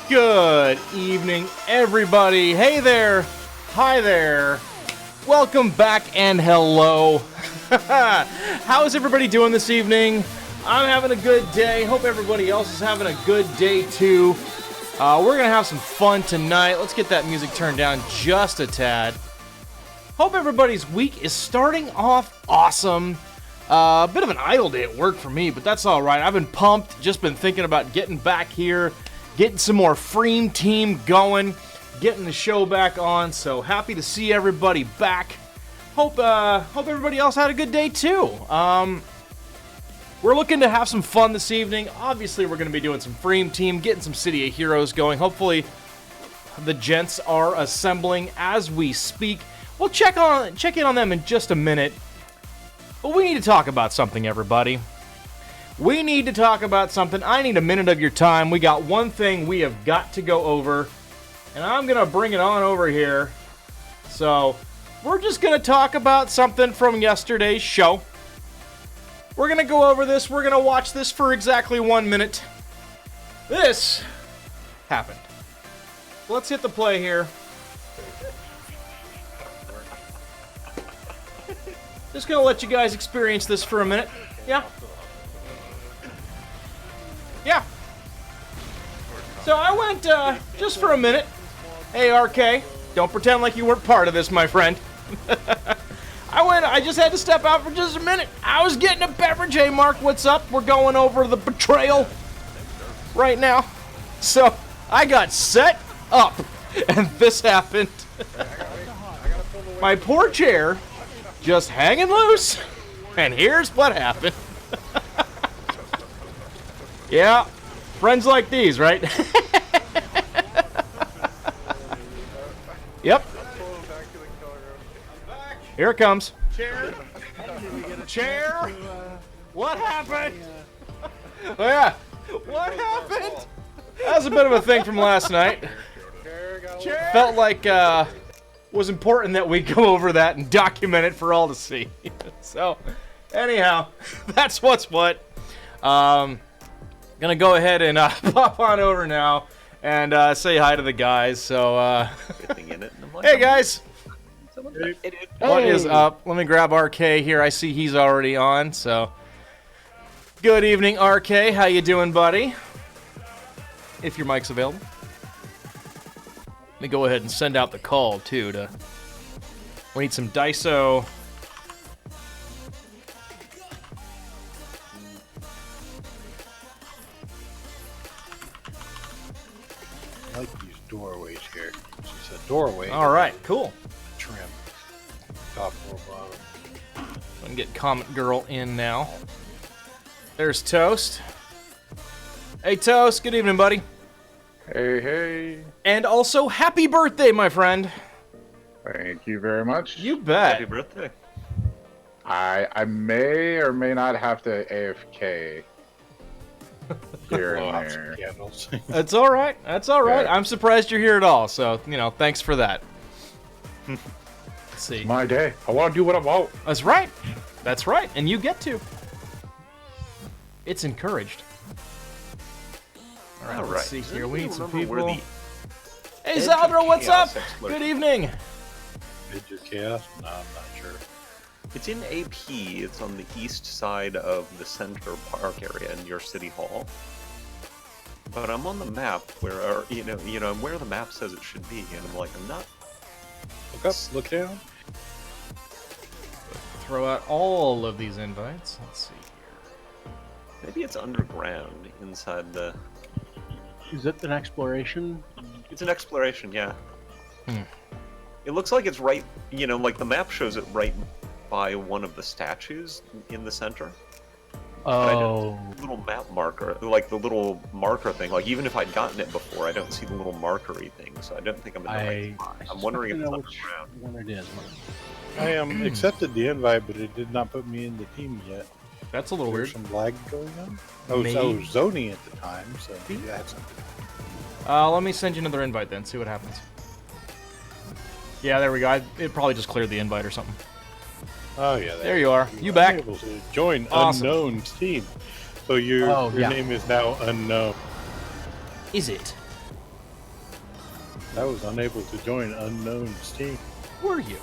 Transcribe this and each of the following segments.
Good evening, everybody. Hey there. Hi there. Welcome back and hello. How's everybody doing this evening? I'm having a good day. Hope everybody else is having a good day too. We're going to have some fun tonight. Let's get that music turned down just a tad. Hope everybody's week is starting off awesome. A bit of an idle day at work for me, but that's all right. I've been pumped. Just been thinking about getting back here, getting some more FREEM team going, getting the show back on. So happy to see everybody back. Hope everybody else had a good day too. We're looking to have some fun this evening. Obviously, we're going to be doing some FREEM team, getting some City of Heroes going. Hopefully, the gents are assembling as we speak. We'll check in on them in just a minute. But we need to talk about something, everybody. We need to talk about something. I need a minute of your time. We got one thing we have got to go over, and I'm going to bring it on over here. So, we're just going to talk about something from yesterday's show. We're going to go over this. We're going to watch this for exactly 1 minute. This happened. Let's hit the play here. Just going to let you guys experience this for a minute. Yeah? Yeah. So I went, just for a minute. Hey, RK, don't pretend like you weren't part of this, my friend. I just had to step out for just a minute. I was getting a beverage. Hey, Mark, what's up? We're going over the betrayal right now. So I got set up, and this happened. My poor chair just hanging loose, and here's what happened. Yeah, friends like these, right? Yep. Here it comes. Chair. Chair. What happened? Oh, yeah. What happened? That was a bit of a thing from last night. Chair. Felt like was important that we go over that and document it for all to see. So, anyhow, that's what's what. Gonna go ahead and pop on over now and say hi to the guys. So, hey guys. What is up? Let me grab RK here. I see he's already on. So, good evening, RK. How you doing, buddy? If your mic's available. Let me go ahead and send out the call too. We need some Daiso. I like these doorways here. It's a doorway. All right, cool. Trim. Top or bottom. I can get Comet Girl in now. There's Toast. Hey, Toast. Good evening, buddy. Hey, hey. And also, happy birthday, my friend. Thank you very much. You bet. Happy birthday. I may or may not have to AFK here and there. Candles. That's all right. That's all right. Yeah. I'm surprised you're here at all. So, thanks for that. Let's see. My day. I want to do what I want. That's right. That's right. And you get to. It's encouraged. All right, let's see here. We need some people. Hey, Zaldra, what's up? Good evening. Major Chaos? No, I'm not sure. It's in AP. It's on the east side of the center park area near City Hall. But I'm on the map where, I'm where the map says it should be, and I'm like, I'm not. Look up, look down. Throw out all of these invites. Let's see here. Maybe it's underground inside the. Is it an exploration? It's an exploration, yeah. It looks like it's right, like the map shows it right by one of the statues in the center. Oh. Little map marker, like the little marker thing. Like even if I'd gotten it before, I don't see the little markery thing, so I don't think I'm in the right spot. I'm wondering if it's underground. When it is. I accepted the invite, but it did not put me in the team yet. That's a little weird. There's some lag going on. I was zoning at the time, so maybe that's something. Let me send you another invite then, see what happens. Yeah, there we go. It probably just cleared the invite or something. Oh yeah. There you are. You back? Able to join Awesome. Unknown's team. So your name is now Unknown. Is it? I was unable to join Unknown's team. Were you?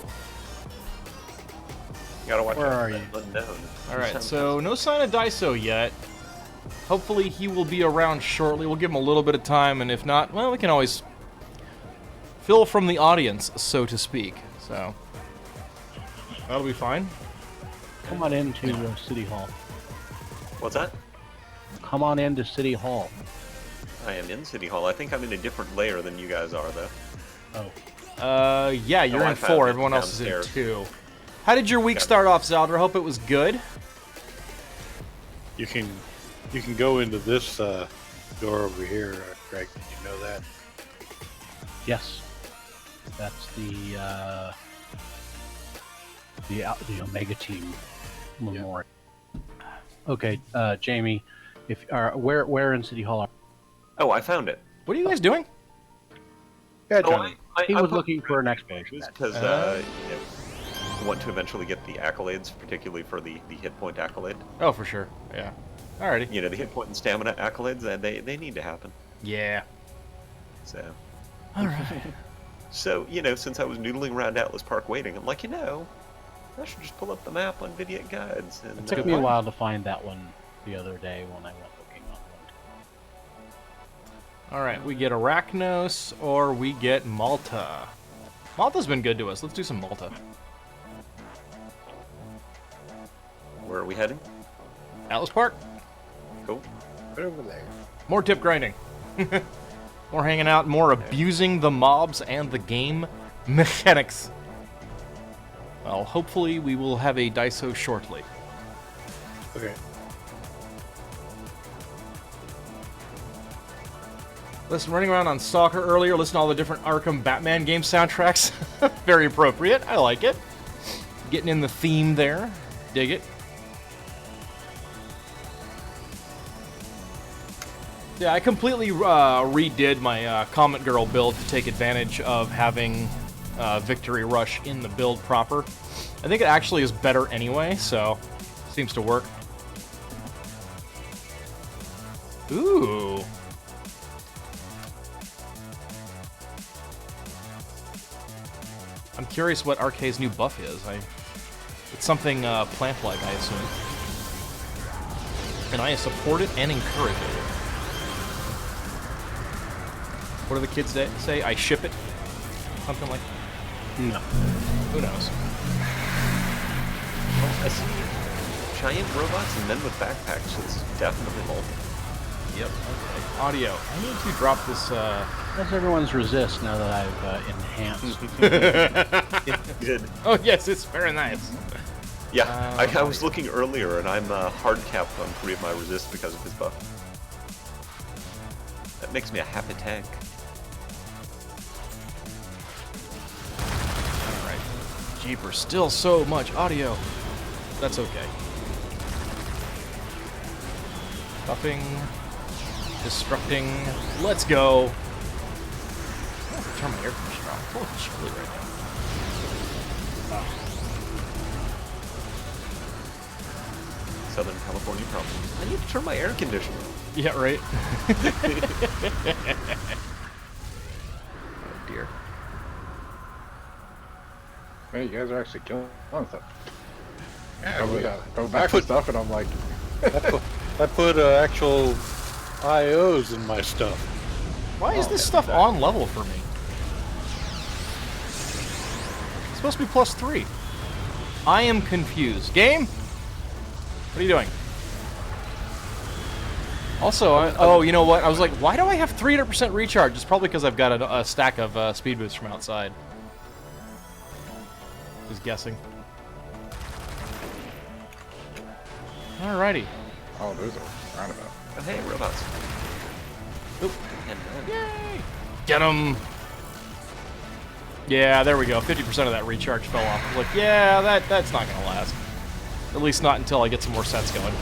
You gotta watch Where out are for you? that unknown. Alright, so no sign of Daiso yet. Hopefully he will be around shortly. We'll give him a little bit of time, and if not, well, we can always fill from the audience, so to speak. So that'll be fine. Come on into City Hall. What's that? Come on into City Hall. I am in City Hall. I think I'm in a different layer than you guys are, though. Oh. Yeah, you're in 4. Everyone else is in 2. How did your week start off, Zaldra? Hope it was good. You can go into this door over here, Greg. Did you know that? Yes. That's the Omega Team memorial. Yeah. Okay, Jamie, where in City Hall are? Oh, I found it. What are you guys doing? Yeah, Johnny. He was looking for an exploration. Because want to eventually get the accolades, particularly for the hit point accolade. Oh, for sure. Yeah. Alrighty. The hit point and stamina accolades, they need to happen. Yeah. So. Alright. So, since I was noodling around Atlas Park waiting, I'm like, I should just pull up the map on Vidiot Guides. And, It took me a while to find that one the other day when I went looking on one. Alright, we get Arachnos or we get Malta. Malta's been good to us. Let's do some Malta. Where are we heading? Atlas Park. Cool. Right over there. More tip grinding. More hanging out, more abusing the mobs and the game mechanics. Well, hopefully we will have a Daiso shortly. Okay. Listen, running around on Stalker earlier, listen to all the different Arkham Batman game soundtracks. Very appropriate. I like it. Getting in the theme there. Dig it. Yeah, I completely redid my Comet Girl build to take advantage of having Victory Rush in the build proper. I think it actually is better anyway, so seems to work. Ooh. I'm curious what RK's new buff is. It's something plant-like, I assume. And I support it and encourage it. What do the kids say? I ship it? Something like that? No. Who knows? Well, I see giant robots and men with backpacks. It's definitely multi. Yep. Okay. Audio. I need to drop this. How's everyone's resist now that I've enhanced? Good. Oh yes, it's very nice. Yeah, I was looking earlier, and I'm hard capped on 3 of my resist because of his buff. That makes me a happy tank. Alright. Jeepers, still so much audio. That's okay. Buffing. Disrupting. Let's go. I have to turn my air conditioner off. Holy chilly right now. Southern California problem. I need to turn my air conditioner on. Yeah, right. Oh dear. Man, you guys are actually killing stuff. Yeah, go back and stuff, and I'm like, I put actual IOs in my stuff. Why is this stuff on level for me? It's supposed to be +3. I am confused. Game? What are you doing? Also, oh, you know what? I was like, why do I have 300% recharge? It's probably because I've got a stack of speed boosts from outside. Just guessing. Alrighty. oh, there's a roundabout. Oh, hey, robots. Oop. And Yay! Get him! Yeah, there we go. 50% of that recharge fell off. I was like, yeah, that's not gonna last. At least not until I get some more sets going.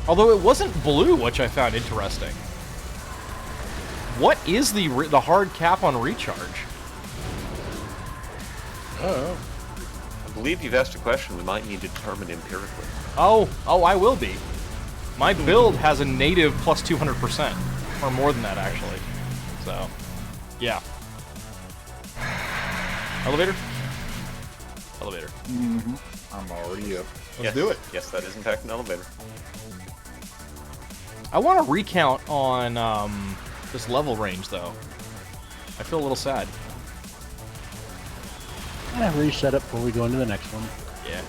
Although it wasn't blue, which I found interesting. What is the hard cap on recharge? Oh, I believe you've asked a question we might need to determine empirically. Oh, I will be. My build has a native plus 200%, or more than that actually. So, yeah. Elevator. Elevator. I'm already up. Let's do it. Yes, that is in fact an elevator. I want to recount on this level range, though. I feel a little sad. Reset it before we go into the next one. Yeah.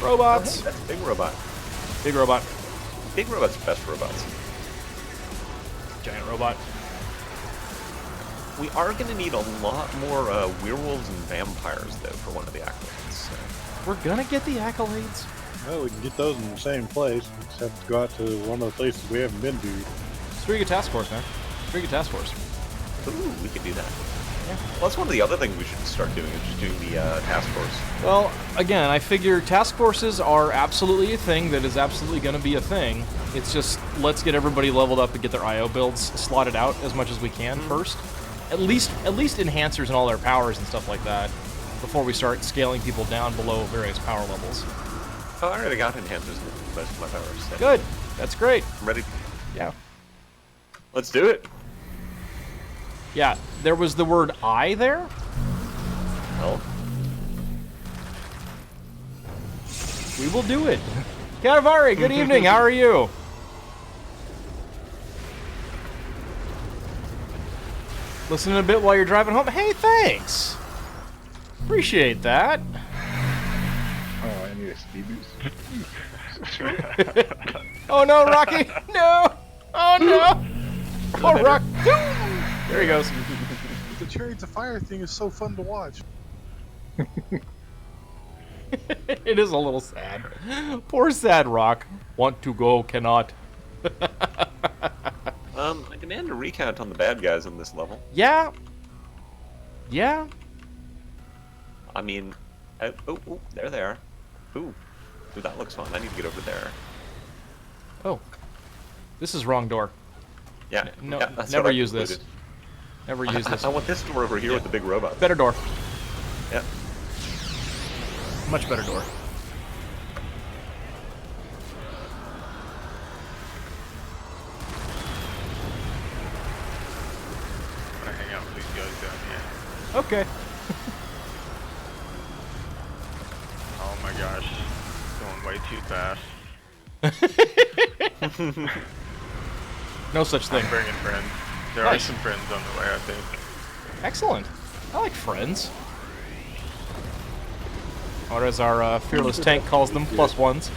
Robots. Oh, hey, that's a big robot. Big robot. Big robots are best robots. Giant robot. We are going to need a lot more werewolves and vampires, though, for one of the accolades. So. We're gonna get the accolades. Well, we can get those in the same place. We just have to go out to one of the places we haven't been to. Striga Task Force, man. Striga Task Force. Ooh, we could do that. Yeah. Well, that's one of the other things we should start doing, is just doing the task force. Well, again, I figure task forces are absolutely a thing that is absolutely going to be a thing. It's just, let's get everybody leveled up and get their IO builds slotted out as much as we can first. At least enhancers and all their powers and stuff like that, before we start scaling people down below various power levels. Oh, I already got enhancers in most of my powers. So Good. That's great. I'm ready. Yeah. Let's do it. Yeah, there was the word I there? Well, We will do it. Cadavari, good evening. How are you? Listening a bit while you're driving home? Hey, thanks. Appreciate that. Oh, I need a speed boost. Oh no, Rocky! No! Oh no! Oh, Rock! There he goes. The Chariots of Fire thing is so fun to watch. It is a little sad. Poor sad Rock. Want to go, cannot. I demand a recount on the bad guys on this level. Yeah. Yeah. I mean, oh, there they are. Ooh, that looks fun. I need to get over there. Oh. This is wrong door. Yeah, No, yeah, that's never what I use this. concluded. Never use this. I want this door over here with the big robot. Better door. Yeah. Much better door. I'm gonna hang out with these guys down here. Okay. Oh my gosh. Going way too fast. No such thing. I'm bringing friends. There Nice. are some friends on the way, I think. Excellent. I like friends. Or as our fearless tank calls them, plus ones.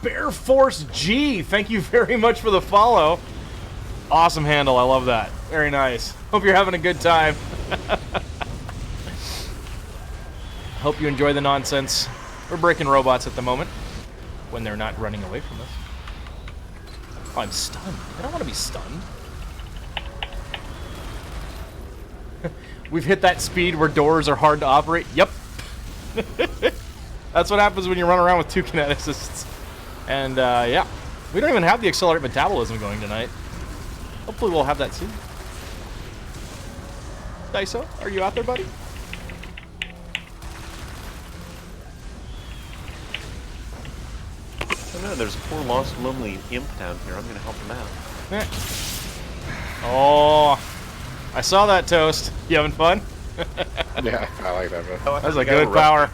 Bear Force G, thank you very much for the follow. Awesome handle, I love that. Very nice. Hope you're having a good time. Hope you enjoy the nonsense. We're breaking robots at the moment, when they're not running away from us. Oh, I'm stunned. I don't want to be stunned. We've hit that speed where doors are hard to operate. Yep. That's what happens when you run around with 2 kineticists. And, yeah. We don't even have the accelerate metabolism going tonight. Hopefully we'll have that soon. Daiso, are you out there, buddy? Oh no, there's a poor lost lonely imp down here. I'm gonna help him out. Eh. Oh, I saw that, Toast. You having fun? Yeah, I like that bit. Oh, I That's heard a the guy good were power.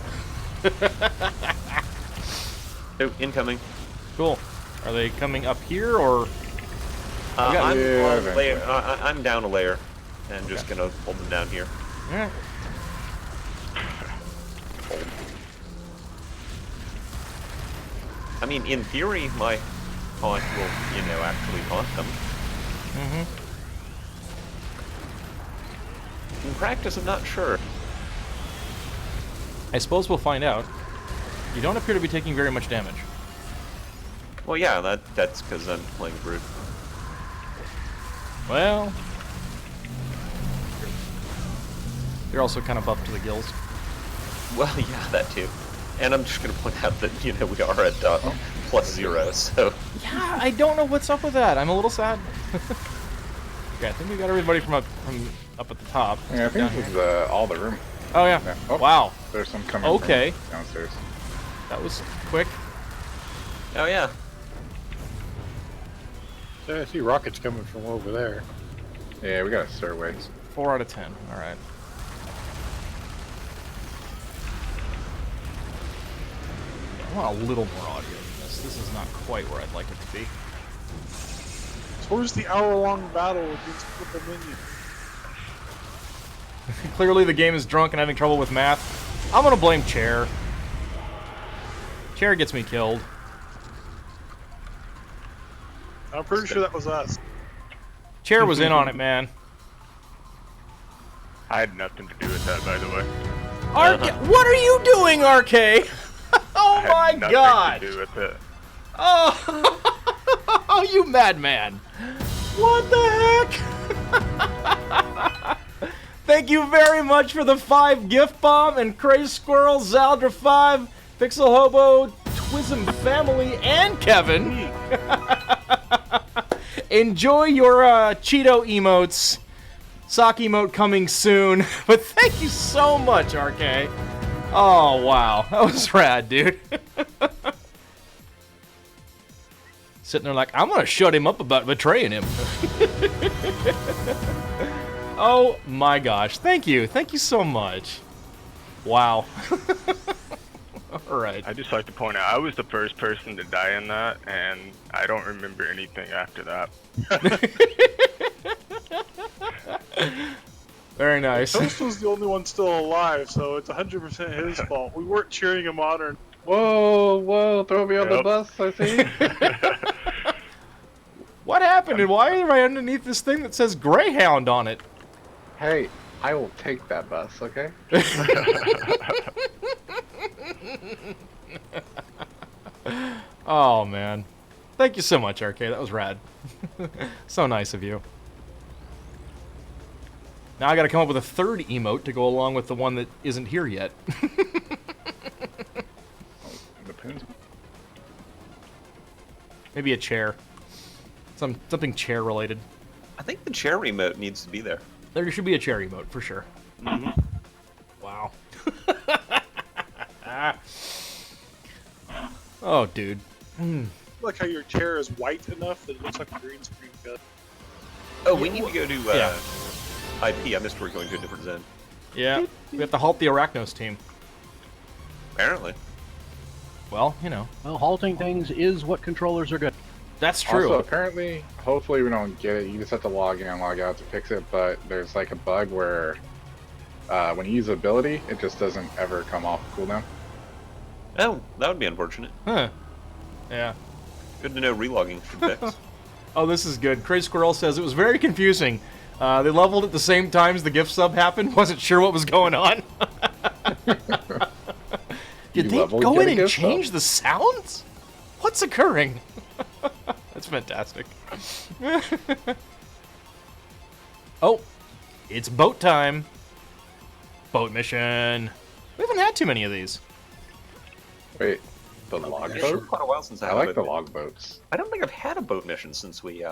Oh, incoming. Cool. Are they coming up here, or...? I'm, Yeah, on a eventually. layer, I'm down a layer, and just gonna hold them down here. Yeah. I mean, in theory, my taunt will, actually taunt them. Mm-hmm. In practice, I'm not sure. I suppose we'll find out. You don't appear to be taking very much damage. Well, yeah, that's because I'm playing Brute. Well... You're also kind of buffed to the gills. Well, yeah, that too. And I'm just gonna point out that, we are at +0, so... Yeah, I don't know what's up with that. I'm a little sad. Okay, I think we got everybody from up at the top. Yeah, I Down think this here. is all the room. Oh, yeah. Yeah. Oh. Wow. There's some coming Okay. from downstairs. That was quick. Oh, yeah. So I see rockets coming from over there. Yeah, we got a stairway. 4 out of 10. All right. I want a little more audio than this. This is not quite where I'd like it to be. So where's the hour-long battle against Purple Minion? Clearly the game is drunk and having trouble with math. I'm gonna blame Chair. Chair gets me killed. I'm pretty sure that was us. Chair was in on it, man. I had nothing to do with that, by the way. RK, what are you doing, RK? Oh I had my nothing god! to do with it. Oh, oh, you madman! What the heck? Thank you very much for the 5 gift bomb and Crazy Squirrel, Zaldra 5, Pixel Hobo, Twism Family, and Kevin. Enjoy your Cheeto emotes. Sock emote coming soon. But thank you so much, RK. Oh, wow. That was rad, dude. Sitting there like, I'm going to shut him up about betraying him. Oh, my gosh. Thank you. Thank you so much. Wow. All right. I just like to point out, I was the first person to die in that, and I don't remember anything after that. Very nice. Toast was the only one still alive, so it's 100% his fault. We weren't cheering him on or... Whoa, throw me on the Yep. bus, I see. What happened, and why am I underneath this thing that says Greyhound on it? Hey, I will take that bus, okay? Oh, man. Thank you so much, RK. That was rad. So nice of you. Now I gotta come up with a third emote to go along with the one that isn't here yet. Depends. Maybe a chair. Something chair related. I think the chair remote needs to be there. There should be a chair emote for sure. Wow. Oh, dude. I like how your chair is white enough that it looks like a green screen gun. Oh, we need to go to Yeah. IP. I missed we're going to a different zone. Yeah, we have to halt the Arachnos team. Apparently. Well, you know, Well, halting things is what controllers are good. that's true. Also, apparently, hopefully we don't get it. You just have to log in and log out to fix it. But there's like a bug where when you use ability, it just doesn't ever come off cooldown. Oh, that would be unfortunate. Huh. Yeah. Good to know relogging should fix. Oh, this is good. Crazy Squirrel says it was very confusing. They leveled at the same time as the gift sub happened. Wasn't sure what was going on. Did they level, go get in a and gift change the sounds? What's occurring? That's fantastic. Oh, it's boat time. Boat mission. We haven't had too many of these. Wait, the log It's been boat? quite a while since I I had like a the boat. log boats. I don't think I've had a boat mission since we.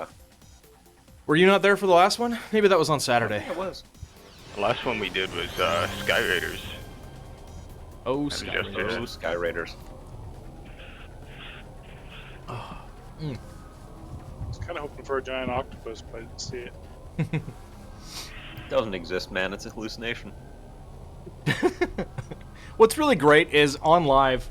Were you not there for the last one? Maybe that was on Saturday. It was. The last one we did was Sky Raiders. Oh, was Sky yesterday. Raiders. Oh, Sky Raiders. I was kind of hoping for a giant octopus, but I didn't see it. Doesn't exist, man. It's a hallucination. What's really great is on live,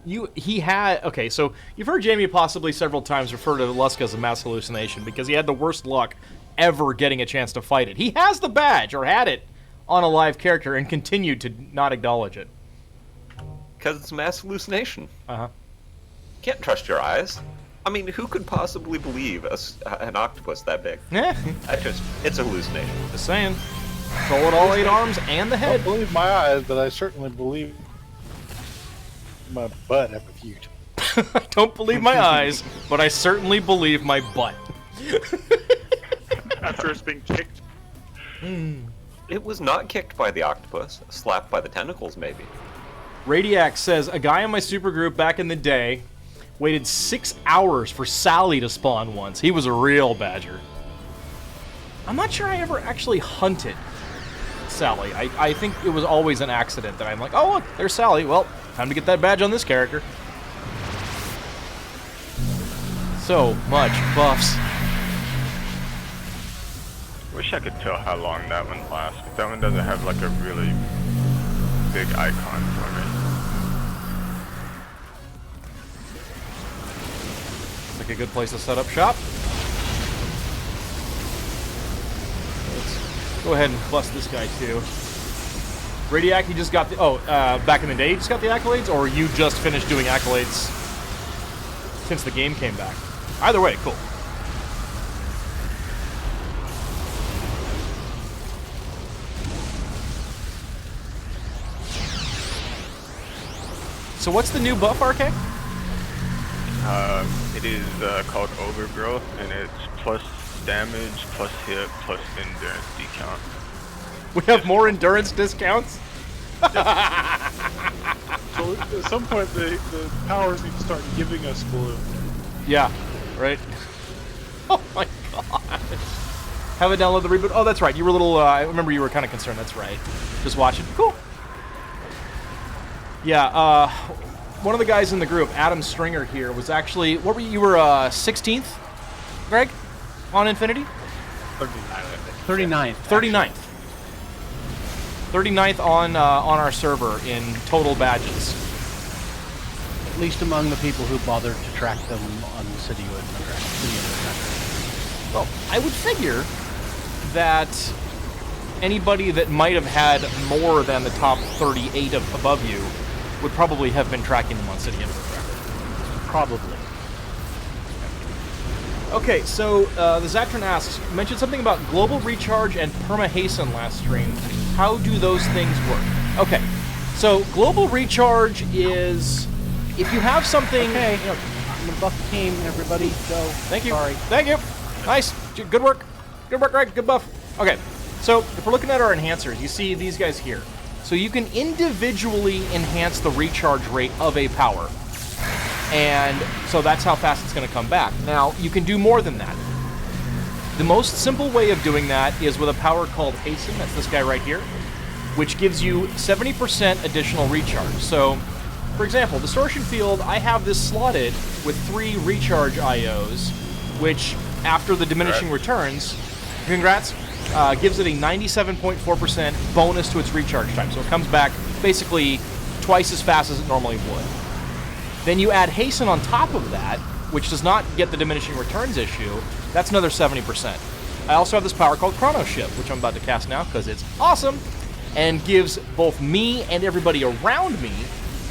okay, so you've heard Jamie possibly several times refer to Luska as a mass hallucination because he had the worst luck ever getting a chance to fight it. He has the badge, or had it, on a live character and continued to not acknowledge it. Because it's a mass hallucination. Uh-huh. Can't trust your eyes. I mean, who could possibly believe an octopus that big? Yeah, It's a hallucination. just saying. Control it all 8 arms and the I head. don't believe my eyes, but I certainly believe my butt after a few. I don't believe my eyes, but I certainly believe my butt. After it's been kicked. It was not kicked by the octopus. Slapped by the tentacles, maybe. Radiac says, a guy in my supergroup back in the day waited 6 hours for Sally to spawn once. He was a real badger. I'm not sure I ever actually hunted Sally. I think it was always an accident that I'm like, oh look, there's Sally. Well, time to get that badge on this character. So much buffs. Wish I could tell how long that one lasts, but that one doesn't have like a really big icon for me. Looks like a good place to set up shop. Let's go ahead and bust this guy too. Radiac, you just got the... Oh, back in the day you just got the accolades? Or you just finished doing accolades since the game came back? Either way, cool. So what's the new buff, RK? It is called Overgrowth, and it's plus damage, plus hit, plus endurance decount. We have more endurance discounts? So at some point, the powers need to start giving us blue. Yeah, right. Oh my god. Haven't downloaded the reboot. Oh, that's right. You were a little, I remember you were kind of concerned. That's right. Just watching. Cool. Yeah, one of the guys in the group, Adam Stringer here, was actually, what were you were 16th, Greg, on Infinity? 39th. 39th. 39th on our server in total badges. At least among the people who bothered to track them on the City of Well, I would figure that anybody that might have had more than the top 38 above you would probably have been tracking them on City Infographic. Probably. Okay, so the Zatron asks, mentioned something about global recharge and perma-hasten last stream. How do those things work? Okay, so global recharge is if you have something... Okay. I'm gonna buff the team, everybody. Go. Thank you. Sorry. Thank you. Nice. Good work. Good work, Greg. Good buff. Okay, so if we're looking at our enhancers, you see these guys here. So you can individually enhance the recharge rate of a power. And so that's how fast it's going to come back. Now, you can do more than that. The most simple way of doing that is with a power called Hasten. That's this guy right here, which gives you 70% additional recharge. So, for example, Distortion Field, I have this slotted with 3 recharge IOs, which, after the diminishing returns, congrats, gives it a 97.4% bonus to its recharge time. So it comes back basically twice as fast as it normally would. Then you add Hasten on top of that, which does not get the diminishing returns issue. That's another 70%. I also have this power called Chrono Shift, which I'm about to cast now because it's awesome, and gives both me and everybody around me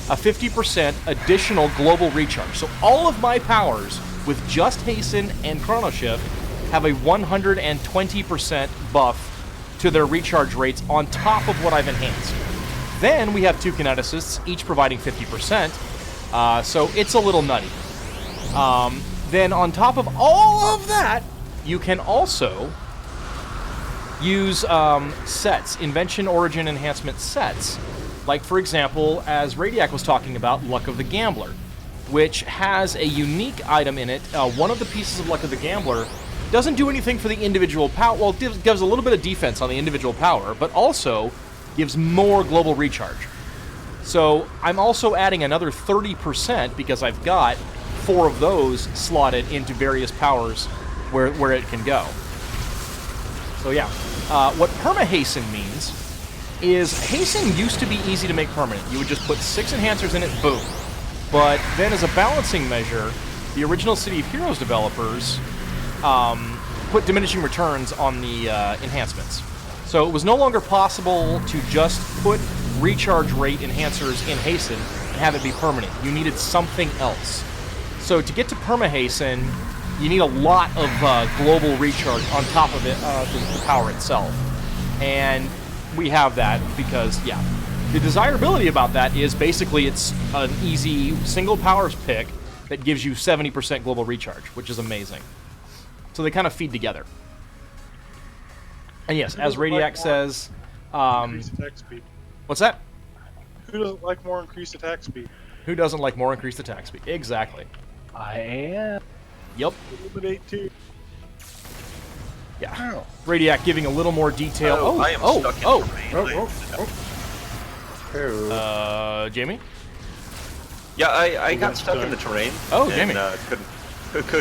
a 50% additional global recharge. So all of my powers with just Hasten and Chrono Shift have a 120% buff to their recharge rates on top of what I've enhanced. Then we have 2 kineticists, each providing 50%, so it's a little nutty. Then on top of all of that, you can also use sets, Invention Origin Enhancement sets. Like, for example, as Radiac was talking about, Luck of the Gambler, which has a unique item in it. One of the pieces of Luck of the Gambler doesn't do anything for the individual power. Well, it gives a little bit of defense on the individual power, but also gives more global recharge. So I'm also adding another 30% because I've got 4 of those slotted into various powers where it can go. So yeah, what Perma-Hasten means is Hasten used to be easy to make permanent. You would just put 6 enhancers in it, boom. But then as a balancing measure, the original City of Heroes developers put diminishing returns on the enhancements. So it was no longer possible to just put recharge rate enhancers in Hasten and have it be permanent. You needed something else. So to get to Perma-Hasten, you need a lot of global recharge on top of it, the power itself. And we have that because, yeah, the desirability about that is basically it's an easy single powers pick that gives you 70% global recharge, which is amazing. So they kind of feed together. And yes, as Radiac says, increased attack speed. what's that? Who doesn't like more increased attack speed? Who doesn't like more increased attack speed? Exactly. I am. Yep. Eliminate 2. Yeah. Radiac giving a little more detail. I am stuck in terrain. Jamie? Yeah, I got stuck in the terrain. Oh, and, Jamie.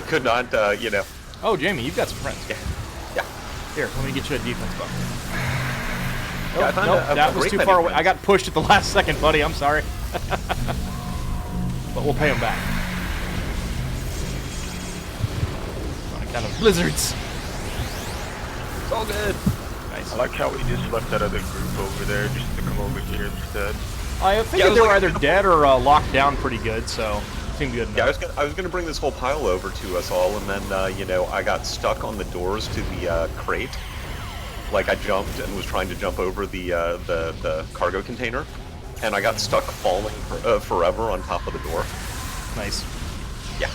Could not, you know. Oh, Jamie, you've got some friends. Yeah. Here, let me get you a defense buff. Yeah, I found that a was great too many far away. friends. I got pushed at the last second, buddy. I'm sorry. But we'll pay him back. Kind of blizzards. It's all good. Nice. I like how we just left that other group over there just to come over here instead. I figured was they were like- either dead or locked down pretty good, so seemed good enough. Yeah, I was gonna bring this whole pile over to us all, and then you know, I got stuck on the doors to the crate. Like I jumped and was trying to jump over the cargo container, and I got stuck falling forever on top of the door. Nice. Yeah.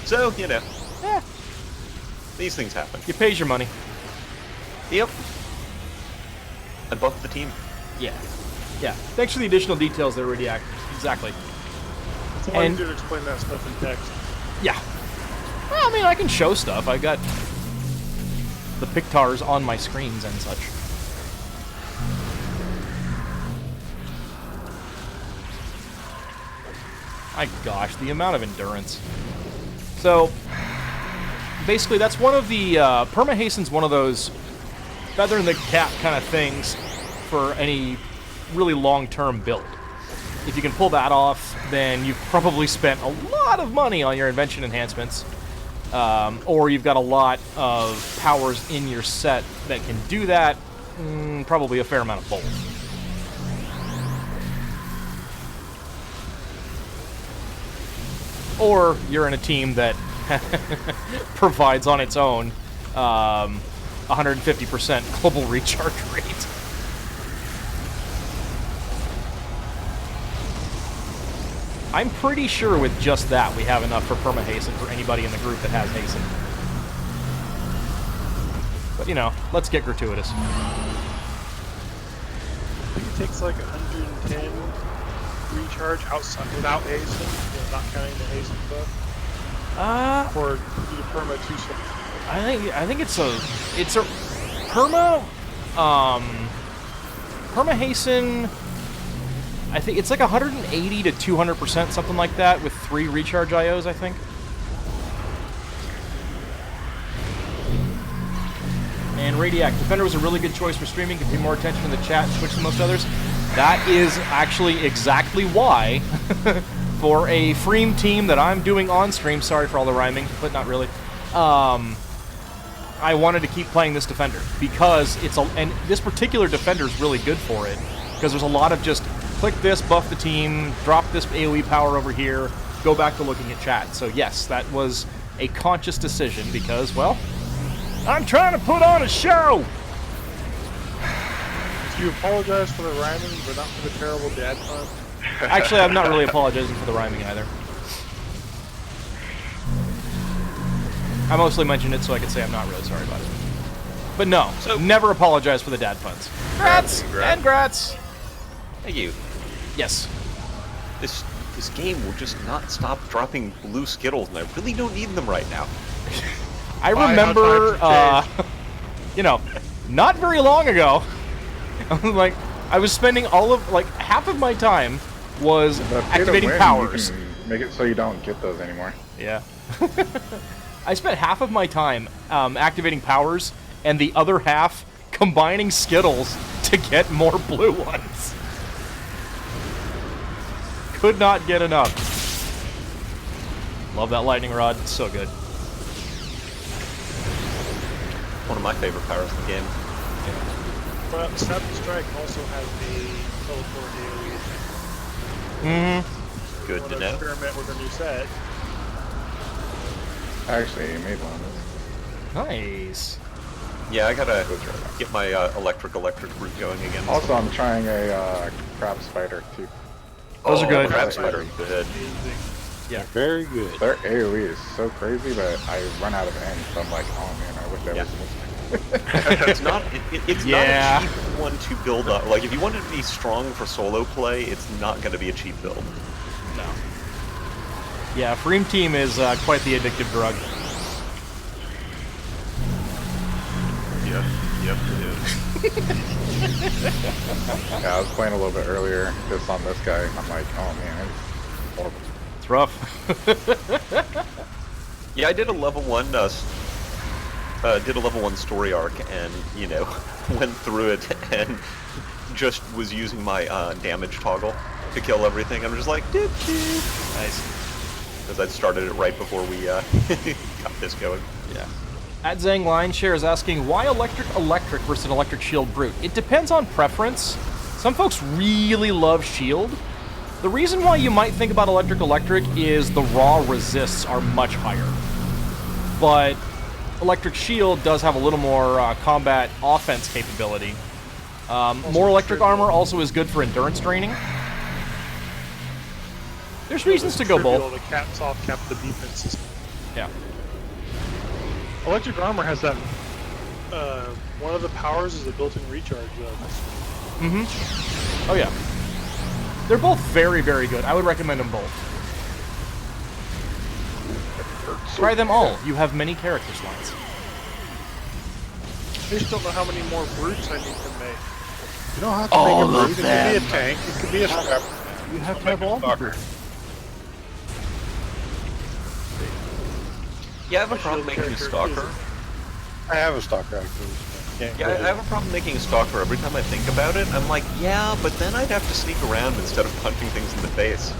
So you know, Yeah, these things happen. you pays your money. Yep. I buffed the team. Yeah. Yeah. Thanks for the additional details there, Radiac. Exactly. It's only And- easier to explain that stuff in text. Yeah. Well, I mean, I can show stuff. I got the pictars on my screens and such. My gosh, the amount of endurance. So, basically, that's one of the... Perma-Hasten's one of those feather in the cap kind of things for any really long-term build. If you can pull that off, then you've probably spent a lot of money on your invention enhancements. Or you've got a lot of powers in your set that can do that. Probably a fair amount of both. Or you're in a team that provides on its own 150% global recharge rate. I'm pretty sure with just that we have enough for perma hasten for anybody in the group that has hasten. But you know, let's get gratuitous. I think it takes like 110 recharge outside without hasten, not counting the hasten buff. Or you do perma 2 slow. I think it's a perma perma hasten. I think it's like 180 to 200%, something like that, with 3 recharge IOs, I think. And Radiac, Defender was a really good choice for streaming. Could pay more attention to the chat and switch to most others. That is actually exactly why, for a FREEM team that I'm doing on stream, sorry for all the rhyming, but not really, I wanted to keep playing this Defender, because and this particular Defender is really good for it, because there's a lot of just click this, buff the team, drop this AoE power over here, go back to looking at chat. So yes, that was a conscious decision, because, well, I'm trying to put on a show! Do you apologize for the rhyming, but not for the terrible dad pun? Actually, I'm not really apologizing for the rhyming either. I mostly mentioned it so I could say I'm not really sorry about it. But no, never apologize for the dad puns. Grats! And grats! Thank you. Yes. This game will just not stop dropping blue Skittles, and I really don't need them right now. I remember, you know, not very long ago, like, I was spending half of my time was activating powers. You can make it so you don't get those anymore. Yeah. I spent half of my time activating powers, and the other half combining Skittles to get more blue ones. Could not get enough. Love that lightning rod, it's so good. One of my favorite powers in the game. But Snap and Strike also has a teleport AoE. Good to know. Experiment with a new set. Actually, you made one. Nice. Yeah, I gotta get my electric route going again. Also, I'm trying a crab spider too. Those are good. Crab spider, good. Yeah. Very good. Their AoE is so crazy, but I run out of ends, so I'm like, oh man, I wish I was in this. It's not a cheap one to build up. Like, if you wanted to be strong for solo play, it's not going to be a cheap build. No. Yeah, FREEM team is quite the addictive drug. Yes, it is. Yeah, I was playing a little bit earlier just on this guy. I'm like, oh man, it's horrible. It's rough. Yeah, I did a level 1 story arc, and you know, went through it and just was using my damage toggle to kill everything. I'm just like, doo -doo. Nice, because I'd started it right before we got this going. Yeah. At Zang Line Share is asking, why electric versus an electric shield brute? It depends on preference. Some folks really love shield. The reason why you might think about electric is the raw resists are much higher. But electric shield does have a little more combat offense capability. More electric armor also is good for endurance draining. There's reasons to go both. The caps off, cap the defense system. Yeah. Electric armor has that. One of the powers is a built-in recharge. Oh yeah. They're both very, very good. I would recommend them both. Try them all. You have many character slots. I just don't know how many more brutes I need to make. You don't have to make a brute. It could be a tank. It could be a scrap. You have to have all the brutes. Yeah, I have a problem making a stalker. I have a stalker actually. Yeah, I have a problem making a stalker. Every time I think about it, I'm like, yeah, but then I'd have to sneak around instead of punching things in the face.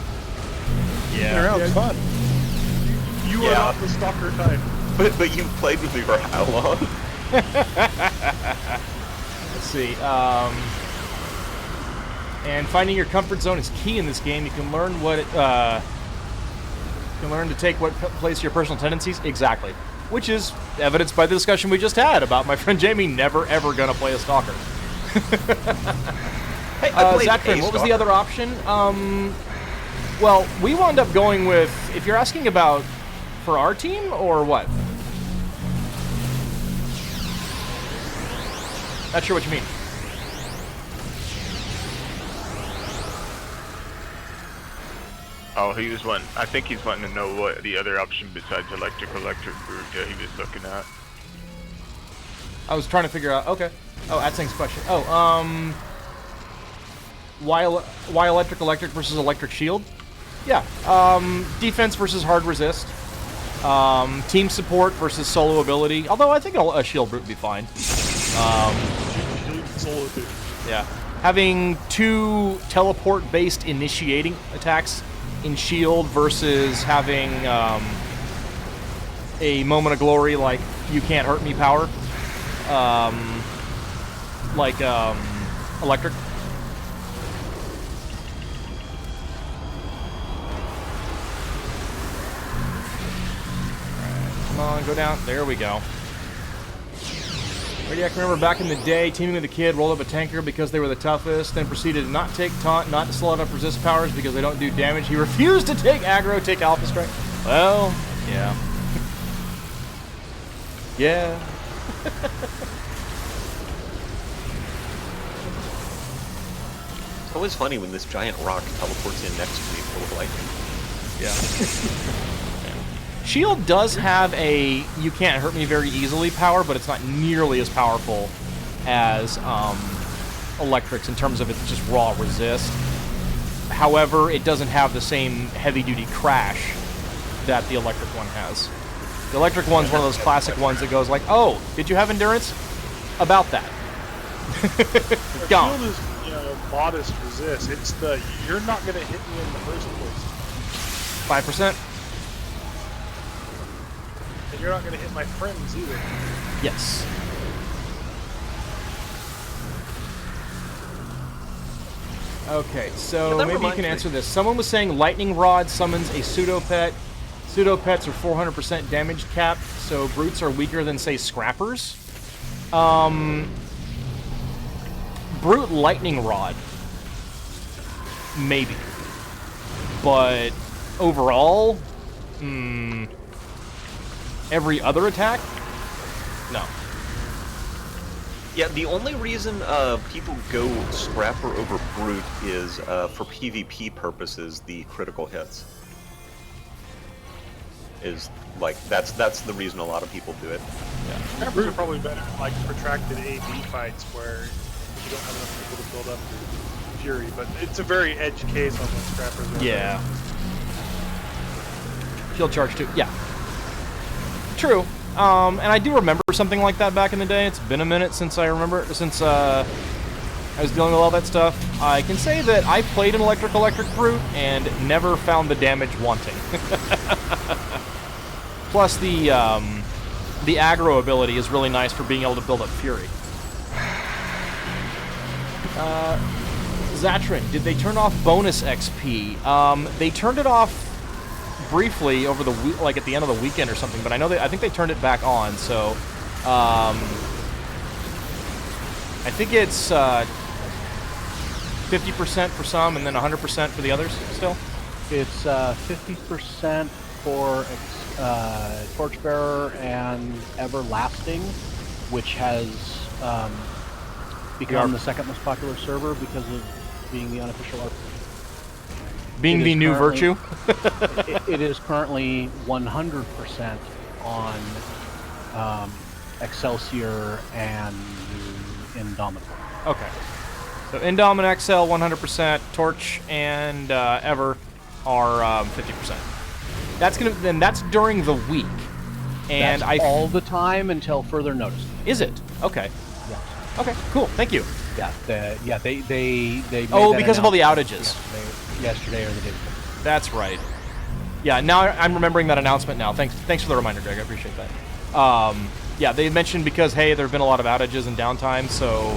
Yeah. It's fun. You are not the stalker type. But you've played with me for how long? Let's see. And finding your comfort zone is key in this game. You can learn what you can learn to take what place your personal tendencies. Exactly. Which is evidenced by the discussion we just had about my friend Jamie never ever gonna play a stalker. Hey, Zachary, what was the other option? Well, we wound up going with, if you're asking about for our team or what? Not sure what you mean. Oh, he was wanting. I think he's wanting to know what the other option besides electric brute that he was looking at. I was trying to figure out. Okay. Oh, Atsing's question. Oh, why electric versus electric shield? Yeah. Defense versus hard resist. Team support versus solo ability. Although I think a shield brute would be fine. Solo dude. Yeah. Having 2 teleport-based initiating attacks in shield versus having a moment of glory like you can't hurt me power. Like electric. Come on, go down. There we go. I can remember back in the day, teaming with a kid, rolled up a tanker because they were the toughest, then proceeded to not take taunt, not to slot up resist powers because they don't do damage. He refused to take aggro, take alpha strike. Well, yeah. Yeah. It's always funny when this giant rock teleports in next to me full of lightning. Yeah. Shield does have a you can't hurt me very easily power, but it's not nearly as powerful as Electric's in terms of its just raw resist. However, it doesn't have the same heavy-duty crash that the Electric one has. The Electric one's one of those classic ones that goes like, oh, did you have endurance? About that. Gone. Shield is, modest resist. It's the, you're not going to hit me in the first place. 5%? And you're not going to hit my friends either. Yes. Okay, so Yeah, maybe you can answer this. Someone was saying Lightning Rod summons a pseudo-pet. Pseudo-pets are 400% damage cap, so brutes are weaker than, say, scrappers. Brute Lightning Rod. Maybe. But overall, every other attack? No. Yeah, the only reason people go Scrapper over Brute is for PvP purposes, the critical hits. Is like that's the reason a lot of people do it. Yeah. Scrappers are probably better in like protracted AV fights where you don't have enough people to build up your fury, but it's a very edge case on what Scrappers are. Yeah. Shield charge too. Yeah. True. And I do remember something like that back in the day. It's been a minute since I was dealing with all that stuff. I can say that I played an electric brute and never found the damage wanting. Plus the aggro ability is really nice for being able to build up fury. Zatrin, did they turn off bonus XP? They turned it off briefly over the week, like at the end of the weekend or something, but I think they turned it back on, so I think it's 50% for some and then 100% for the others still? It's 50% for Torchbearer and Everlasting, which has become the second most popular server because of being the unofficial art. Being the new virtue? it is currently 100% on Excelsior and Indomitable. Okay. So Indom and XL 100%, Torch and Ever are 50%. That's during the week. And that's all the time until further notice. Is it? Okay. Yes. Okay, cool. Thank you. Yeah, they made Oh, that because of all the outages. Yesterday or the day before. That's right. Yeah, now I'm remembering that announcement now. Thanks for the reminder, Greg. I appreciate that. Yeah, they mentioned because, hey, there have been a lot of outages and downtime, so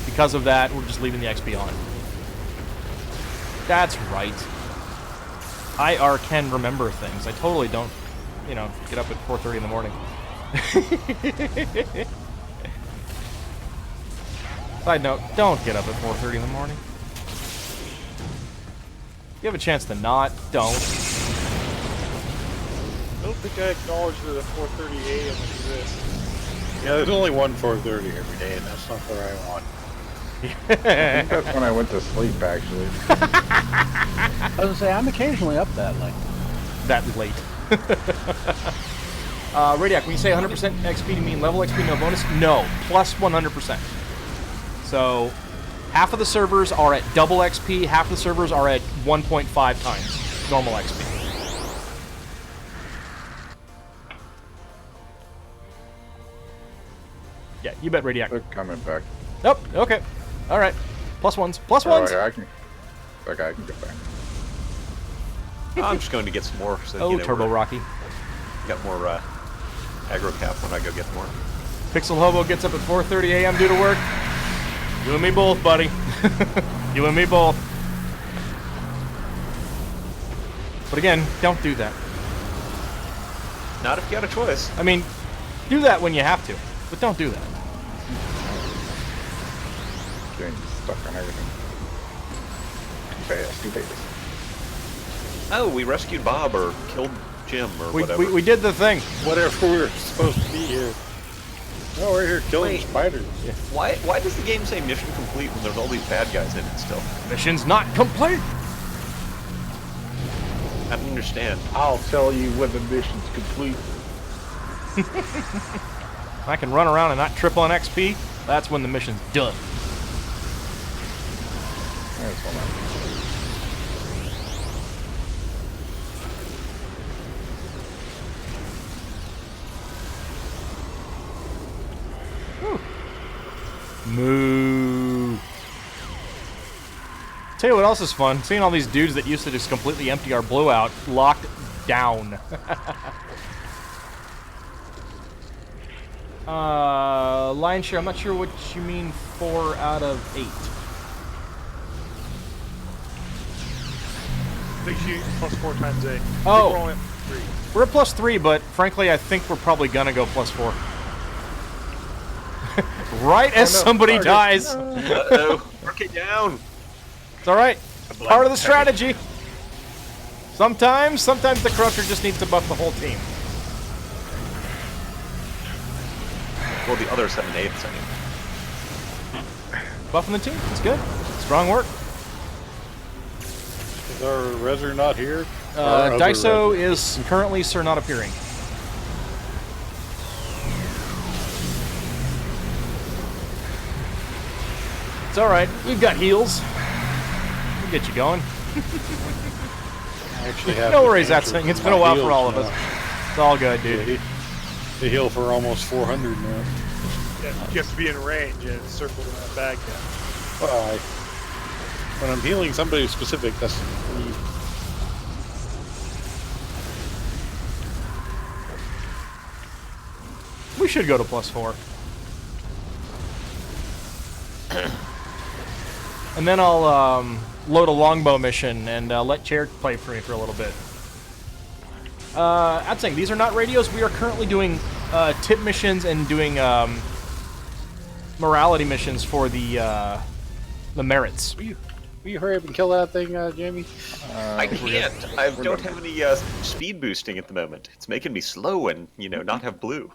because of that, we're just leaving the XP on. That's right. IR can remember things. I totally don't, get up at 4:30 in the morning. Side note, don't get up at 4:30 in the morning. You have a chance to not. Don't. I don't think I acknowledge that a 4:30 a.m. exists. Yeah, there's only one 4:30 every day, and that's not where I want. I think that's when I went to sleep, actually. I was gonna say I'm occasionally up that late. That late. Radiac, when you say 100% XP, do you mean level XP, no bonus? No, plus 100%. So, half of the servers are at double XP, half of the servers are at 1.5 times normal XP. Yeah, you bet, Radiac. They're coming back. Nope, okay. Alright. Plus ones. Plus ones! Oh, yeah, I can get back. I'm just going to get some more. So, Oh, you know, Turbo Rocky. Got more aggro cap when I go get more. Pixel Hobo gets up at 4:30 a.m. due to work. You and me both, buddy. You and me both. But again, don't do that. Not if you got a choice. I mean, do that when you have to, but don't do that. Getting stuck on everything. Too fast. Oh, we rescued Bob or killed Jim or whatever. We did the thing. Whatever we're supposed to be here. No, we're here killing Wait. spiders. Yeah. Why does the game say mission complete when there's all these bad guys in it still? Mission's not complete. I don't understand. I'll tell you when the mission's complete. If I can run around and not triple on XP, that's when the mission's done. There's one up. Moo. Tell you what else is fun? Seeing all these dudes that used to just completely empty our blue out locked down. Lion share, I'm not sure what you mean 4 out of 8. Big sheet plus 4 times 8. Oh. We're only at 3. We're at +3, but frankly, I think we're probably gonna go +4. Right as somebody dies. Uh-oh. Mark it down. It's alright. Part of the strategy. Sometimes the Crusher just needs to buff the whole team. Well, the other 7/8, I mean. Buffing the team. It's good. Strong work. Is our Reser not here? Our other Daiso Reser. is currently Sir not appearing. It's alright. We've got heals. We'll get you going. I actually have No the worries, cancer that thing. It's for been a my while for heals all of now. us. It's all good, Yeah, dude. they heal for almost 400 now. Yeah, you have to be in range and circle in that bag now. Well, when I'm healing somebody specific, that's We should go to +4. And then I'll load a longbow mission and let Chair play for me for a little bit. I'm saying these are not radios. We are currently doing tip missions and doing morality missions for the merits. Will you hurry up and kill that thing, Jamie? I can't. I don't have any speed boosting at the moment. It's making me slow and, you know, not have blue.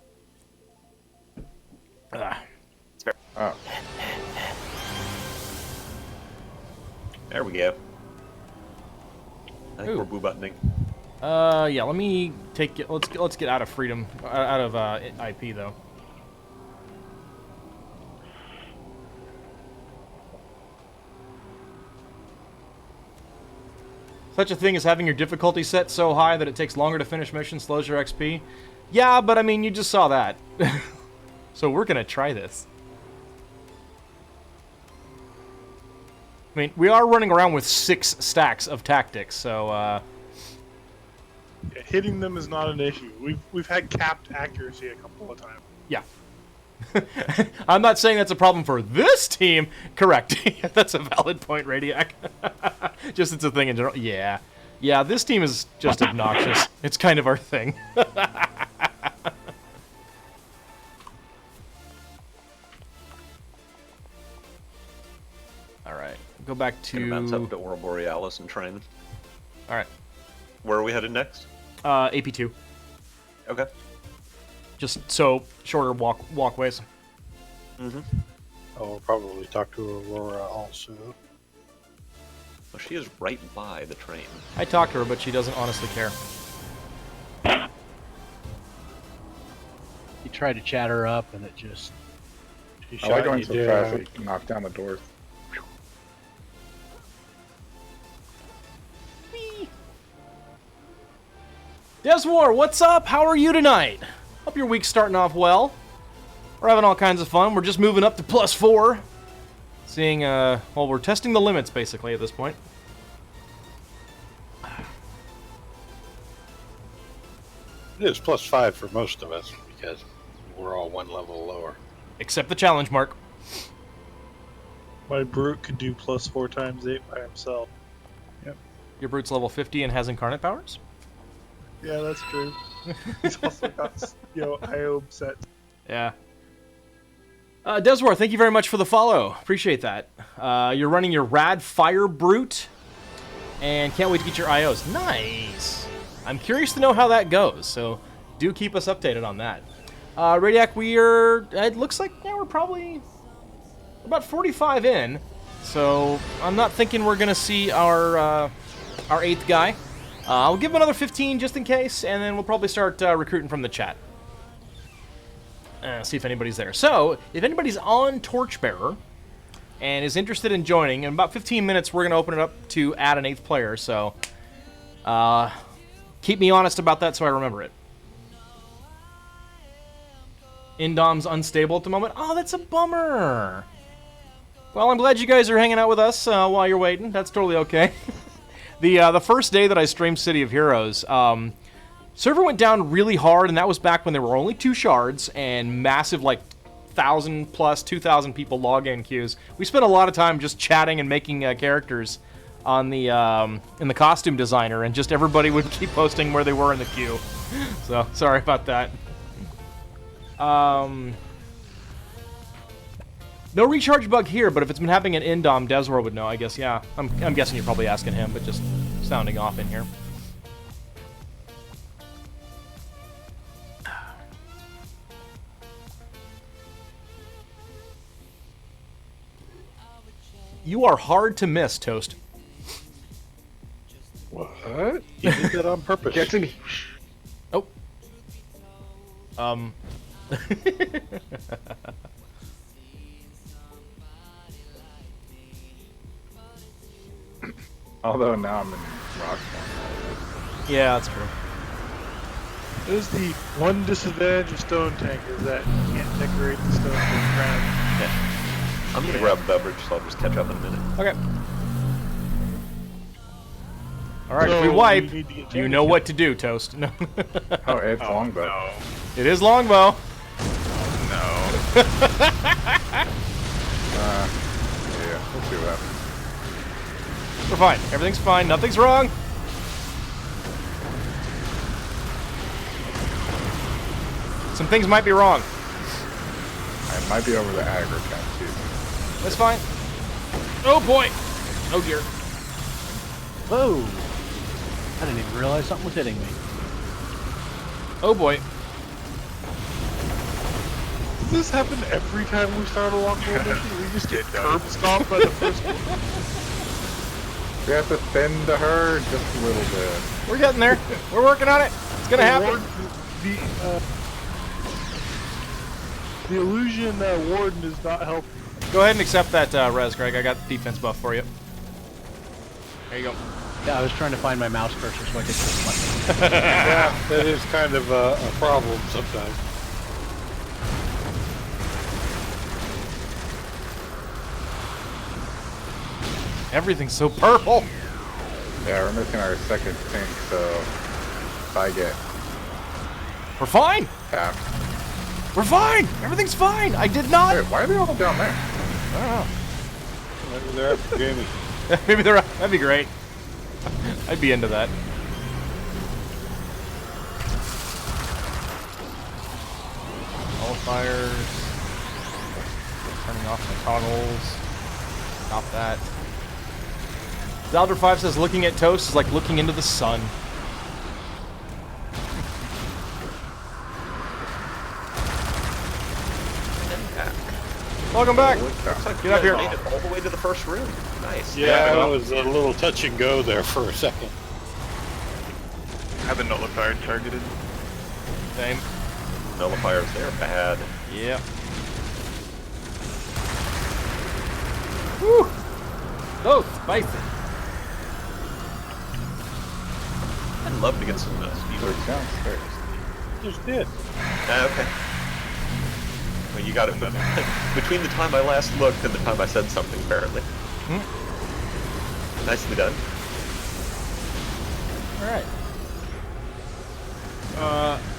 Oh. There we go. I think Ooh. we're blue buttoning. Yeah. Let me take it. Let's get out of freedom, out of IP though. Such a thing as having your difficulty set so high that it takes longer to finish missions, slows your XP. Yeah, but I mean, you just saw that. So we're gonna try this. I mean, we are running around with 6 stacks of tactics, so Yeah, hitting them is not an issue. We've had capped accuracy a couple of times. yeah. I'm not saying that's a problem for this team. Correct. That's a valid point, Radiac. Just it's a thing in general. Yeah. Yeah, this team is just obnoxious. It's kind of our thing. Alright. Go back Gonna bounce to... up to Aurora Borealis and train. All right. Where are we headed next? AP2. Okay. Just so shorter walkways. Mm-hmm. I'll probably talk to Aurora also. Well, she is right by the train. I talked to her, but she doesn't honestly care. You try to chat her up, and it just... She I like shot going you so down. fast that you can knock down the doors. Deswar, what's up? How are you tonight? Hope your week's starting off well. We're having all kinds of fun. We're just moving up to +4. Seeing, well, we're testing the limits, basically, at this point. It is +5 for most of us because we're all one level lower. Except the challenge mark. My brute can do +4 times 8 by himself. Your brute's level 50 and has incarnate powers? Yeah, that's true. He's also got, IO set. Yeah. Deswar, thank you very much for the follow. Appreciate that. You're running your Rad Fire Brute, and can't wait to get your IOs. Nice! I'm curious to know how that goes, so do keep us updated on that. Radiac, it looks like, we're probably about 45 in, so I'm not thinking we're going to see our 8th guy. I'll give him another 15 just in case, and then we'll probably start recruiting from the chat. See if anybody's there. So, if anybody's on Torchbearer and is interested in joining, in about 15 minutes we're going to open it up to add an 8th player, so keep me honest about that so I remember it. Indom's unstable at the moment. Oh, that's a bummer. Well, I'm glad you guys are hanging out with us while you're waiting. That's totally okay. The first day that I streamed City of Heroes, server went down really hard, and that was back when there were only 2 shards and massive, 1,000 plus 2,000 people login queues. We spent a lot of time just chatting and making characters on the in the costume designer, and just everybody would keep posting where they were in the queue. So sorry about that. No recharge bug here, but if it's been happening at Indom, Deswar would know, I guess. Yeah, I'm guessing you're probably asking him, but just sounding off in here. You are hard to miss, Toast. What? You did that on purpose. Get to me. Oh. Although now I'm in rock form. Yeah, that's true. There's the one disadvantage of Stone Tank is that you can't decorate the stone tank ground. Yeah. I'm gonna grab a beverage, so I'll just catch up in a minute. Okay. Alright, if we So, wipe, we need to get you know what to do, Toast. No. Oh, it's longbow. No. It is longbow. No. Yeah, we'll see what happens. We're fine. Everything's fine. Nothing's wrong. Some things might be wrong. I might be over the aggro count too. That's fine. Oh boy. Oh dear. Whoa! I didn't even realize something was hitting me. Oh boy. Does this happen every time we start a longbow mission? We just get curb stomped by the first one. We have to thin the herd just a little bit. We're getting there. We're working on it. It's gonna happen. The illusion warden is not helping. Go ahead and accept that res, Greg. I got defense buff for you. There you go. Yeah, I was trying to find my mouse cursor so I could click the button. Yeah, that is kind of a problem sometimes. Everything's so purple. Yeah, we're missing our second tank, so if I get We're fine. tapped. We're fine. Everything's fine. I did not. Wait, why are they all down there? I don't know. Maybe they're after Jamie. Maybe they're. That'd be great. I'd be into that. All fires. Turning off my toggles. Stop that. Zalder5 says looking at toast is like looking into the sun. Welcome back. Looks like Get up here. Made it all the way to the first room. Nice. Yeah, it was a little touch and go there for a second. Have a nullifier targeted. Same. Nullifiers, they're bad. Yeah. Woo! So spicy. I'd love to get some speeders. Downstairs. Just did. Okay. Well, you got it between the time I last looked and the time I said something, apparently. Nicely done. Alright.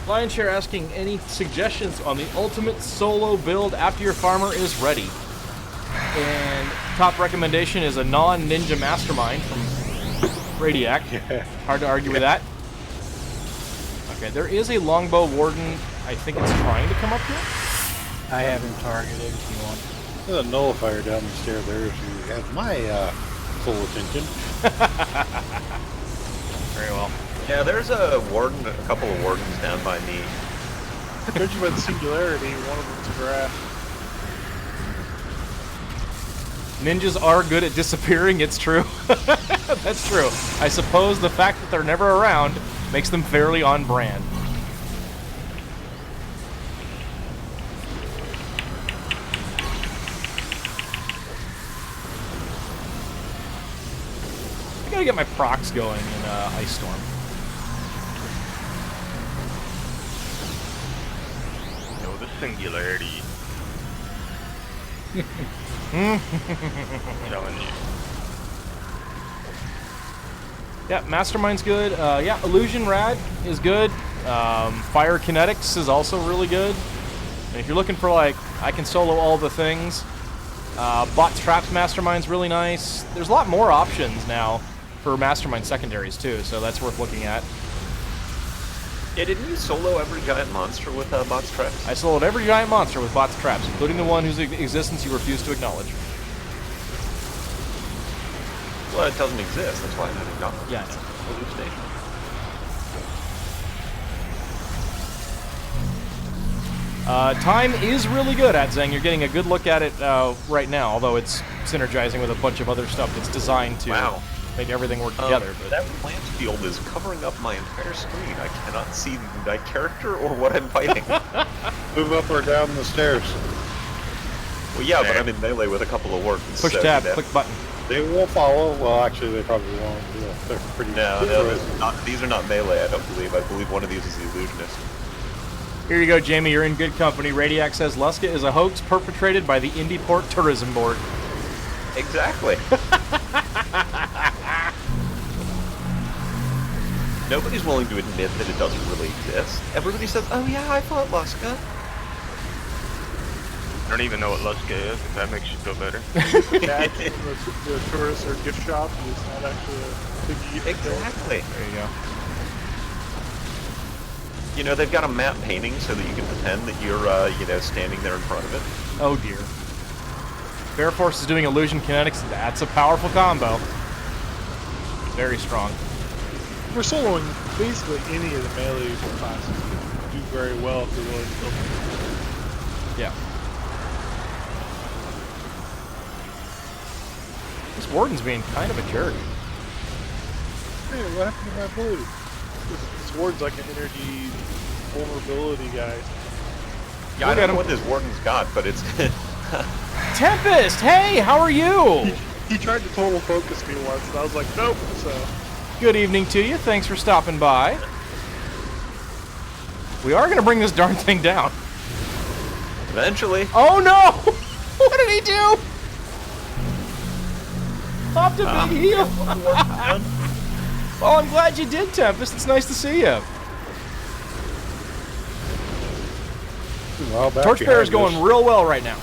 Lionshare asking any suggestions on the ultimate solo build after your farmer is ready. And top recommendation is a non-ninja mastermind from Radiac. Hard to argue with that. Okay, there is a longbow warden. I think it's trying to come up here. I have him targeted if you want. There's a nullifier down the stair there if you have my full attention. Very well. Yeah, there's a warden, a couple of wardens down by me. Judging by the singularity, one of them's a graph. Ninjas are good at disappearing, it's true. That's true. I suppose the fact that they're never around makes them fairly on brand. I gotta get my procs going in Ice Storm. No, the singularity. Telling you. Yeah, Mastermind's good. Yeah, Illusion Rad is good. Fire Kinetics is also really good. And if you're looking for, like, I can solo all the things, Bots Traps Mastermind's really nice. There's a lot more options now for Mastermind secondaries, too, so that's worth looking at. Yeah, didn't you solo every giant monster with bots traps? I soloed every giant monster with Bots Traps, including the one whose existence you refuse to acknowledge. Well, it doesn't exist. That's why I didn't acknowledge. Yeah, I It's know. a hallucination. Time is really good at Zeng. You're getting a good look at it right now, although it's synergizing with a bunch of other stuff that's designed to make everything work together. But That plant field is covering up my entire screen. I cannot see my character or what I'm fighting. Move up or down the stairs. Well, yeah, but I'm in melee with a couple of wardens. push so tab, that- click button. They will follow. Well, actually, they probably won't. Yeah, they're pretty. No, these are not melee, I don't believe. I believe one of these is the illusionist. Here you go, Jamie. You're in good company. Radiac says Luska is a hoax perpetrated by the Indieport Tourism Board. Exactly. Nobody's willing to admit that it doesn't really exist. Everybody says, "Oh yeah, I fought Luska." I don't even know what Luska is, if that makes you feel better. Badge from the tourist or gift shop is not actually a thing you get to kill. Exactly. There you go. You know, they've got a map painting so that you can pretend that you're, standing there in front of it. Oh dear. Bear Force is doing Illusion Kinetics. That's a powerful combo. Very strong. For soloing basically any of the melee classes, you do very well if you're willing to build them. Yeah. This Warden's being kind of a jerk. Hey, what happened to my blue? This ward's like an energy vulnerability guy. Yeah, Look I at don't know him. what this warden's got, but it's... Tempest! Hey, how are you? He tried to total focus me once, and I was like, nope. So Good evening to you. Thanks for stopping by. We are going to bring this darn thing down. Eventually. Oh no! What did he do? Popped a big heel. Well, I'm glad you did, Tempest. It's nice to see you. Well, back Torchbearer's behind going real well right now.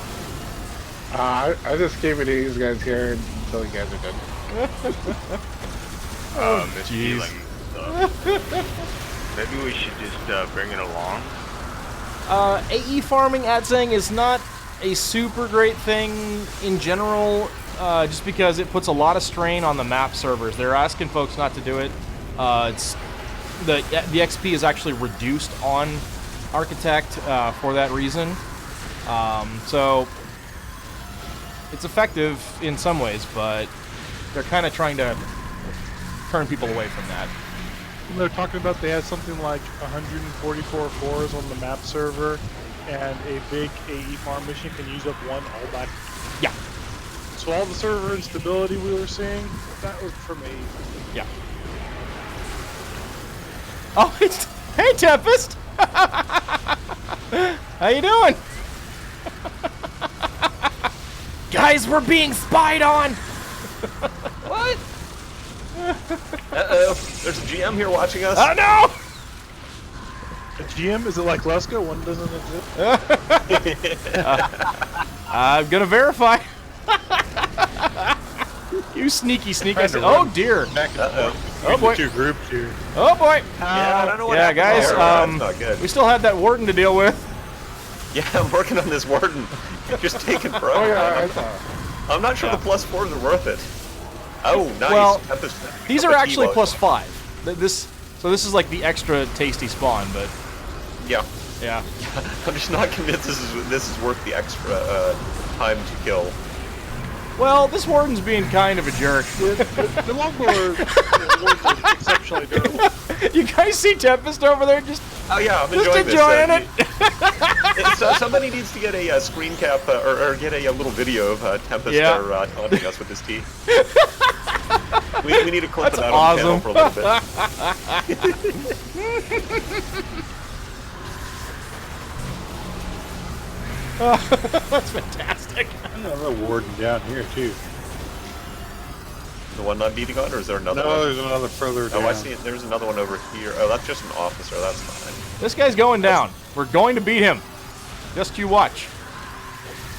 I just gave it to these guys here until you guys are done. This feeling stuff. Maybe we should just bring it along. AE farming at Zeng is not a super great thing in general. just because it puts a lot of strain on the map servers. They're asking folks not to do it. It's the XP is actually reduced on Architect for that reason. So it's effective in some ways, but they're kind of trying to turn people away from that. And they're talking about they had something like 144 cores on the map server, and a big AE farm mission can use up one all back. Yeah. So all the server instability we were seeing, that was from AE. Yeah. Oh, it's hey Tempest. How you doing? Guys, we're being spied on. What? Uh-oh. There's a GM here watching us. Oh no! A GM? Is it like Leska? One doesn't exist? I'm gonna verify. You sneaky sneak. I said, oh dear. Back and forth Oh between boy. the two groups here. Oh boy. Yeah, I don't know what Yeah, happened guys. there. That's not good. We still had that warden to deal with. Yeah, I'm working on this warden. Just taking forever. Oh yeah, I'm not sure the +4s are worth it. Oh, nice. Well, Tempest- These are Tempest actually Evo. +5. So this is like the extra tasty spawn, but Yeah. yeah. I'm just not convinced this is worth the extra time to kill. Well, this warden's being kind of a jerk. The longboard was exceptionally durable. You guys see Tempest over there just Oh yeah, I'm Just enjoying enjoying this. So somebody needs to get a screen cap or get a little video of Tempest Yeah. taunting us with his tea. we need a clip That's of that on the channel awesome. for a little bit. That's fantastic. Another warden down here too. The one I'm beating on, or is there another No, one? there's another further down. Oh, I see it. There's another one over here. Oh, that's just an officer. That's fine. This guy's going down. We're going to beat him. Just you watch.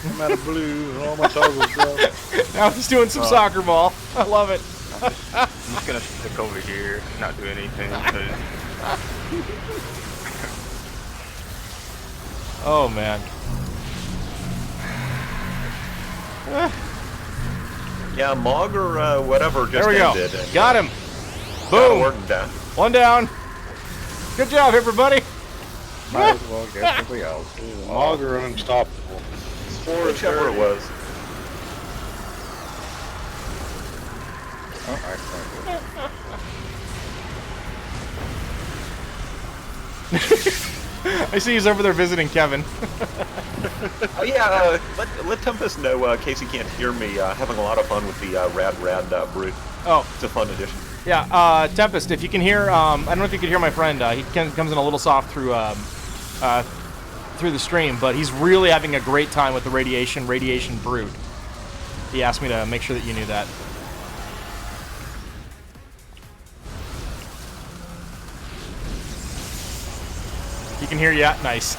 I'm out of blue and all my toggles broke. Now he's doing some soccer ball. I love it. I'm just gonna stick over here, not do anything. 'Cause Oh man. Yeah, Mog or whatever just There we go. ended. and, Got him. got a Boom. warden down. One down. Good job, everybody. might as well get something else. Auger unstoppable. Whichever it was. Oh, excellent. I see he's over there visiting Kevin. Oh yeah, let Tempest know, in case he can't hear me, having a lot of fun with the rad brute. Oh, It's a fun addition. yeah. Tempest, if you can hear, I don't know if you can hear my friend. He comes in a little soft through the stream, but he's really having a great time with the radiation brute. He asked me to make sure that you knew that. You can hear, yeah, nice.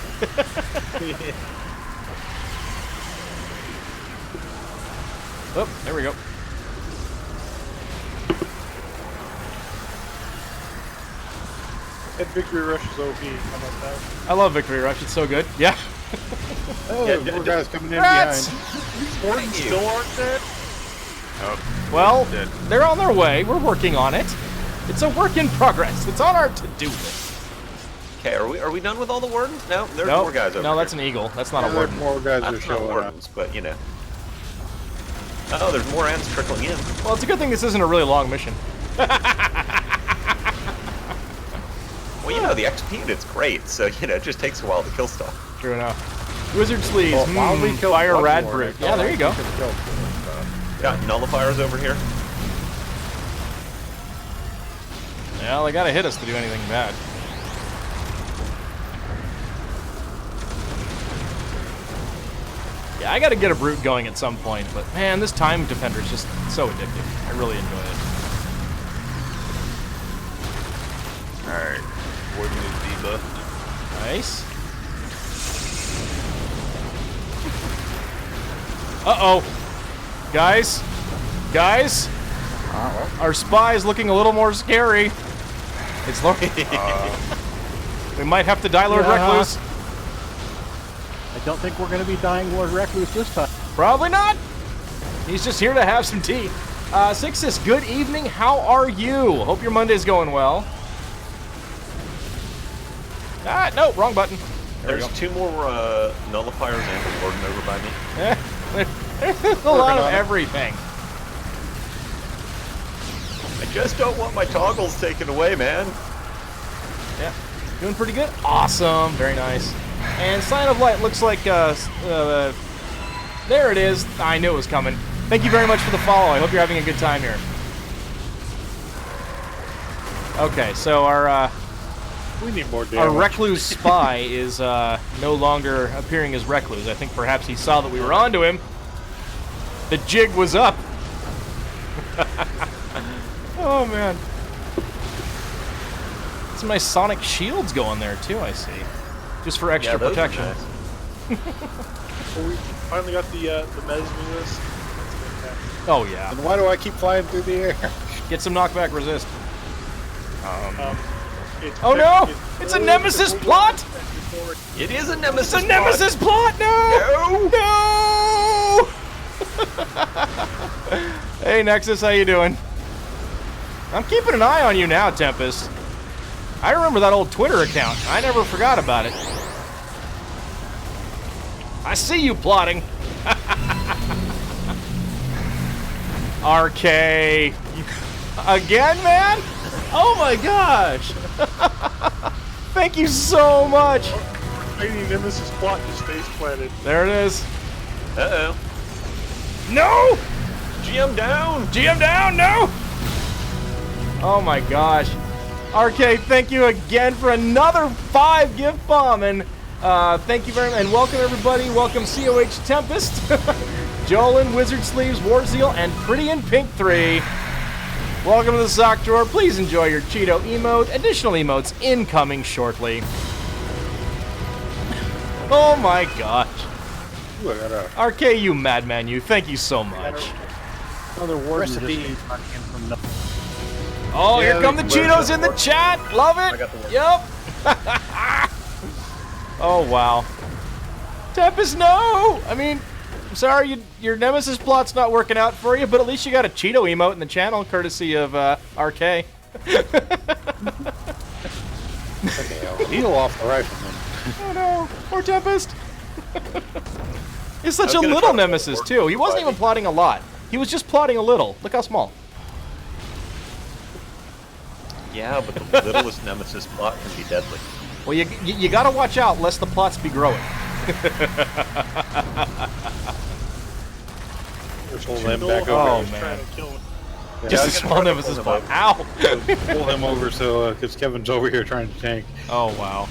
Oh, there we go. And Victory Rush is OP. How about that? I love Victory Rush. It's so good. Yeah. Oh, Yeah, more yeah, guys coming in Rats! behind. Wardens still aren't dead? oh, Well, dead. they're on their way. We're working on it. It's a work in progress. It's on our to-do list. Okay, are we done with all the wardens? No, there's Nope. more guys over No, that's here. an eagle. That's not a Yeah, warden. more guys are That's not showing up. wardens, but you know. Oh, there's more ants trickling in. Well, it's a good thing this isn't a really long mission. Well, you know, the XP unit's great, so, you know, it just takes a while to kill stuff. True enough. Wizard Sleeves. Well, while we killed Fire one Rad more, Brute. I Yeah, felt there like you go. we could've killed some, Got nullifiers over here. Well, they gotta hit us to do anything bad. Yeah, I gotta get a Brute going at some point, but man, this Time Defender is just so addictive. I really enjoy it. Alright. Warden is debuffed. Nice. Uh-oh. Guys. Our spy is looking a little more scary. It's Lord. We might have to die Lord Yeah. Recluse. I don't think we're going to be dying Lord Recluse this time. Probably not. He's just here to have some tea. Sixus, good evening. How are you? Hope your Monday's going well. Ah, no, wrong button. There's 2 more nullifiers and a warden over by me. There's a lot of everything. I just don't want my toggles taken away, man. Yeah, doing pretty good. Awesome, very nice. And Sign of Light looks like, there it is. I knew it was coming. Thank you very much for the follow. I hope you're having a good time here. Okay, so our We need more damage. our Recluse spy is no longer appearing as Recluse. I think perhaps he saw that we were onto him. The jig was up. Oh, man. Some nice sonic shields going there, too, I see. Just for extra those are protection. nice. Well, we finally got the Mesmerus. Oh, yeah. And why do I keep flying through the air? Get some knockback resist. Oh no! It's a nemesis plot! It is a nemesis. It's a nemesis plot! No! No! Hey, Nexus, how you doing? I'm keeping an eye on you now, Tempest. I remember that old Twitter account. I never forgot about it. I see you plotting. RK. Again, man? Oh my gosh. Thank you so much. Any nemesis plot just stays planted. There it is. Uh-oh. No! GM down! GM down, no! Oh my gosh. RK, thank you again for another 5 gift bomb, and thank you very much, and welcome everybody. Welcome COH Tempest, Jolin, Wizard Sleeves, Warzeal, and Pretty in Pink 3. Welcome to the sock drawer. Please enjoy your Cheeto emote. Additional emotes incoming shortly. Oh my gosh. Ooh, I got a RK, you madman, you. Thank you so much. another recipe. Oh, Yeah, here come the where's Cheetos the in the chat. Love it. I got the word. Yep. Oh, wow. Tempest, no. I mean, I'm sorry, your Nemesis plot's not working out for you, but at least you got a Cheeto emote in the channel, courtesy of RK. Okay, I'll heal off the rifleman. Oh, no. Poor Tempest. He's such a gonna little try to Nemesis, work too. He wasn't even fighting. plotting a lot. He was just plotting a little. Look how small. Yeah, but the littlest nemesis plot can be deadly. Well, you gotta watch out lest the plots be growing. Pull them back Oh, over. man. Trying to kill him. Just a Yeah, small Nemesis plot. Ow! pull him over so because Kevin's over here trying to tank. Oh, wow.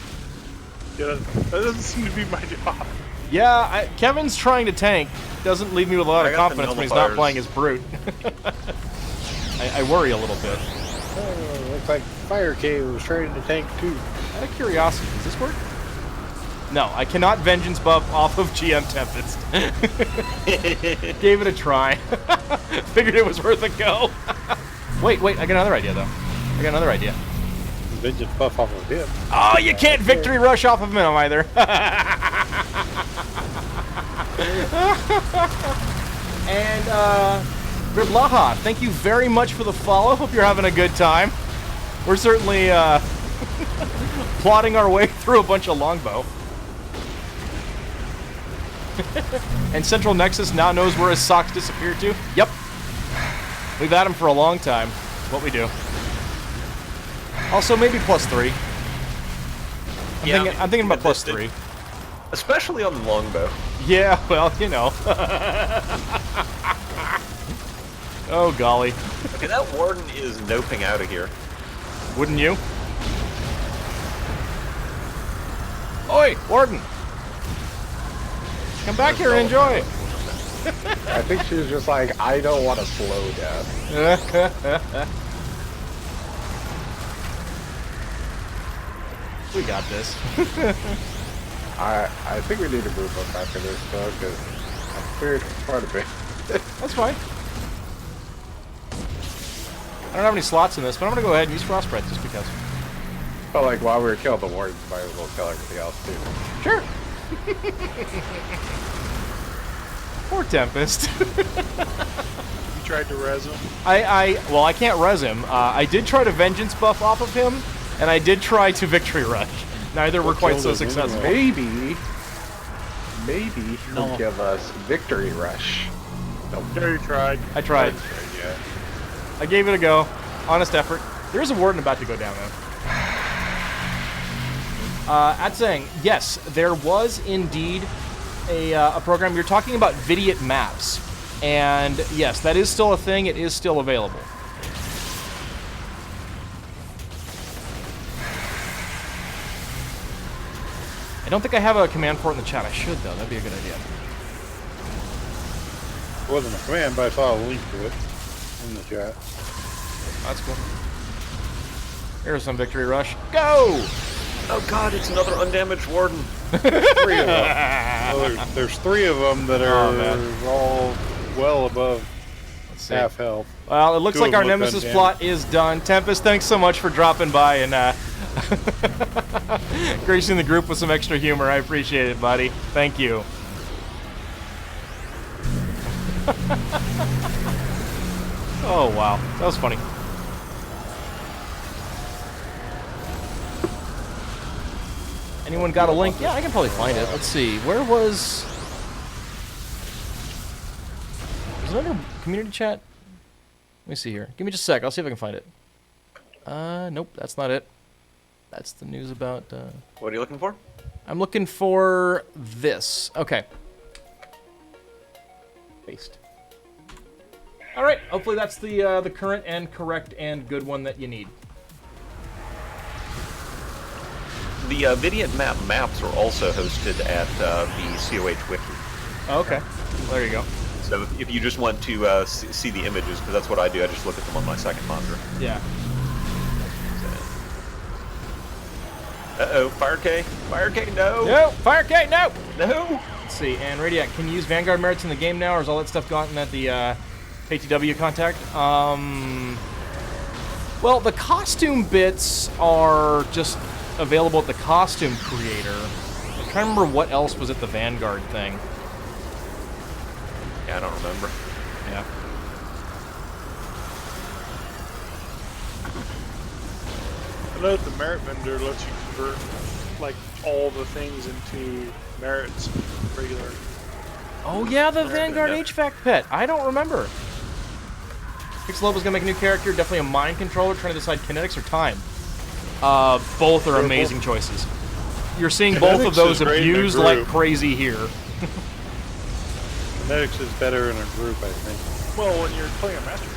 Yeah, that doesn't seem to be my job. Yeah, Kevin's trying to tank. Doesn't leave me with a lot I of got the confidence when he's not nullifiers. playing as Brute. I worry a little bit. Oh, looks like Fire Cave was trying to tank too. Out of curiosity, does this work? No, I cannot Vengeance buff off of GM Tempest. Gave it a try. Figured it was worth a go. Wait, I got another idea, though. I got another idea. Vengeance buff off of him. Oh, you can't victory rush off of him either. And, Gridlaha, thank you very much for the follow. Hope you're having a good time. We're certainly, plotting our way through a bunch of longbow. And Central Nexus now knows where his socks disappeared to. Yep. We've had him for a long time. It's what we do. Also, maybe +3. I'm thinking about +3. Especially on the longbow. Yeah, well, you know. Oh, golly. Okay, that warden is noping out of here. Wouldn't you? Oi, Warden! Come back here and enjoy. I think she was just like, I don't want to slow down. We got this. I think we need to move up after this though, because I cleared quite a bit. That's fine. I don't have any slots in this, but I'm gonna go ahead and use Frostbite just because. But like while we were killing the wardens, might as well kill everything else too. Sure. Poor Tempest. You tried to res him. Well, I can't res him. I did try to Vengeance buff off of him, and I did try to Victory Rush. Neither were quite so successful. Maybe he'll give us Victory Rush. No, you tried. I tried. I gave it a go. Honest effort. There's a warden about to go down, though. At saying, yes, there was indeed a program. You're talking about Vidiot Maps. And yes, that is still a thing. It is still available. I don't think I have a command for it in the chat. I should, though. That'd be a good idea. It wasn't a command, but I saw a link to it in the chat. That's cool. Here's some Victory Rush. Go! Oh god, it's another undamaged warden. Three of them. Well, there's three of them that are all well above half health. Well, it looks Two like of our them look Nemesis undamaged. plot is done. Tempest, thanks so much for dropping by and gracing the group with some extra humor. I appreciate it, buddy. Thank you. Oh, wow. That was funny. Anyone got a link? Yeah, I can probably find it. Let's see. Where was... Was it under community chat? Let me see here. Give me just a sec. I'll see if I can find it. Nope, that's not it. That's the news about... What are you looking for? I'm looking for this. Okay. Paste. All right. Hopefully that's the current and correct and good one that you need. The Vidiot maps are also hosted at the COH Wiki. Oh, okay. Well, there you go. So if you just want to see the images, because that's what I do, I just look at them on my second monitor. Yeah. Uh-oh, Fire K? Fire K, no! No! Fire K, no! No! Let's see. And Radiac, can you use Vanguard merits in the game now, or is all that stuff gotten at the KTW contact? Well, the costume bits are just available at the costume creator. I'm trying to remember what else was at the Vanguard thing. Yeah, I don't remember. Yeah. I know that the merit vendor lets you convert like all the things into merits regular. Oh yeah, the Vanguard HVAC pet. I don't remember. Pixeloba's gonna make a new character, definitely a mind controller, trying to decide kinetics or time. Both are amazing choices. You're seeing both of Kinetics those is great in a abused like group. crazy here. Kinetics is better in a group, I think. Well, when you're playing a master.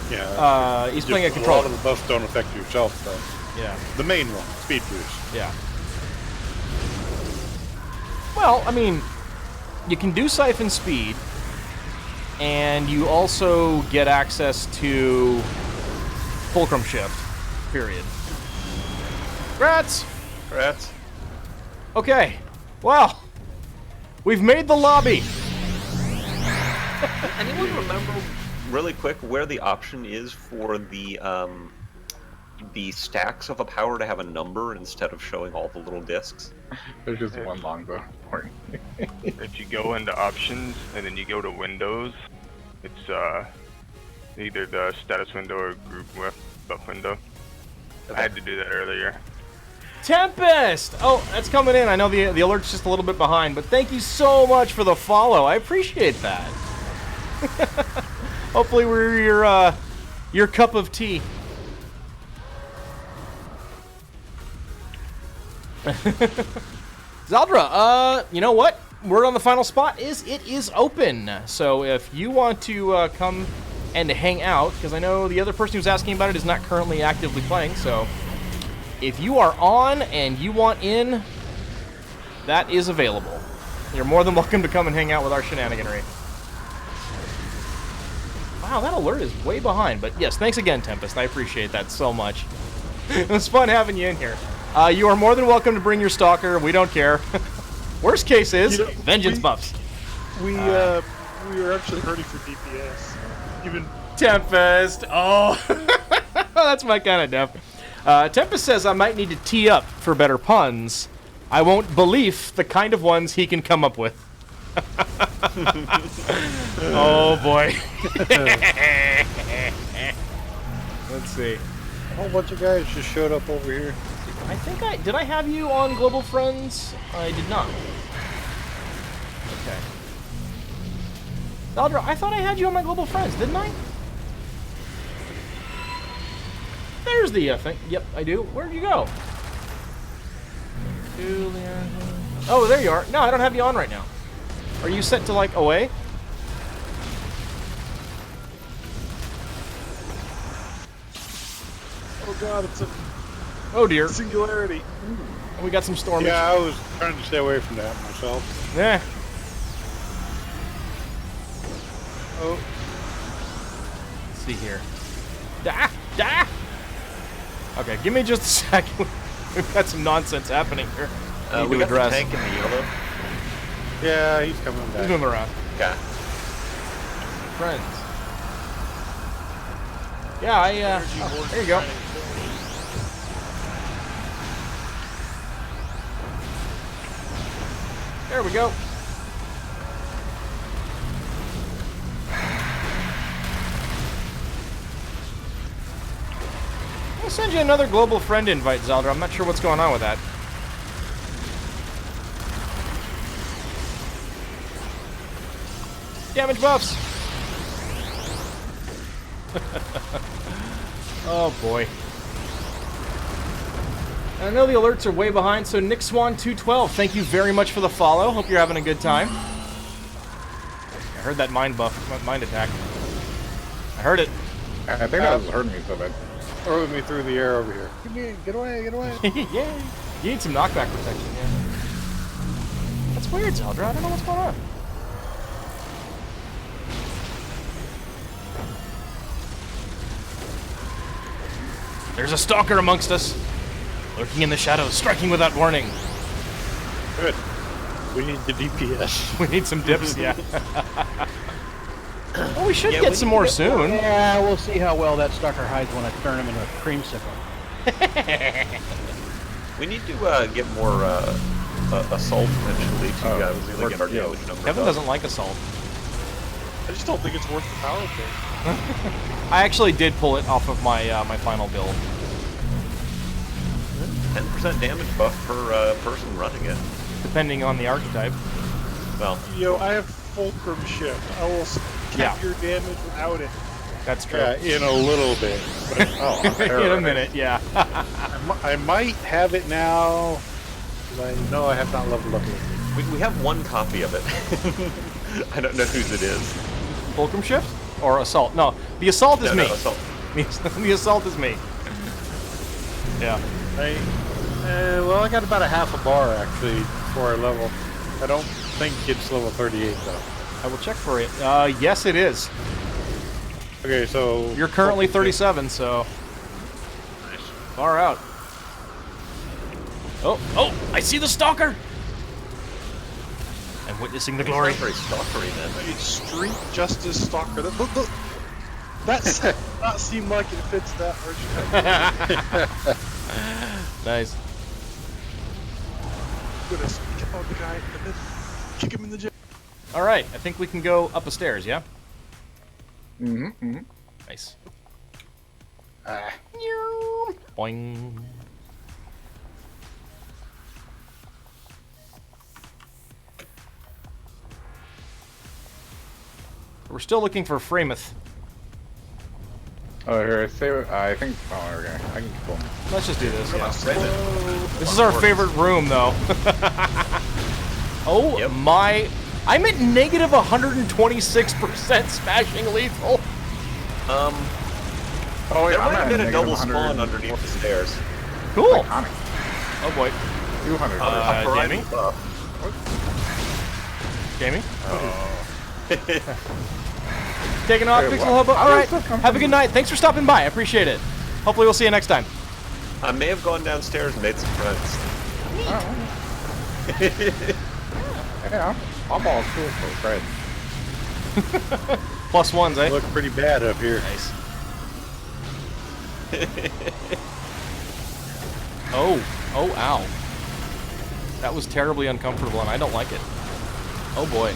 Yeah. He's playing a A lot controller. of the buffs don't affect yourself, though. Yeah. The main one, speed boost. Yeah. Well, I mean, you can do Siphon Speed, and you also get access to Fulcrum Shift, period. Rats! Rats. Okay, well, we've made the lobby. Anyone remember, really quick, where the option is for the stacks of a power to have a number instead of showing all the little discs? There's just one longbow. If you go into options and then you go to Windows, it's either the status window or group buff window. Okay. I had to do that earlier. Tempest! Oh, that's coming in. I know the alert's just a little bit behind, but thank you so much for the follow. I appreciate that. Hopefully we're your cup of tea. Zaldra, you know what? Word on the final spot is it is open. So if you want to come and hang out, because I know the other person who's asking about it is not currently actively playing, so if you are on and you want in, that is available. You're more than welcome to come and hang out with our shenaniganry. Wow, that alert is way behind, but yes, thanks again, Tempest. I appreciate that so much. It was fun having you in here. You are more than welcome to bring your stalker. We don't care. Worst case is vengeance buffs. We were actually hurting for DPS. Even Tempest. Oh, that's my kind of def. Tempest says I might need to tee up for better puns. I won't believe the kind of ones he can come up with. Oh boy. Let's see. A whole bunch of guys just showed up over here. I think did I have you on Global Friends? I did not. Okay. Daldra, I thought I had you on my Global Friends, didn't I? There's the thing. Yep, I do. Where'd you go? Oh, there you are. No, I don't have you on right now. Are you set to, like, away? Oh god, it's a Oh dear. singularity. We got some storm. Yeah, I was trying to stay away from that myself. Yeah. Oh, Let's see here. Da! Okay, give me just a second. We've got some nonsense happening here. Need We to got the address. tank in the yellow. yeah, he's coming He's back. moving around. Okay. Friends. Yeah, there you go. There we go. I'll send you another global friend invite, Zelda. I'm not sure what's going on with that. Damage buffs. Oh boy. I know the alerts are way behind, so Nick Swan 212, thank you very much for the follow. Hope you're having a good time. I heard that mind attack. I heard it. I think that was hurting me so bad. Throw me through the air over here. Get away, get away. Yeah. You need some knockback protection, yeah. That's weird, Zeldra. I don't know what's going on. There's a stalker amongst us. Lurking in the shadows, striking without warning. Good. We need the DPS. We need some dips, yeah. Well, we should Yeah, get we some need to more get soon. Yeah, we'll see how well that stalker hides when I turn him into a creamsicle. We need to get more assault eventually to really get our damage numbers Kevin up. doesn't like assault. I just don't think it's worth the power thing. I actually did pull it off of my my final build. 10% damage buff per person running it. Depending on the archetype. Well, Yo, I have fulcrum shift. I will cap your damage without it. That's true. Yeah, in a little bit. But, In a minute, yeah. I might have it now, because I know I have not leveled up yet. we have one copy of it. I don't know whose it is. Fulcrum shift? Or assault? No, the assault is No, me. assault. The assault is me. Yeah. Well, I got about a half a bar, actually, before I level. I don't think it's level 38, though. I will check for it. Yes, it is. Okay, so... You're currently 37, so... Far out. Oh, I see the stalker! I'm witnessing the glory. It's not very stalkery then. A street justice stalker. That not seem like it fits that archetype. Nice. I'm gonna sneak out the guy and then kick him in the jib. Alright, I think we can go up the stairs, yeah? Mm-hmm. Nice. Boing. We're still looking for Frameth. Oh, here, I think. Oh, okay. I can pull him. Let's just do this, yeah. Raymond. This is our favorite room, though. Oh Yep. my... I'm at negative 126% smashing lethal. Oh, wait, There I'm might at have been a negative double 100. spawn underneath the stairs. Cool. Iconic. Oh boy. 200. Jamie? Jamie? Taking off, Hey, Pixel what? Hobo. How All does right. that come Have a from- good night. Thanks for stopping by. I appreciate it. Hopefully we'll see you next time. I may have gone downstairs and made some friends. Yeah, I'm all cool for Fred. Plus ones, eh? Look pretty bad up here. Nice. Oh, ow. That was terribly uncomfortable, and I don't like it. Oh boy.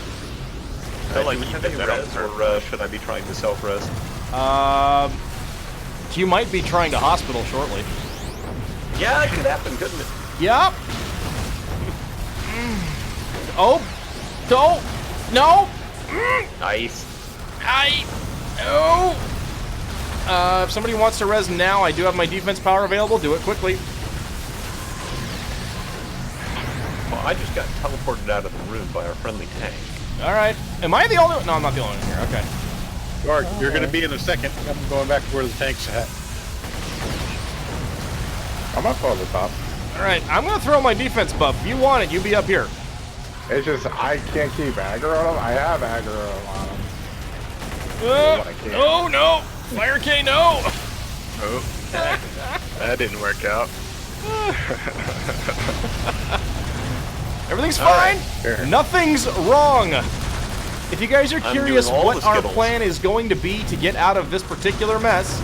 Do you have any res, or should I be trying to self-res? You might be trying to hospital shortly. Yeah, it could happen, couldn't it? Yep. Oh. Oh. No. Nice. Oh. If somebody wants to res now, I do have my defense power available. Do it quickly. Well, I just got teleported out of the room by our friendly tank. All right. Am I the only one? No, I'm not the only one here. Okay. Mark, you're going to be in a second. I'm going back to where the tank's at. I'm up on the top. All right. I'm going to throw my defense buff. If you want it, you be up here. It's just I can't keep aggro on them. I have aggro on them. Oh, no. Fire K, no. Oh, that didn't work out. Everything's fine. Right. Nothing's wrong. If you guys are curious doing all what the our Skittles. plan is going to be to get out of this particular mess,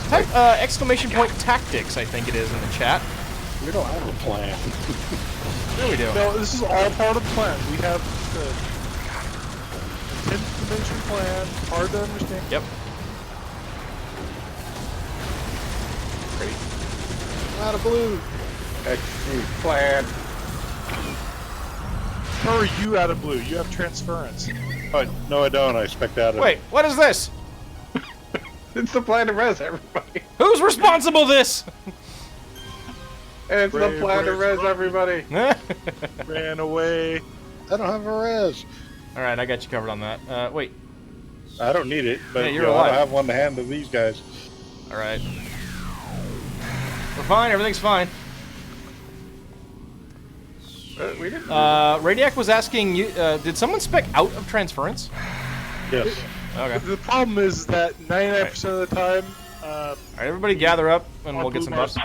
type exclamation point tactics, I think it is, in the chat. We don't have a plan. There we do. No, this is all part of the plan. We have the 10th dimension plan, hard to understand. Yep. Out of blue. Execute plan. How are you out of blue? You have transference. Oh, no, I don't. I expect out of Wait, what is this? It's the plan to res everybody. Who's responsible this? And it's the Brave, plan to brave, res everybody. Ran away. I don't have a res. All right, I got you covered on that. Wait. I don't need it, but Hey, you're you know, I alive. don't have one to hand to these guys. All right. We're fine. Everything's fine. We didn't. Radiac was asking you, did someone spec out of transference? Yes. Okay. The problem is that 99% of the time, All right, everybody gather up, and we'll get some buffs.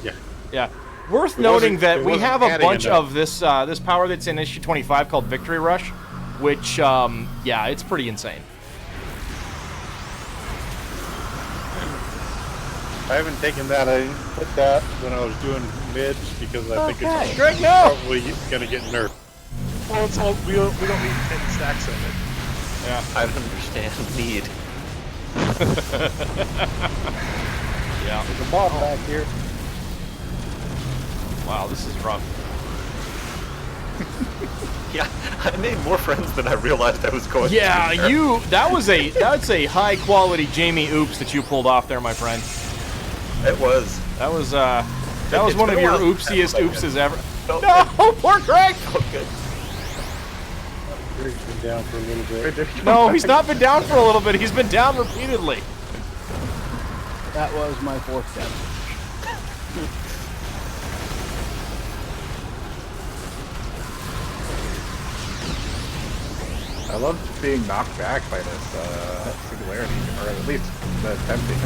Yeah. Yeah. Worth noting that we wasn't have a adding bunch enough. of this this power that's in issue 25 called Victory Rush, which, yeah, it's pretty insane. I haven't taken that. I didn't put that when I was doing mids because I think Okay. it's Greg, no! probably going to get nerfed. well, it's all, we don't need 10 stacks of it. Yeah. I don't understand need. Yeah. There's a mob back here. Wow, this is rough. Yeah, I made more friends than I realized I was going to. Yeah, that's a high quality Jamie oops that you pulled off there, my friend. It was. That was one of been a your while since oopsiest I've done oopses ever. Oh, No, poor Greg! Okay. Greg's been down for a little bit. No, he's not been down for a little bit. He's been down repeatedly. That was my fourth step. I love being knocked back by this singularity, or at least the tempting.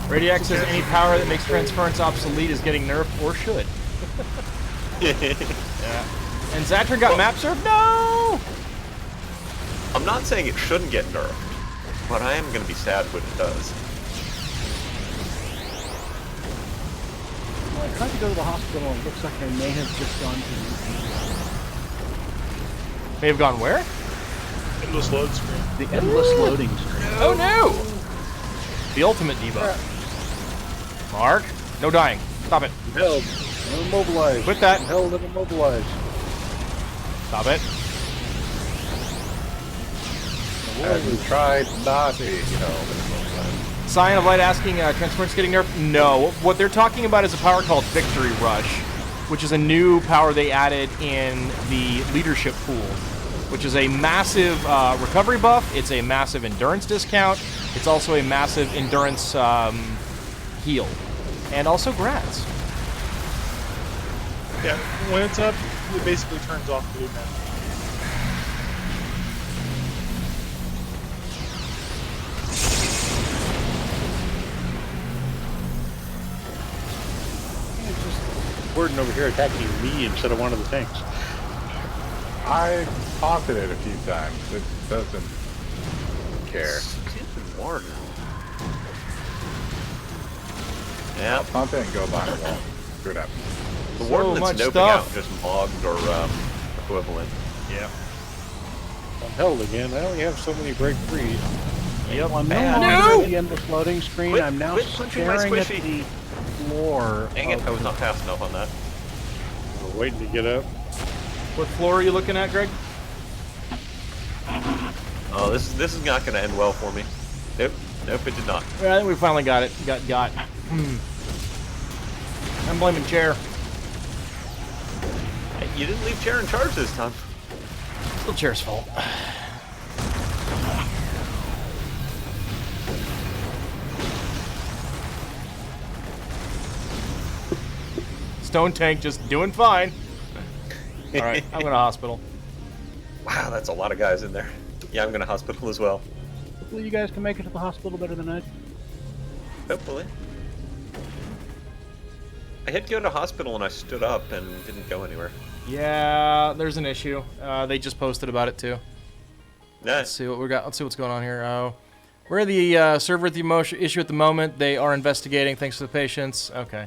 Radiac says any power that makes transference obsolete is getting nerfed or should. Yeah. And Zatron got map surf? No! I'm not saying it shouldn't get nerfed, but I am going to be sad when it does. Well, I tried to go to the hospital and it looks like I may have just gone to May have gone where? Endless load screen. the endless loading screen. Oh no! The ultimate debuff. Mark, no dying. Stop it. Held. Immobilized. Quit that. Held and immobilized. Stop it. Have you tried not to, Scion of Light asking, transference getting nerfed? No. What they're talking about is a power called Victory Rush, which is a new power they added in the leadership pool, which is a massive recovery buff. It's a massive endurance discount. It's also a massive endurance heal. And also grads. Yeah, when it's up, it basically turns off blue man. Warden over here attacking me instead of one of the tanks. I taunted it a few times. It doesn't care. Stupid Warden. Yeah, Taunt it and go behind the wall. screwed up. The So warden much that's noping stuff. out just logged or equivalent. Yeah. I'm held again. I only have so many break frees. Yep. I'm no Man. longer No! at the endless loading screen. Quit- I'm now quit punching my staring at squishy. the floor. Dang it, I was not fast enough on that. We're waiting to get up. What floor are you looking at, Greg? Oh, this is not going to end well for me. Nope, nope, it did not. Yeah, I think we finally got it. Got. I'm blaming chair. Hey, you didn't leave chair in charge this time. Still chair's fault. Stone tank just doing fine. All right, I'm going to hospital. Wow, that's a lot of guys in there. Yeah, I'm going to hospital as well. Hopefully you guys can make it to the hospital better than I. Hopefully. I had to go to hospital and I stood up and didn't go anywhere. Yeah, there's an issue. They just posted about it too. Nah, Let's see what we got. Let's see what's going on here. We're the server at the issue at the moment. They are investigating. Thanks for the patience. Okay.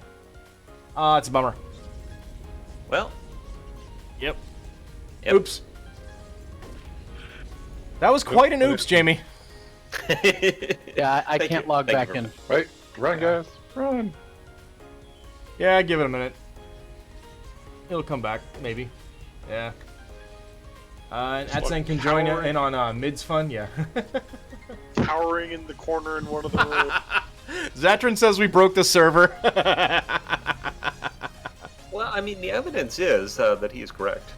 It's a bummer. well, Yep. Yep. Oops. That was quite an oops, Jamie. Yeah, I Thank can't you. log Thank back you in. Right? Run, guys. Run. Yeah, give it a minute. It'll come back, maybe. Yeah. And Atsen can join in on Mid's fun. Yeah. Cowering in the corner in one of the rooms. Zatrin says we broke the server. well, I mean, the evidence is that he is correct.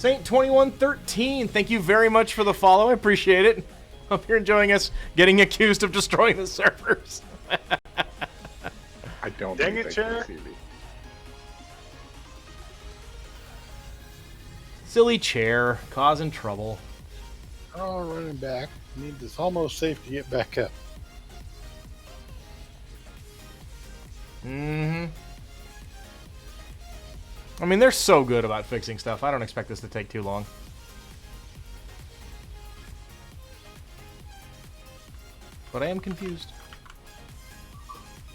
Saint2113, thank you very much for the follow. I appreciate it. Hope you're enjoying us getting accused of destroying the servers. I don't Dang think it, they can Chair. see me. Silly chair, causing trouble. Oh, running back. It's almost safe to get back up. Mm-hmm. I mean, they're so good about fixing stuff. I don't expect this to take too long. But I am confused.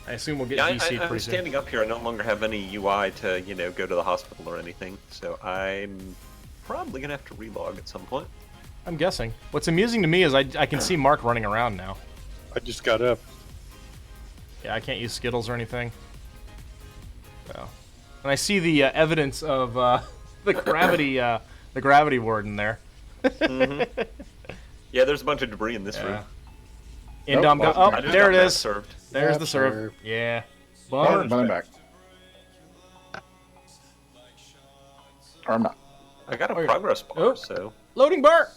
I assume we'll get Yeah, GC'd I'm pretty soon. standing up here. I no longer have any UI to, go to the hospital or anything. So I'm probably going to have to relog at some point. I'm guessing. What's amusing to me is I can see Mark running around now. I just got up. Yeah, I can't use Skittles or anything. So. And I see the evidence of the gravity ward in there. Mm-hmm. Yeah, there's a bunch of debris in this room. Indom got well, oh, I just there got it that is. served. There's Yep, the serve. serve. Yeah. Oh, Bummer. running back. Or I'm not. I got a Oh, yeah. progress bar, Oh. so Loading bar.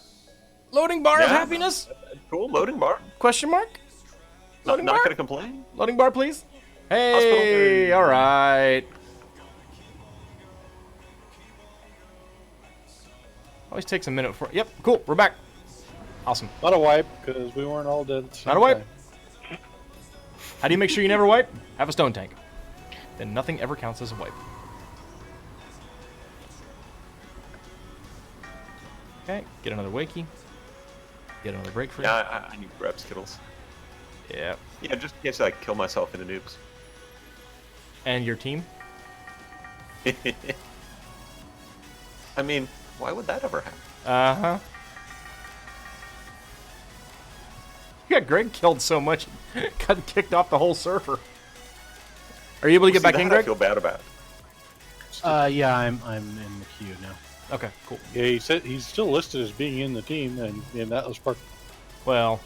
Loading bar of Yeah. happiness? cool. Loading bar. Question mark? Loading Not bar? gonna complain. Loading bar, please. Hey, Hospital. all right. Always takes a minute for. Yep, cool. We're back. Awesome. Not a wipe, because we weren't all dead at the same Not a wipe. time. How do you make sure you never wipe? Have a stone tank. Then nothing ever counts as a wipe. Okay, get another wakey. Get another break free. Yeah, I need to grab Skittles. Yeah. Yeah, just in case I kill myself in a noobs. And your team? I mean, why would that ever happen? Uh-huh. You got Greg killed so much, got kicked off the whole server. Are you able to get See, back in, that I Greg? feel bad about. Yeah, I'm in the queue now. Okay, cool. Yeah, he said he's still listed as being in the team, and that was part. Well,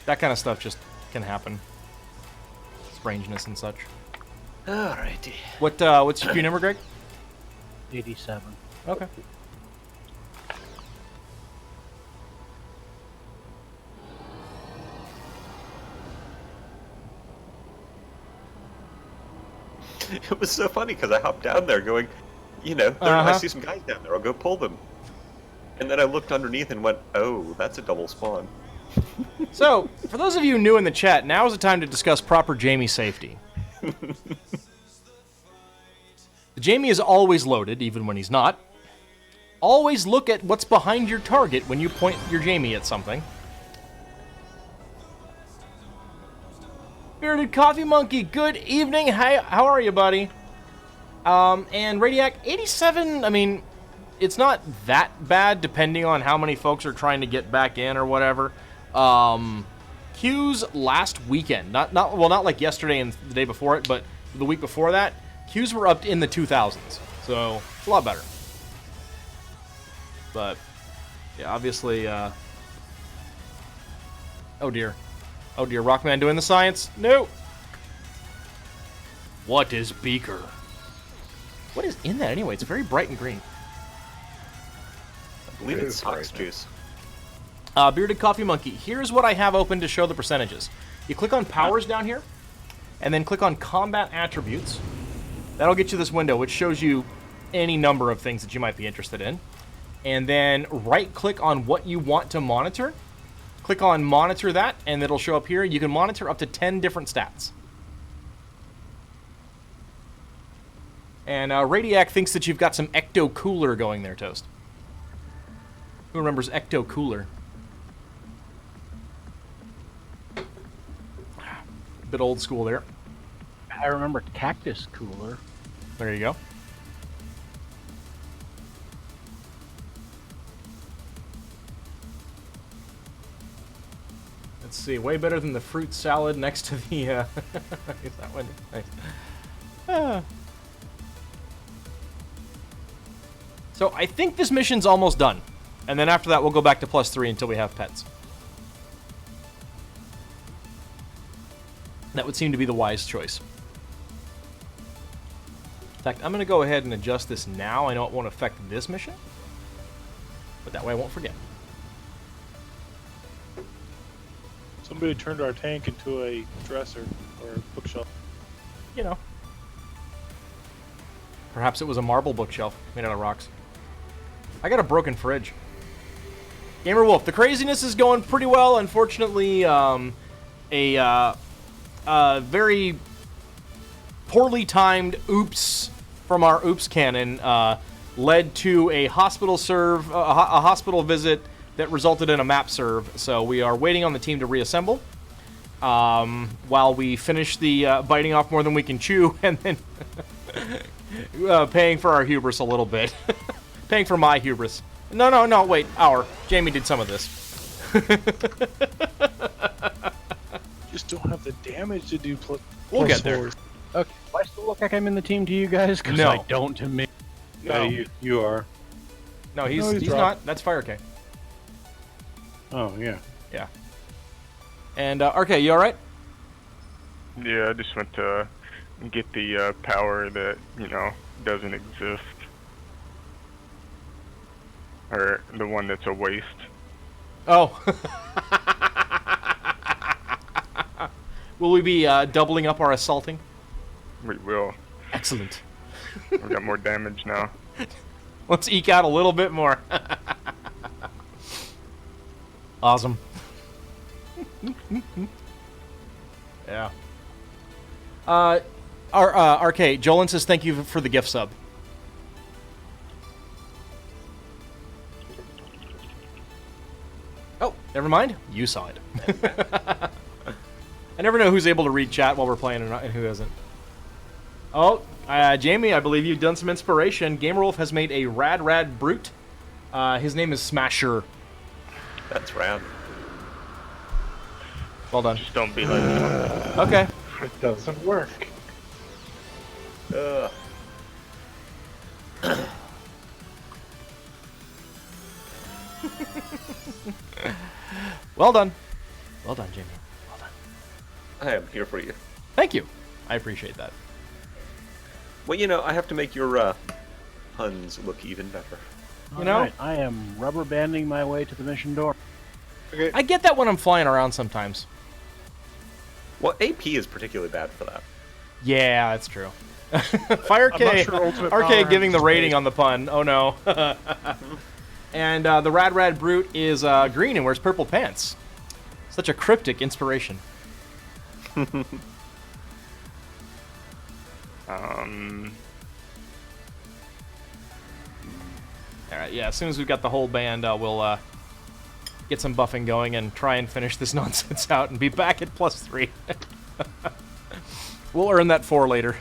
that kind of stuff just can happen. Strangeness and such. Alrighty. What's your queue number, Greg? 87. Okay. It was so funny because I hopped down there going, I see some guys down there. I'll go pull them. And then I looked underneath and went, oh, that's a double spawn. So, for those of you new in the chat, now is the time to discuss proper Jamie safety. The Jamie is always loaded, even when he's not. Always look at what's behind your target when you point your Jamie at something. Bearded Coffee Monkey, good evening. Hey, how are you, buddy? And Radiac 87, I mean, it's not that bad depending on how many folks are trying to get back in or whatever. Queues last weekend, not like yesterday and the day before it, but the week before that, queues were up in the 2000s. So, it's a lot better. But, yeah, obviously, oh dear. Oh dear, Rockman doing the science? No! What is Beaker? What is in that anyway? It's very bright and green. I believe it's Sox juice. Bearded Coffee Monkey. Here's what I have open to show the percentages. You click on Powers down here, and then click on Combat Attributes. That'll get you this window, which shows you any number of things that you might be interested in. And then right-click on what you want to monitor. Click on Monitor That, and it'll show up here. You can monitor up to 10 different stats. And Radiac thinks that you've got some Ecto Cooler going there, Toast. Who remembers Ecto Cooler? Bit old school there. I remember Cactus Cooler. There you go. Let's see, way better than the fruit salad next to the, is that one? Nice. So I think this mission's almost done. And then after that, we'll go back to +3 until we have pets. That would seem to be the wise choice. In fact, I'm going to go ahead and adjust this now. I know it won't affect this mission, but that way I won't forget. Somebody turned our tank into a dresser or a bookshelf. You know. Perhaps it was a marble bookshelf made out of rocks. I got a broken fridge. Gamer Wolf, the craziness is going pretty well. Unfortunately, a very poorly timed oops from our oops cannon led to a hospital a hospital visit that resulted in a map serve. So we are waiting on the team to reassemble while we finish the biting off more than we can chew, and then paying for our hubris a little bit. Paying for my hubris. No, wait, Jamie did some of this. Just don't have the damage to do We'll get there. Okay. Do I still look like I'm in the team to you guys? Because No. I don't to me. No. You are. No, he's he's not. That's Fire K. Oh, yeah. Yeah. And, RK, you alright? Yeah, I just went to get the power that, doesn't exist. Or the one that's a waste. Oh. Will we be doubling up our assaulting? We will. Excellent. We got more damage now. Let's eke out a little bit more. Awesome. Yeah. RK, Jolin says thank you for the gift sub. Oh, never mind. You saw it. I never know who's able to read chat while we're playing and who isn't. Oh, Jamie, I believe you've done some inspiration. Gamerwolf has made a rad brute. His name is Smasher. That's rad. Well done. Just don't be like Okay. It doesn't work. Well done. Well done, Jamie. Well done. I am here for you. Thank you. I appreciate that. Well, I have to make your puns look even better. You know? Alright, I am rubber banding my way to the mission door. Okay. I get that when I'm flying around sometimes. Well, AP is particularly bad for that. Yeah, that's true. Fire I'm K, not sure Ultimate Power RK giving the has rating space. on the pun. Oh no. And the rad brute is green and wears purple pants. Such a cryptic inspiration. Alright, yeah, as soon as we've got the whole band, we'll get some buffing going and try and finish this nonsense out and be back at +3. We'll earn that 4 later.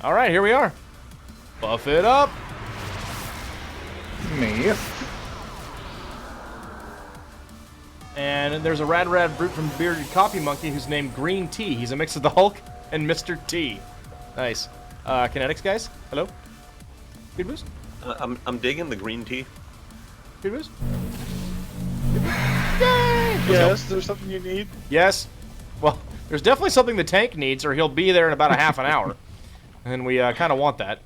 All right, here we are. Buff it up. Me. And there's a rad brute from Bearded Copy Monkey who's named Green T. He's a mix of the Hulk and Mr. T. Nice. Kinetics, guys? Hello? Speed boost? I'm digging the green tea. Speed boost? Yes, there's something you need. Yes. Well, there's definitely something the tank needs, or he'll be there in about a half an hour. And we kind of want that.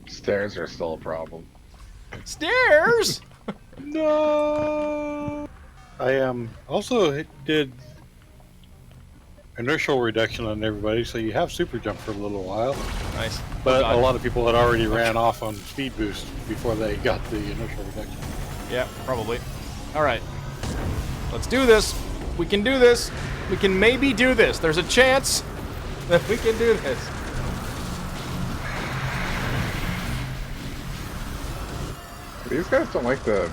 Stairs are still a problem. Stairs? No. I also did inertial reduction on everybody, so you have super jump for a little while. Nice. But Oh, a lot of people had already ran off on speed boost before they got the inertial reduction. Yeah, probably. All right. Let's do this. We can do this. We can maybe do this. There's a chance that we can do this. These guys don't like the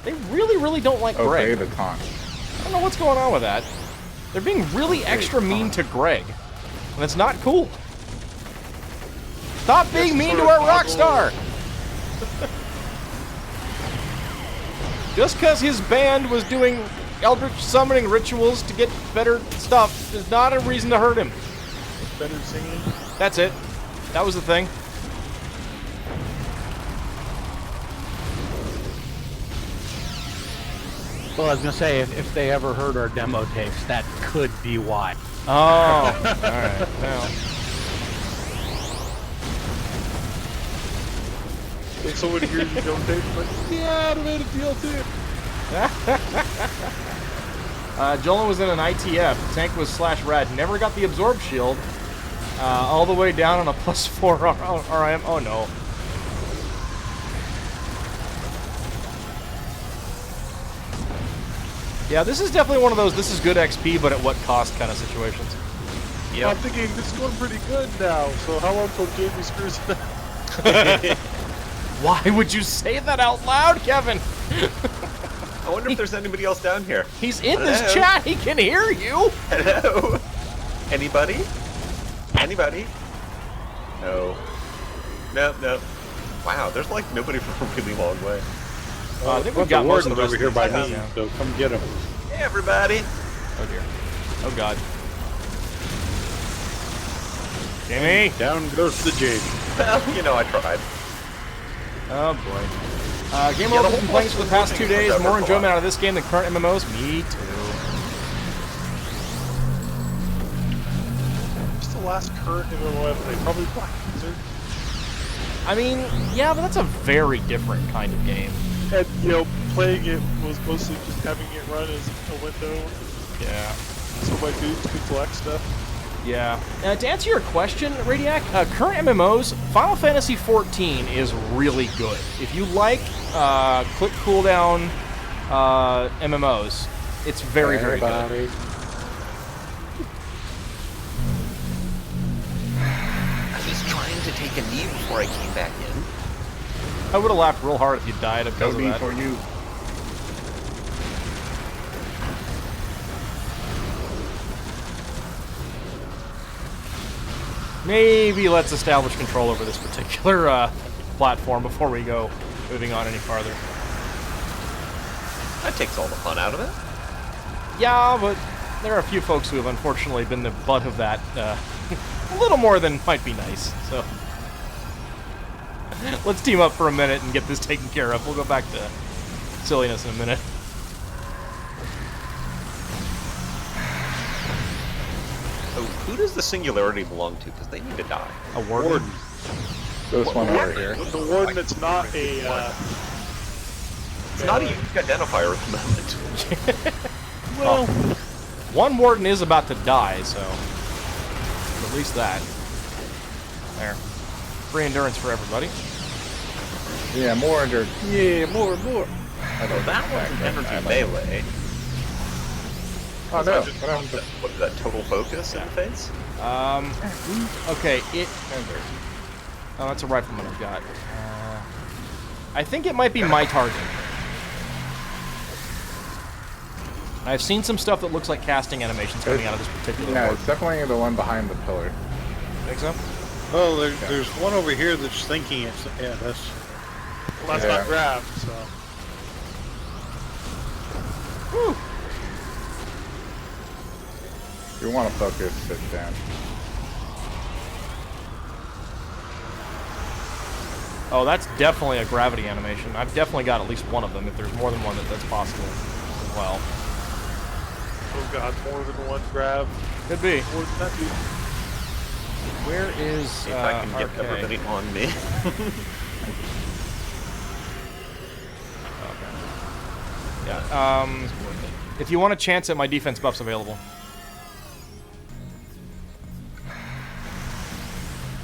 They really don't like obey Greg. the taunt. I don't know what's going on with that. They're being really extra mean to Greg. And it's not cool. Stop being mean to our rock star! Just because his band was doing eldritch summoning rituals to get better stuff is not a reason to hurt him. Better singing. That's it. That was the thing. Well, I was gonna say if they ever heard our demo tapes, that could be why. Oh, alright. Well. If someone hears you don't take, like, yeah, I made a deal too. Jolin was in an ITF. The tank was /rad. Never got the absorb shield. All the way down on a +4 RM. Oh no. Yeah, this is definitely one of those this is good XP, but at what cost kind of situations. Yeah. I'm thinking this is going pretty good now, so how long till Jamie screws it up? Why would you say that out loud, Kevin? I wonder if there's anybody else down here. He's in this chat. He can hear you. Hello? Anybody? Anybody? No. No. Wow, there's like nobody for a really long way. I think we've got most of the rest over here by these me, guys. so come get them. Hey, everybody. Oh dear. Oh god. Jamie! Down goes the Jamie. Well, you know, I tried. Oh boy. Game World has been playing for the past 2 days. More enjoyment out of this game than current MMOs. Me too. What's the last current MMO I played? Probably Black Wizard. I mean, yeah, but that's a very different kind of game. And, you know, playing it was mostly just having it run as a window, Yeah. so my dudes could collect stuff. Yeah. To answer your question, Radiac, current MMOs, Final Fantasy XIV is really good. If you like quick cooldown MMOs, it's very good. I was trying to take a knee before I came back in. I would have laughed real hard if you died No because of need that. for you. Maybe let's establish control over this particular platform before we go moving on any farther. That takes all the fun out of it. Yeah, but there are a few folks who have unfortunately been the butt of that a little more than might be nice, so... Let's team up for a minute and get this taken care of. We'll go back to silliness in a minute. So, who does the Singularity belong to? Because they need to die. A warden. This one over here. The warden that's not a, It's not a unique identifier at the moment. Well, one warden is about to die, so at least that. There. Free endurance for everybody. Yeah, more under. Yeah, more. So that one's energy melee. Oh no! What is that, total focus interface? Okay, oh, that's a rifleman I've got. I think it might be my target. I've seen some stuff that looks like casting animations coming out of this particular Yeah, board. it's definitely the one behind the pillar. Think so? Well, there's one over here that's thinking it's at us. Well, that's not grabbed, so. Whew. If you want to focus, sit down. Oh, that's definitely a gravity animation. I've definitely got at least one of them, if there's more than one that's possible as well. Oh god, more than one grab. Could be. More than that, dude. Where is, See if I can get RK? everybody on me. Yeah, if you want a chance at my defense buff's available.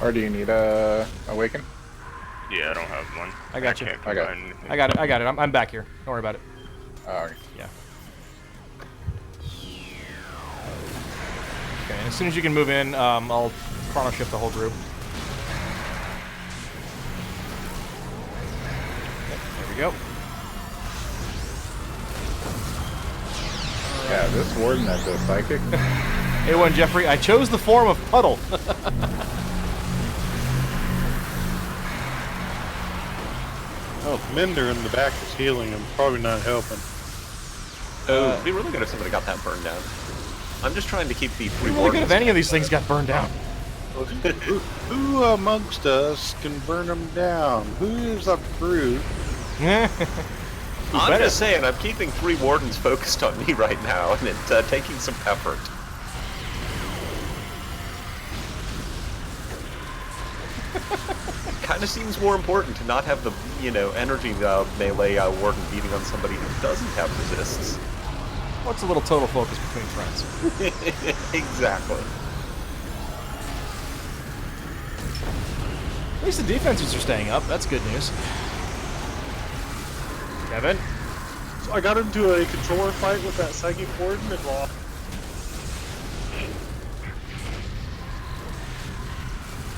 Or do you need a awaken? Yeah, I don't have one. I got you. Can't I got it. combine anything. I got it. I'm back here. Don't worry about it. Okay. Yeah. Okay, and as soon as you can move in, I'll chrono shift the whole group. Yep, there we go. Yeah, this warden at the psychic. A1 Jeffrey, I chose the form of puddle. Oh, Minder in the back is healing him. Probably not helping. It'd be really good if somebody got that burned down. I'm just trying to keep the It'd be really good if any of these things got burned down. Who amongst us can burn them down? Who is a brute? I'm just saying, I'm keeping 3 wardens focused on me right now, and it's taking some effort. Kind of seems more important to not have the, energy melee warden beating on somebody who doesn't have resists. What's a little total focus between friends? Exactly. At least the defenses are staying up. That's good news. Kevin? So I got into a controller fight with that psychic warden and lost.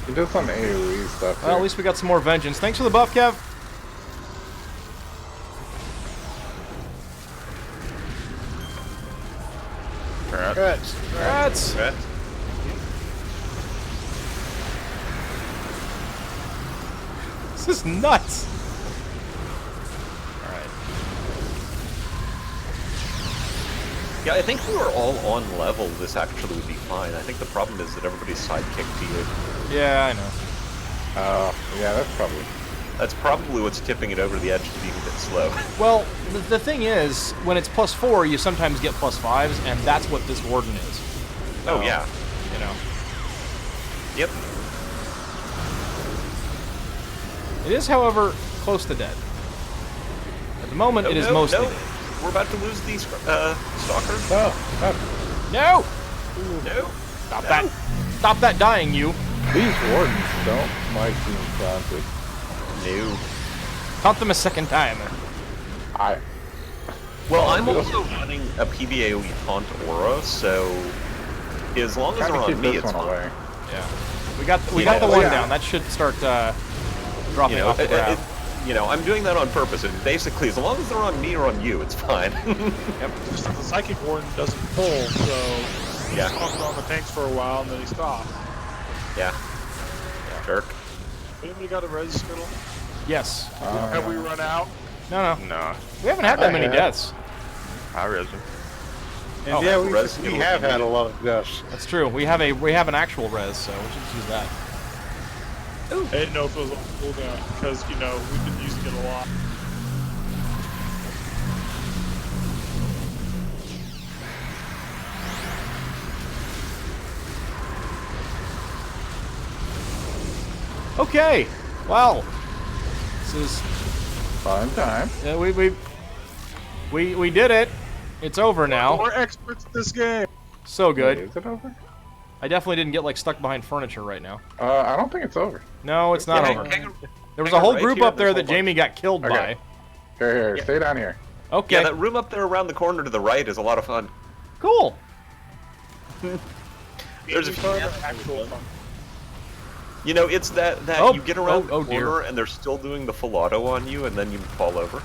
He does some AoE stuff. Well, at here. least we got some more vengeance. Thanks for the buff, Kev. Rats. Rats. Right? This is nuts. Alright. Yeah, I think if we were all on level, this actually would be fine. I think the problem is that everybody's sidekick to you. Yeah, I know. Yeah, That's probably what's tipping it over the edge to being a bit slow. Well, the thing is, when it's +4, you sometimes get +5s, and that's what this warden is. Oh, yeah. You know. Yep. It is, however, close to dead. At the moment, it is mostly dead. We're about to lose these stalkers. No. No! No. Stop that. Stop that dying, you. These wardens don't like being taunted. No. Taunt them a second time. Well, I'm also running a PBAOE taunt aura, so as long as they're on me, it's fine. Away. Yeah. We got the one down. That should start dropping off the ground. I'm doing that on purpose, and basically, as long as they're on me or on you, it's fine. Yep. Just that the psychic warden doesn't pull, so Yeah. he's talking on the tanks for a while and then he stopped. Yeah. Jerk. Anybody got a res spittle? Yes. Have we run out? No. Nah, We haven't had that many have. deaths. I res him. And Oh, yeah, res we skill have if had a needed. lot of gusts. That's true. We have an actual res, so we should just use that. I didn't know if it was on cooldown because, we've been using it a lot. Okay. Well, this is Fun time. we did it. It's over now. We're experts at this game. So good. Is it over? I definitely didn't get stuck behind furniture right now. I don't think it's over. No, it's not Hang- over. hang- There was hang a whole right group here, up there there's a that whole Jamie got killed Okay. Here, stay down here. by. Okay. Yeah, that room up there around the corner to the right is a lot of fun. Cool. There's a few actual fun. You know, it's that Oh, you get around oh the dear. corner and they're still doing the full auto on you, and then you fall over.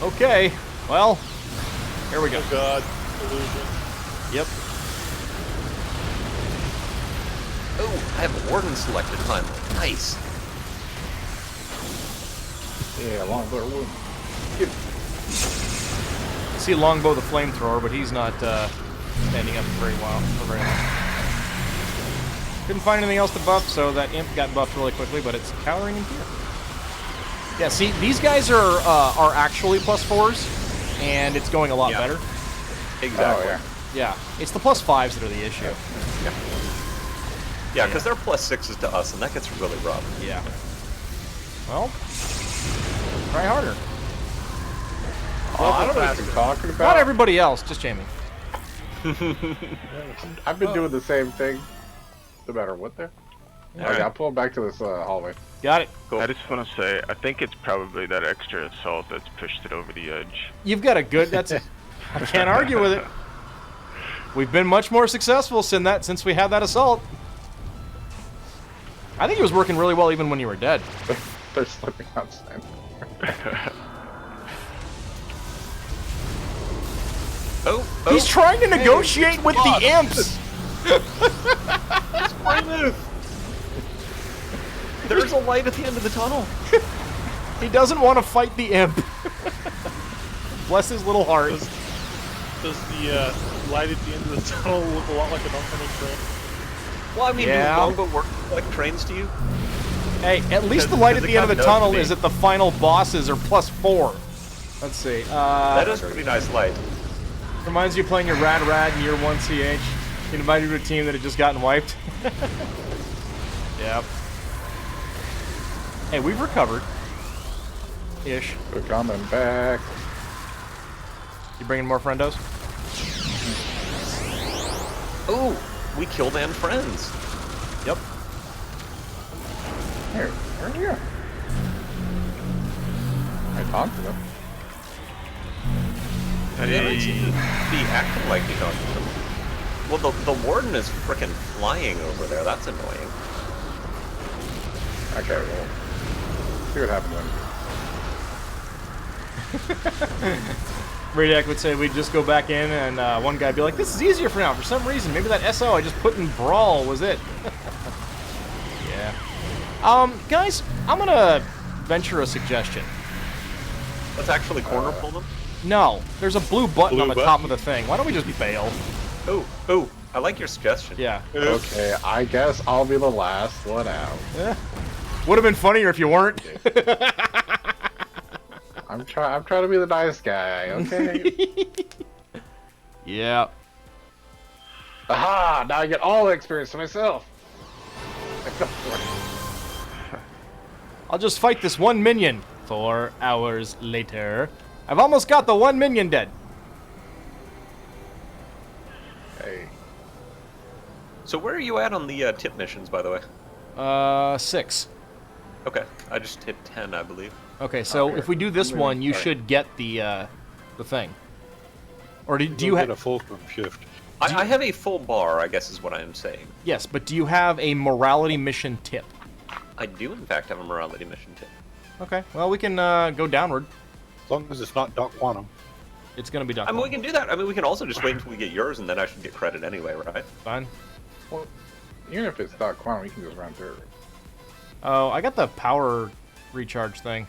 Okay, well, here we go. Oh god, illusion. Yep. Oh, I have a warden selected finally. Nice. Yeah, longbow wound. See Longbow the flamethrower, but he's not standing up very well for very long. Couldn't find anything else to buff, so that imp got buffed really quickly, but it's cowering in fear. Yeah, see, these guys are actually +4s, and it's going a lot better. Exactly. Oh, yeah. Yeah, it's the +5s that are the issue. Yeah, because they're +6s to us, and that gets really rough. Yeah. Well, try harder. Oh, I don't know what you're talking about. Not everybody else, just Jamie. I've been doing the same thing, no matter what they're. Okay, I'll pull back to this hallway. Got it. Cool. I just want to say, I think it's probably that extra assault that's pushed it over the edge. You've got a good. That's. I can't argue with it. We've been much more successful since we had that assault. I think it was working really well even when you were dead. They're slipping outside. Oh, He's trying to negotiate with the imps. Spray move. There's a light at the end of the tunnel. He doesn't want to fight the imp. Bless his little heart. Does the light at the end of the tunnel look a lot like an oncoming train? Well, I mean, Yeah. do longbow work like trains to you? Hey, at least the light at the end of the tunnel is that the final bosses are +4. Let's see. That is a pretty nice light. Reminds you of playing your Rad in year 1 CH. You invited to a team that had just gotten wiped. Yep. Hey, we've recovered. Ish. We're coming back. You bringing more friendos? Ooh, we killed and friends. Yep. Here. I talked to them. They don't seem to be acting like you talking to them. Well, the warden is frickin' flying over there. That's annoying. Okay, well, see what happens then. Radiac would say we'd just go back in and one guy would be like, this is easier for now. For some reason, maybe that SO I just put in Brawl was it. Yeah. Guys, I'm gonna venture a suggestion. Let's actually corner pull them. No, there's a blue button on the Blue top button? of the thing. Why don't we just bail? Ooh, I like your suggestion. Yeah. Okay, I guess I'll be the last one out. Would have been funnier if you weren't. I'm trying to be the nice guy, okay? Yeah. Aha! Now I get all the experience to myself. I'll just fight this one minion. 4 hours later. I've almost got the one minion dead. Hey, So where are you at on the tip missions, by the way? 6. Okay, I just hit 10, I believe. Okay, so Okay. if we do this I'm one, you sorry. should get the thing. Or do you Get have? a fulcrum shift. I have a full bar, I guess is what I am saying. Yes, but do you have a morality mission tip? I do, in fact, have a morality mission tip. Okay, well we can go downward. As long as it's not Doc Quantum. It's gonna be done. I mean, we can do that. I mean, we can also just wait until we get yours, and then I should get credit anyway, right? Fine. well, even if it's not quantum, we can just run through it. Oh, I got the power recharge thing.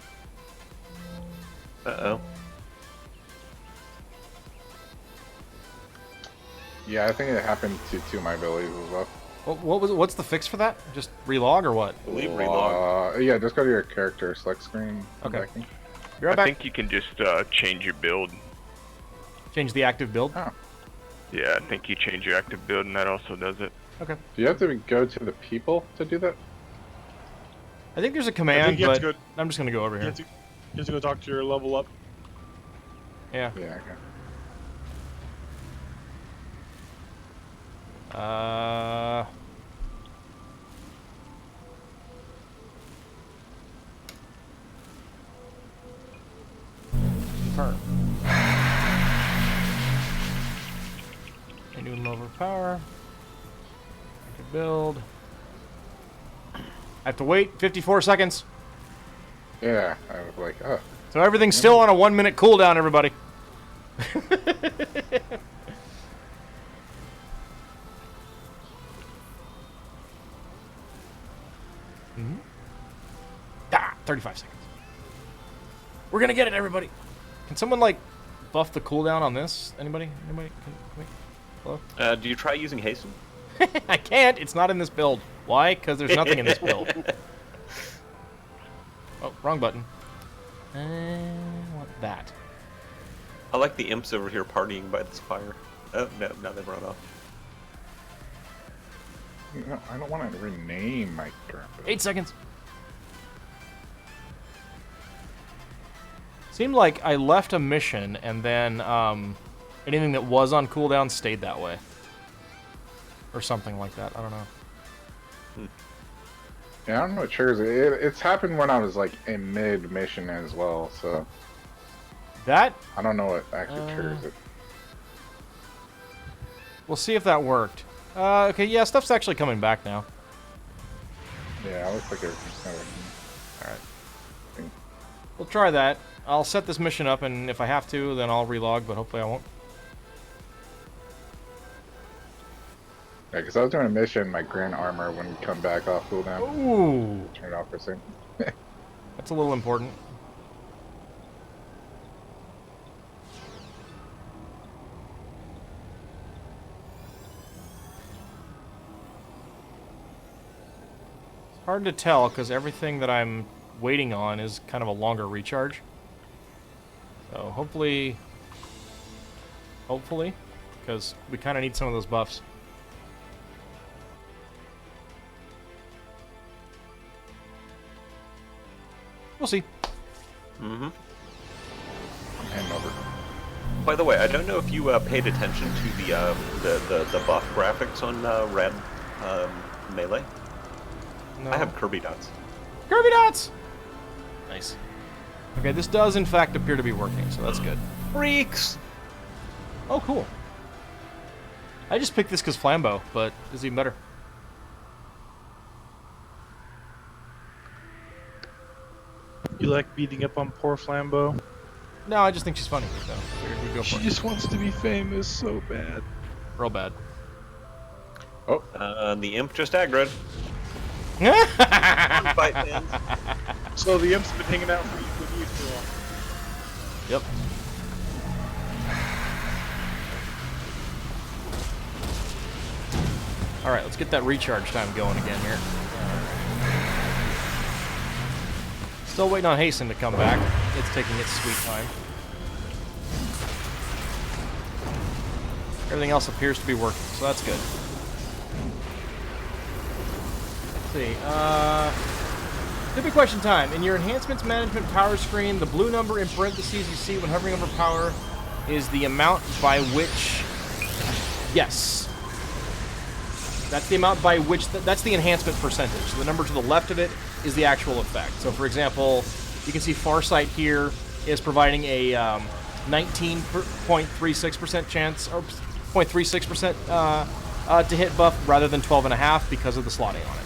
Uh-oh. Yeah, I think it happened to 2 of my abilities as well. What's the fix for that? Just relog or what? I believe relog. Yeah, just go to your character select screen. Okay. Back in. You're right I back. think you can just change your build. Change the active build. Oh. Yeah, I think you change your active build, and that also does it. Okay. Do you have to go to the people to do that? I think there's a I command, think you have but to go, I'm just gonna go over you here. have to go talk to your level up. Yeah. Yeah, okay. confirm. New and lower power. I can build. I have to wait 54 seconds. Yeah, I was like, oh. So everything's still on a 1 minute cooldown, everybody. Mm-hmm. 35 seconds. We're gonna get it, everybody. Can someone like buff the cooldown on this? Anybody? Anybody? Can we? Hello? Do you try using hasten? I can't. It's not in this build. Why? Because there's nothing in this build. Oh, wrong button. Want that. I like the imps over here partying by this fire. Oh, no, now they've run off. No, I don't want to rename my current build. 8 seconds. Seemed like I left a mission and then anything that was on cooldown stayed that way. Or something like that. I don't know. Yeah, I don't know what triggers it. It's happened when I was like in mid-mission as well, so... That? I don't know what actually triggers it. We'll see if that worked. Okay, yeah, stuff's actually coming back now. Yeah, it looks like everything's kind of working. Alright. We'll try that. I'll set this mission up, and if I have to, then I'll relog, but hopefully I won't. Yeah, because I was doing a mission, my grand armor wouldn't come back off cooldown. Ooh! Turn it off for a second. That's a little important. It's hard to tell, because everything that I'm waiting on is kind of a longer recharge. So hopefully, because we kind of need some of those buffs. We'll see. Mm-hmm. Hand over. By the way, I don't know if you paid attention to the buff graphics on Red Melee. No. I have Kirby dots. Kirby dots! Nice. Okay, this does in fact appear to be working, so that's good. Freaks! Oh, cool. I just picked this because Flambeau, but it's even better. You like beating up on poor Flambeau? No, I just think she's funny, so figured we'd go for She it. just wants to be famous so bad. Real bad. The imp just aggroed. Fight fans. So the imp's been hanging out with you for Yep. Alright, let's get that recharge time going again here. Still waiting on Hasten to come back. It's taking its sweet time. Everything else appears to be working, so that's good. Let's see. Stupid question time. In your enhancements management power screen, the blue number in parentheses you see when hovering over power is the amount by which... Yes. That's the amount by which... That's the enhancement percentage. So the number to the left of it is the actual effect. So, for example, you can see Farsight here is providing a 19.36% chance, or 0.36% to hit buff rather than 12.5 because of the slotting on it.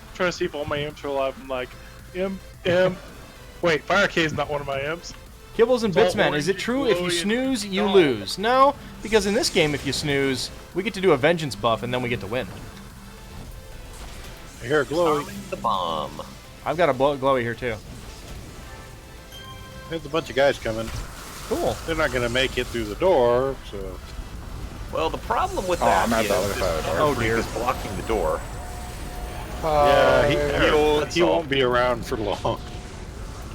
I'm trying to see if all my imps are alive. I'm like, imp. Wait, Fire K is not one of my imps. Kibbles and It's all Bitsman, is it orange, true if you glowy, snooze, you no. lose? No, because in this game, if you snooze, we get to do a vengeance buff, and then we get to win. I hear a glowy. Throwing the bomb. I've got a glowy here, too. There's a bunch of guys coming. Cool. They're not going to make it through the door, so... Well, the problem with Oh, that I'm at is the other side of the door. Oh, Freak dear. is blocking the door. Yeah, That's he all. won't be around for long.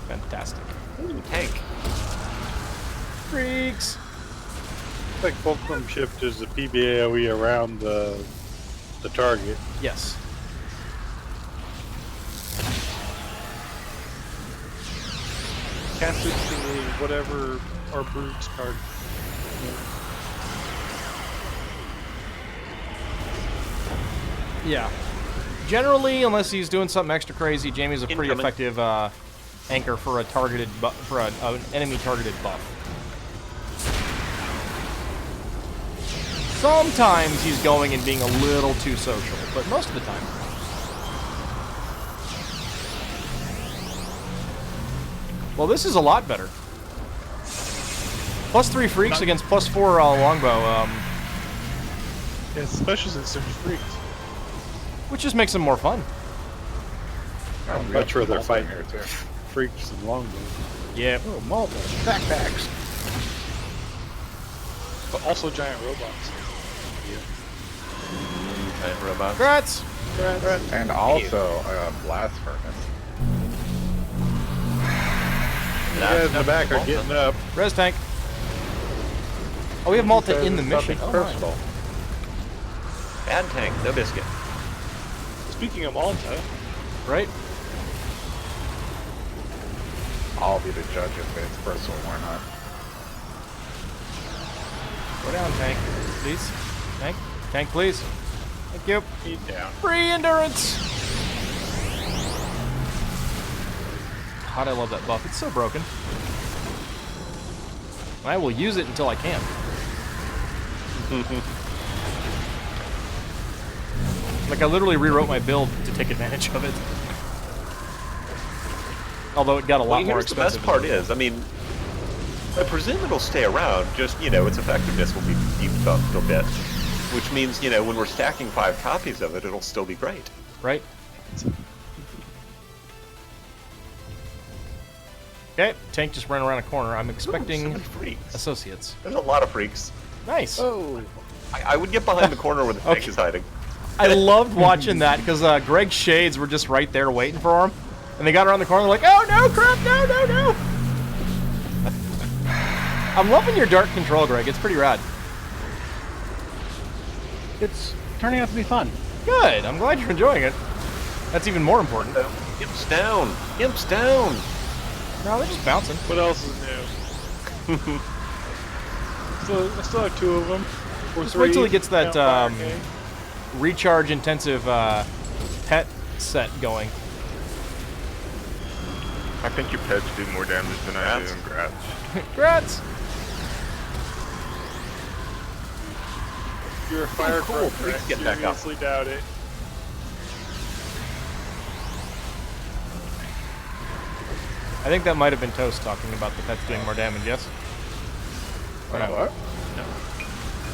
Fantastic. Ooh, tank. Freaks! Like fulcrum shift is the PBAOE around the target. Yes. Cast it to whatever our brute's card. Yeah. generally, unless he's doing something extra crazy, Jamie's a pretty Incoming. effective anchor for a targeted for an enemy targeted buff. Sometimes he's going and being a little too social, but most of the time. Well, this is a lot better. +3 freaks against +4 longbow, Yeah, especially since there's freaks. which just makes them more fun. I'm much rather fight here too. freaks than longbows. Yeah. Oh, Malta. Backpacks. But also giant robots. Giant robots. Congrats! And also blast furnace. You guys in the back are getting up. Res tank. Oh, we have Malta in the mission. Something Oh, personal. Bad tank, no biscuit. Speaking of Malta, right? I'll be the judge if it's personal or not. Go down, tank, please. Tank, tank, please. Thank you. feed down. Free endurance. God, I love that buff. It's so broken. I will use it until I can't. Like, I literally rewrote my build to take advantage of it. Although it got a lot more Here's the expensive. best part is, I mean, I presume it'll stay around, just, you know, its effectiveness will be beefed up a bit. Which means, you know, when we're stacking 5 copies of it, it'll still be great. Right? Okay, tank just ran around a corner. I'm So expecting many freaks. associates. There's a lot of freaks. Nice. Oh. I would get behind the corner where the tank Okay. is hiding. I loved watching that because Greg's shades were just right there waiting for him. And they got around the corner like, oh no, crap, no, no, no. I'm loving your dark control, Greg. It's pretty rad. It's turning out to be fun. Good. I'm glad you're enjoying it. That's even more important. Imps down! Imps down! No, they're just bouncing. What else is new? I still have 2 of them. Or Just 3. wait till he gets that Count Fire King. recharge intensive pet set going. I think your pets do more damage than I do in Grats. Congrats! You're a fire cool. crow, Please get back up. seriously doubt it. I think that might have been Toast talking about the pets doing more damage, yes? Or no? What?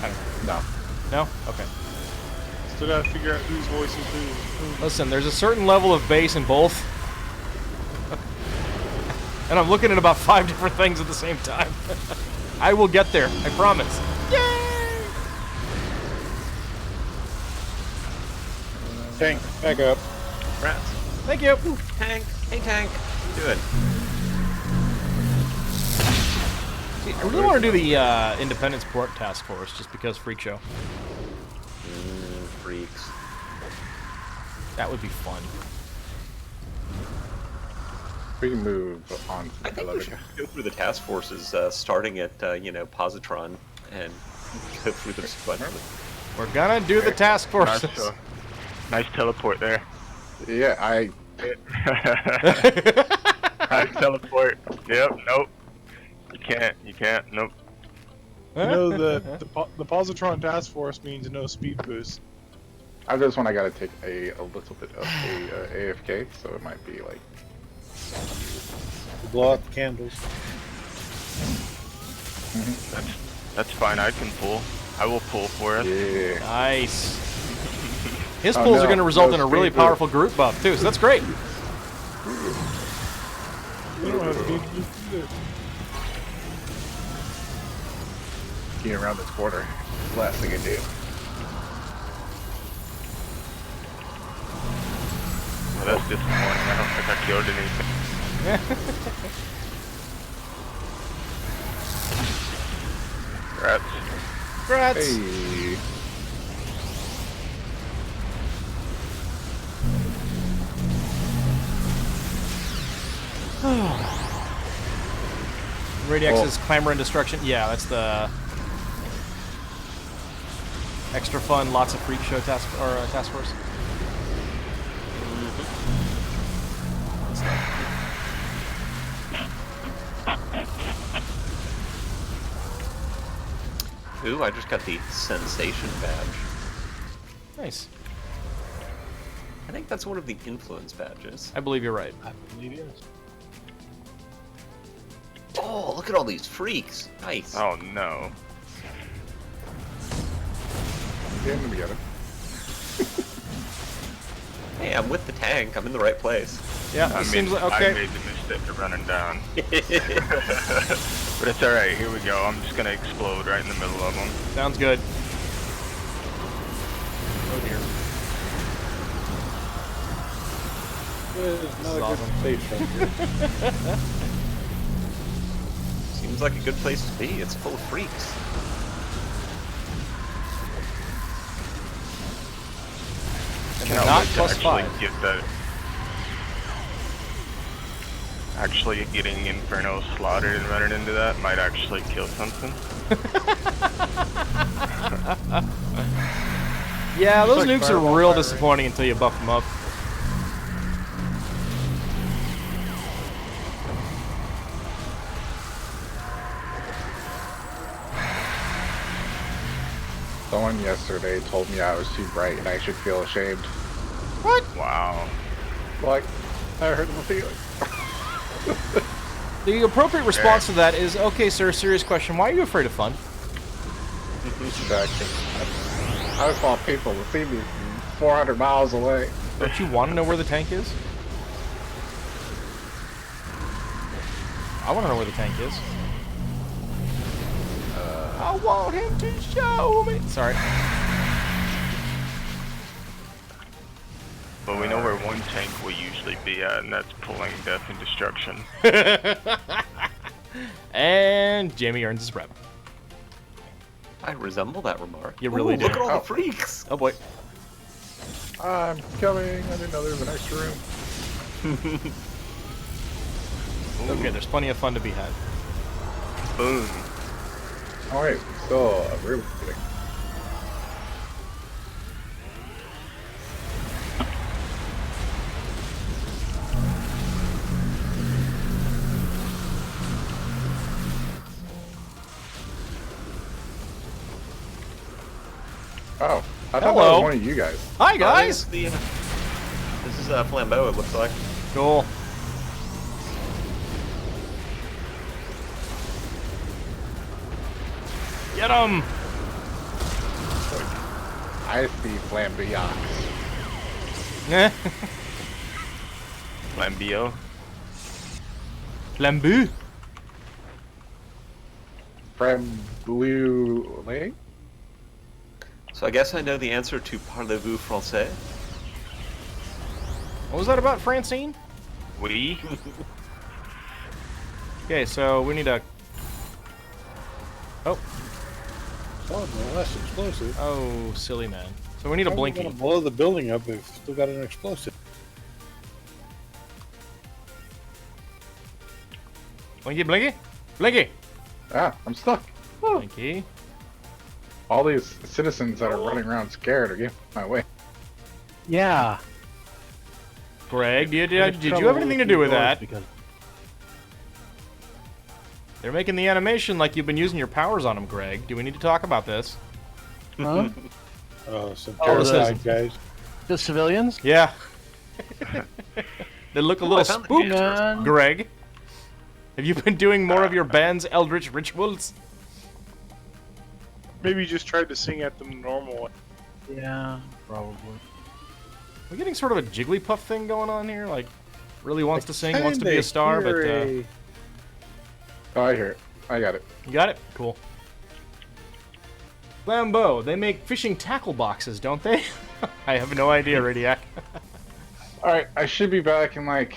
I don't know. No. No? Okay. Still gotta figure out whose voice is whose. Listen, there's a certain level of bass in both. And I'm looking at about 5 different things at the same time. I will get there, I promise. Yay! Tank, back up. Rats. Thank you. Tank! Hey, tank! What are you doing? See, I really want to do the Independence Port Task Force just because Freak Show. Freaks. That would be fun. We can move on to I the think we should elevator. go through the task forces, starting at, you know, Positron, and go through them sequentially. We're gonna do the task forces. Nice teleport there. Yeah, Nice teleport. Yep, nope. You can't, nope. You know the Positron Task Force means no speed boost. I just want I gotta take a little bit of a AFK, so it might be like. Blow out the candles. That's fine, I can pull. I will pull for us. Yeah. Nice. His Oh, pulls no, are gonna result no in a really speed boost. powerful group buff too, so that's great. You don't have speed boost either. Getting around this corner. Last thing I do. Well, that's disappointing. I don't think I killed anything. Rats. Congrats. Hey. Ready X's Clamor and Destruction. Yeah, that's the extra fun, lots of Freak Show task force. Ooh, I just got the sensation badge. Nice. I think that's one of the influence badges. I believe you're right. I believe it is. Oh, look at all these freaks. Nice. Oh no. Get him together. Hey, I'm with the tank. I'm in the right place. Yeah, I it seems like I okay. made the mistake of running down. But it's alright, here we go. I'm just gonna explode right in the middle of them. Sounds good. Oh dear. It's not a awesome. good place right here. Seems like a good place to be. It's full of freaks. And Cannot not wait to plus actually 5. get that. Actually getting Inferno slaughtered and running into that might actually kill something. Yeah, those like nukes are fireball real firing. disappointing until you buff them up. Someone yesterday told me I was too bright and I should feel ashamed. What? Wow. Like, I hurt my feelings. The appropriate response to that is, okay, sir, serious question. Why are you afraid of fun? I just want people to see me 400 miles away. Don't you want to know where the tank is? I want to know where the tank is. I want him to show me. Sorry. But we know where one tank will usually be at, and that's pulling death and destruction. And Jamie earns his rep. I resemble that remark. You really Ooh, do. Look at all the freaks. Oh boy. I'm coming. I didn't know there was an extra room. Okay, there's plenty of fun to be had. Boom. Oh wait, still a room. Oh, I thought that Hello. was one of you guys. Hi, guys. This is Flambeau, it looks like. Cool. Get him! I see Flambeox. Lambio. Flambeau. Framboule? So I guess I know the answer to Parlez-vous français? What was that about, Francine? We? Okay, so we need a... Oh. Oh, no, that's explosive. Oh, silly man. So we need a How are we blinky. gonna blow the building up if it's still got an explosive? Blinky, blinky? Blinky! Ah, I'm stuck. Blinky. All these citizens that are running around scared are getting my way. Yeah. Greg, did you have anything to do with that? Because They're making the animation like you've been using your powers on them, Greg. Do we need to talk about this? huh? Some Oh, terrified this guys. The civilians? Yeah. They look a little I found the spooked, Man. Greg. Have you been doing more of your band's eldritch rituals? Maybe you just tried to sing at them normal. Yeah, probably. We're getting sort of a Jigglypuff thing going on here. Like, really wants to sing, wants to be Kinda a star, but hear a- Oh, I hear it. I got it. you got it? Cool. Lambeau, they make fishing tackle boxes, don't they? I have no idea, Radiac. Alright, I should be back in like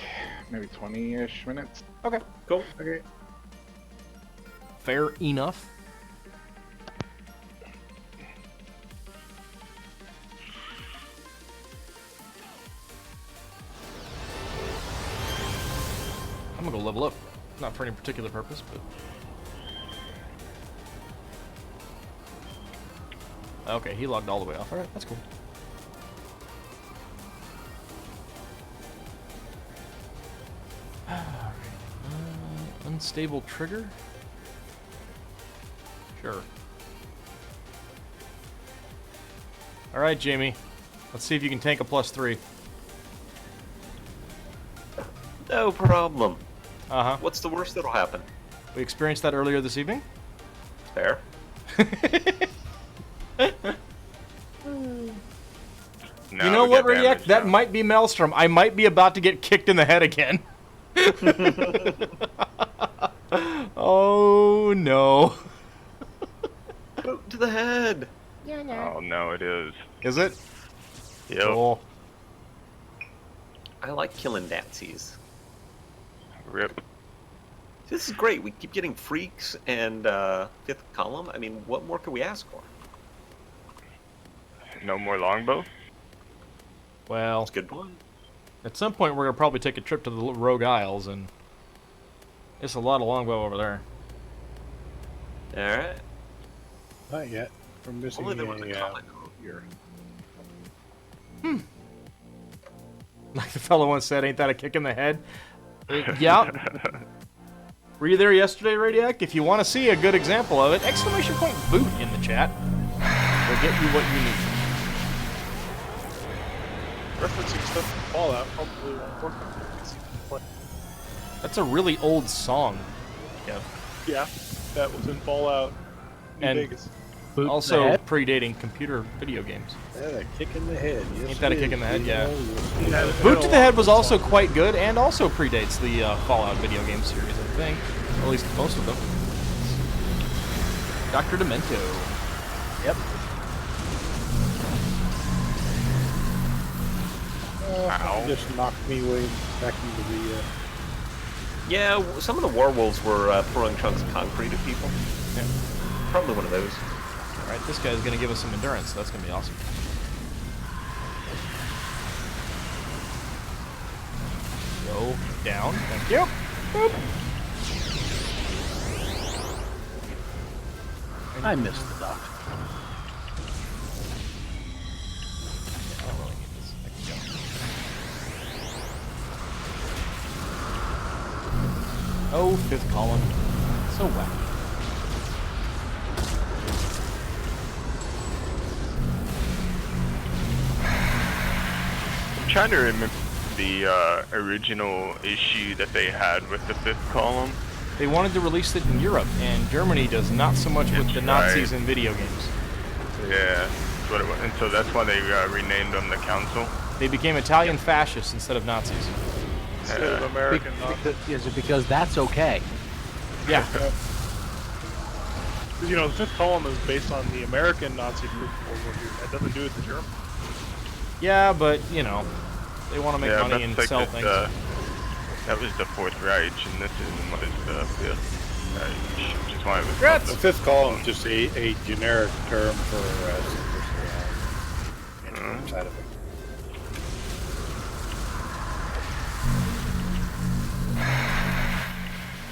maybe 20-ish minutes. Okay. Cool. Okay. Fair enough. I'm gonna go level up. Not for any particular purpose, but... Okay, he logged all the way off. Alright, that's cool. Unstable trigger? Sure. All right, Jamie. Let's see if you can tank a +3. No problem. Uh-huh. What's the worst that'll happen? We experienced that earlier this evening. Fair. Now You know we what, got Radiac? damage That now. might be Maelstrom. I might be about to get kicked in the head again. Oh, no. Boot to the head. Oh no, it is. Is it? Yep. Cool. I like killing Nazis. Rip. This is great. We keep getting freaks and fifth column. I mean, what more could we ask for? No more longbow. Well, That's a good point. at some point we're going to probably take a trip to the Rogue Isles, and it's a lot of longbow over there. All right. Not yet. We're missing Only there was a a comment here. Like the fellow once said, ain't that a kick in the head? Yeah. Were you there yesterday, Radiac? If you want to see a good example of it, exclamation point boot in the chat. We'll get you what you need. Referencing stuff from Fallout probably won't work on PC play. That's a really old song. Yeah. Yeah, that was in Fallout New And- Vegas. Boot in the Also head? predating computer video games. a kick in the head. Yes, Ain't that a it kick is. in the head? Yeah. Yeah, Boot to the Head was also quite good, and also predates the Fallout video game series, I think. Or at least most of them. Dr. Demento. Yep. Ow. Just knocked me way back into the. Yeah, some of the werewolves were throwing chunks of concrete at people. Yeah. Probably one of those. Alright, this guy's gonna give us some endurance. That's gonna be awesome. Go down. Thank you. Boop. I missed the duck. I don't really need this. I can go. Oh, fifth column. So wacky. I'm trying to remember the original issue that they had with the fifth column. They wanted to release it in Europe, and Germany does not so much with the That's Nazis right. in video games. Yeah, that's what it was. And so that's why they renamed them the Council. They became Italian fascists instead of Nazis. Instead of American Nazis. Is it because that's okay? Yeah. Because, you know, the fifth column is based on the American Nazi group in World War II. That doesn't do with the German. Yeah, but, you know, they want to make Yeah, money and that's sell like things. that was the Fourth Reich, and this is what is the Fifth Reich, which is why it was Congrats! The fifth column is just a generic term for side of it.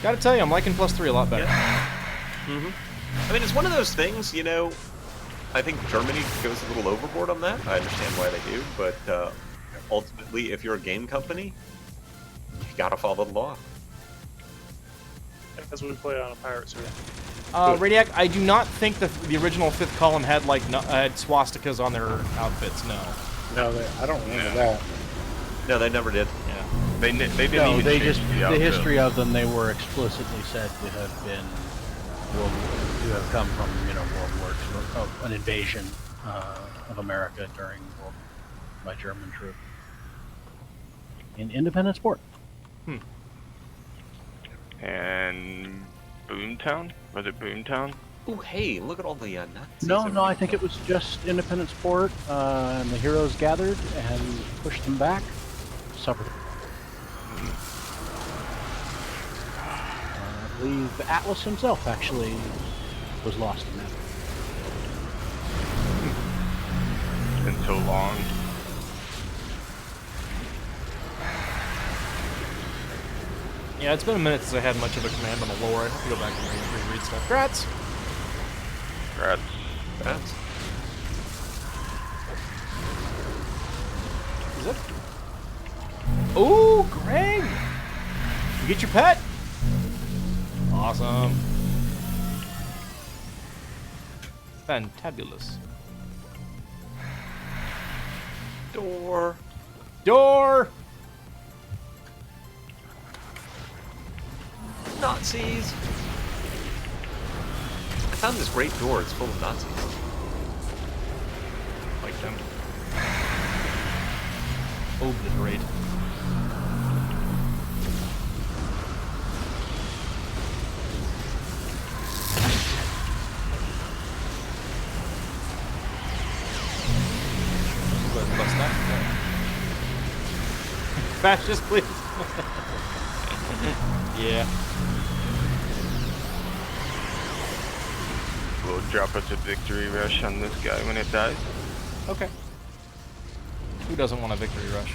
Gotta tell you, I'm liking +3 a lot better. I mean, it's one of those things, you know, I think Germany goes a little overboard on that. I understand why they do, but ultimately, if you're a game company, you gotta follow the law. As we play on a pirate server. Radiac, I do not think that the original fifth column had, like, had swastikas on their outfits, no. No, I don't remember that. No, they never did. Yeah. They didn't No, even they change just the the outfit. history of them. They were explicitly said to have been to have come from World War II, an invasion of America during World by German troops in independent sport. And Boomtown? Was it Boomtown? Ooh, hey, look at all the Nazis. No, I think it was just independent sport, and the heroes gathered and pushed them back. Suffered. I believe Atlas himself actually was lost in that. It's been so long. Yeah, it's been a minute since I had much of a command on the lore. I have to go back and reread stuff. Grats! Rats. That's Is it? Ooh, Greg! You get your pet? Awesome. Fantabulous. Door. Door! Nazis! I found this great door. It's full of Nazis. Like them. Obliterate. Bust that. Fascist, please. Yeah. We'll drop us a victory rush on this guy when it dies. Okay. Who doesn't want a victory rush?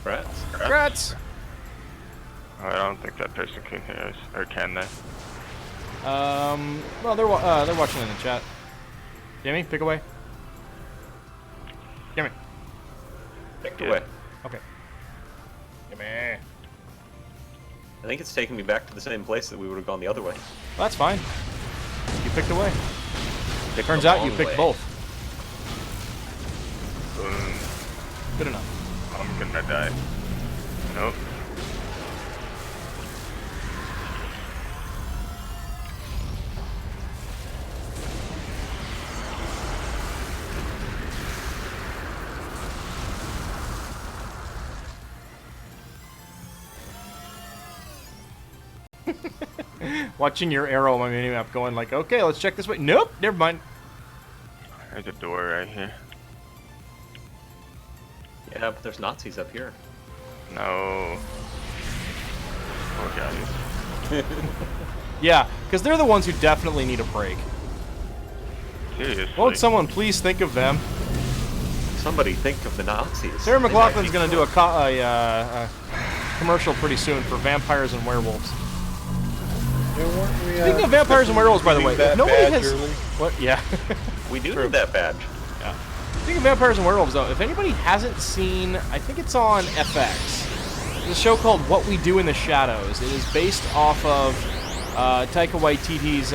Rats. Rats! I don't think that person can hear us, or can they? Well, they're watching in the chat. Jimmy, pick away. Jimmy. Picked Yeah. away. Okay. Jimmy. I think it's taking me back to the same place that we would have gone the other way. Well, that's fine. You picked away. Picked Turns the out you long picked way. both. Boom. Good enough. I'm gonna die. Nope. Watching your arrow on my minimap going like, okay, let's check this way. Nope, never mind. There's a door right here. Yeah, but there's Nazis up here. No. Poor guys. Yeah, because they're the ones who definitely need a break. Seriously. Won't someone please think of them? Somebody think of the Nazis. Sarah They might McLaughlin's be going to do cool. a commercial pretty soon for vampires and werewolves. Speaking of vampires and werewolves, by the way, if nobody has... What? Yeah. We do need that badge. Speaking of vampires and werewolves, though, if anybody hasn't seen, I think it's on FX, there's a show called What We Do in the Shadows. It is based off of Taika Waititi's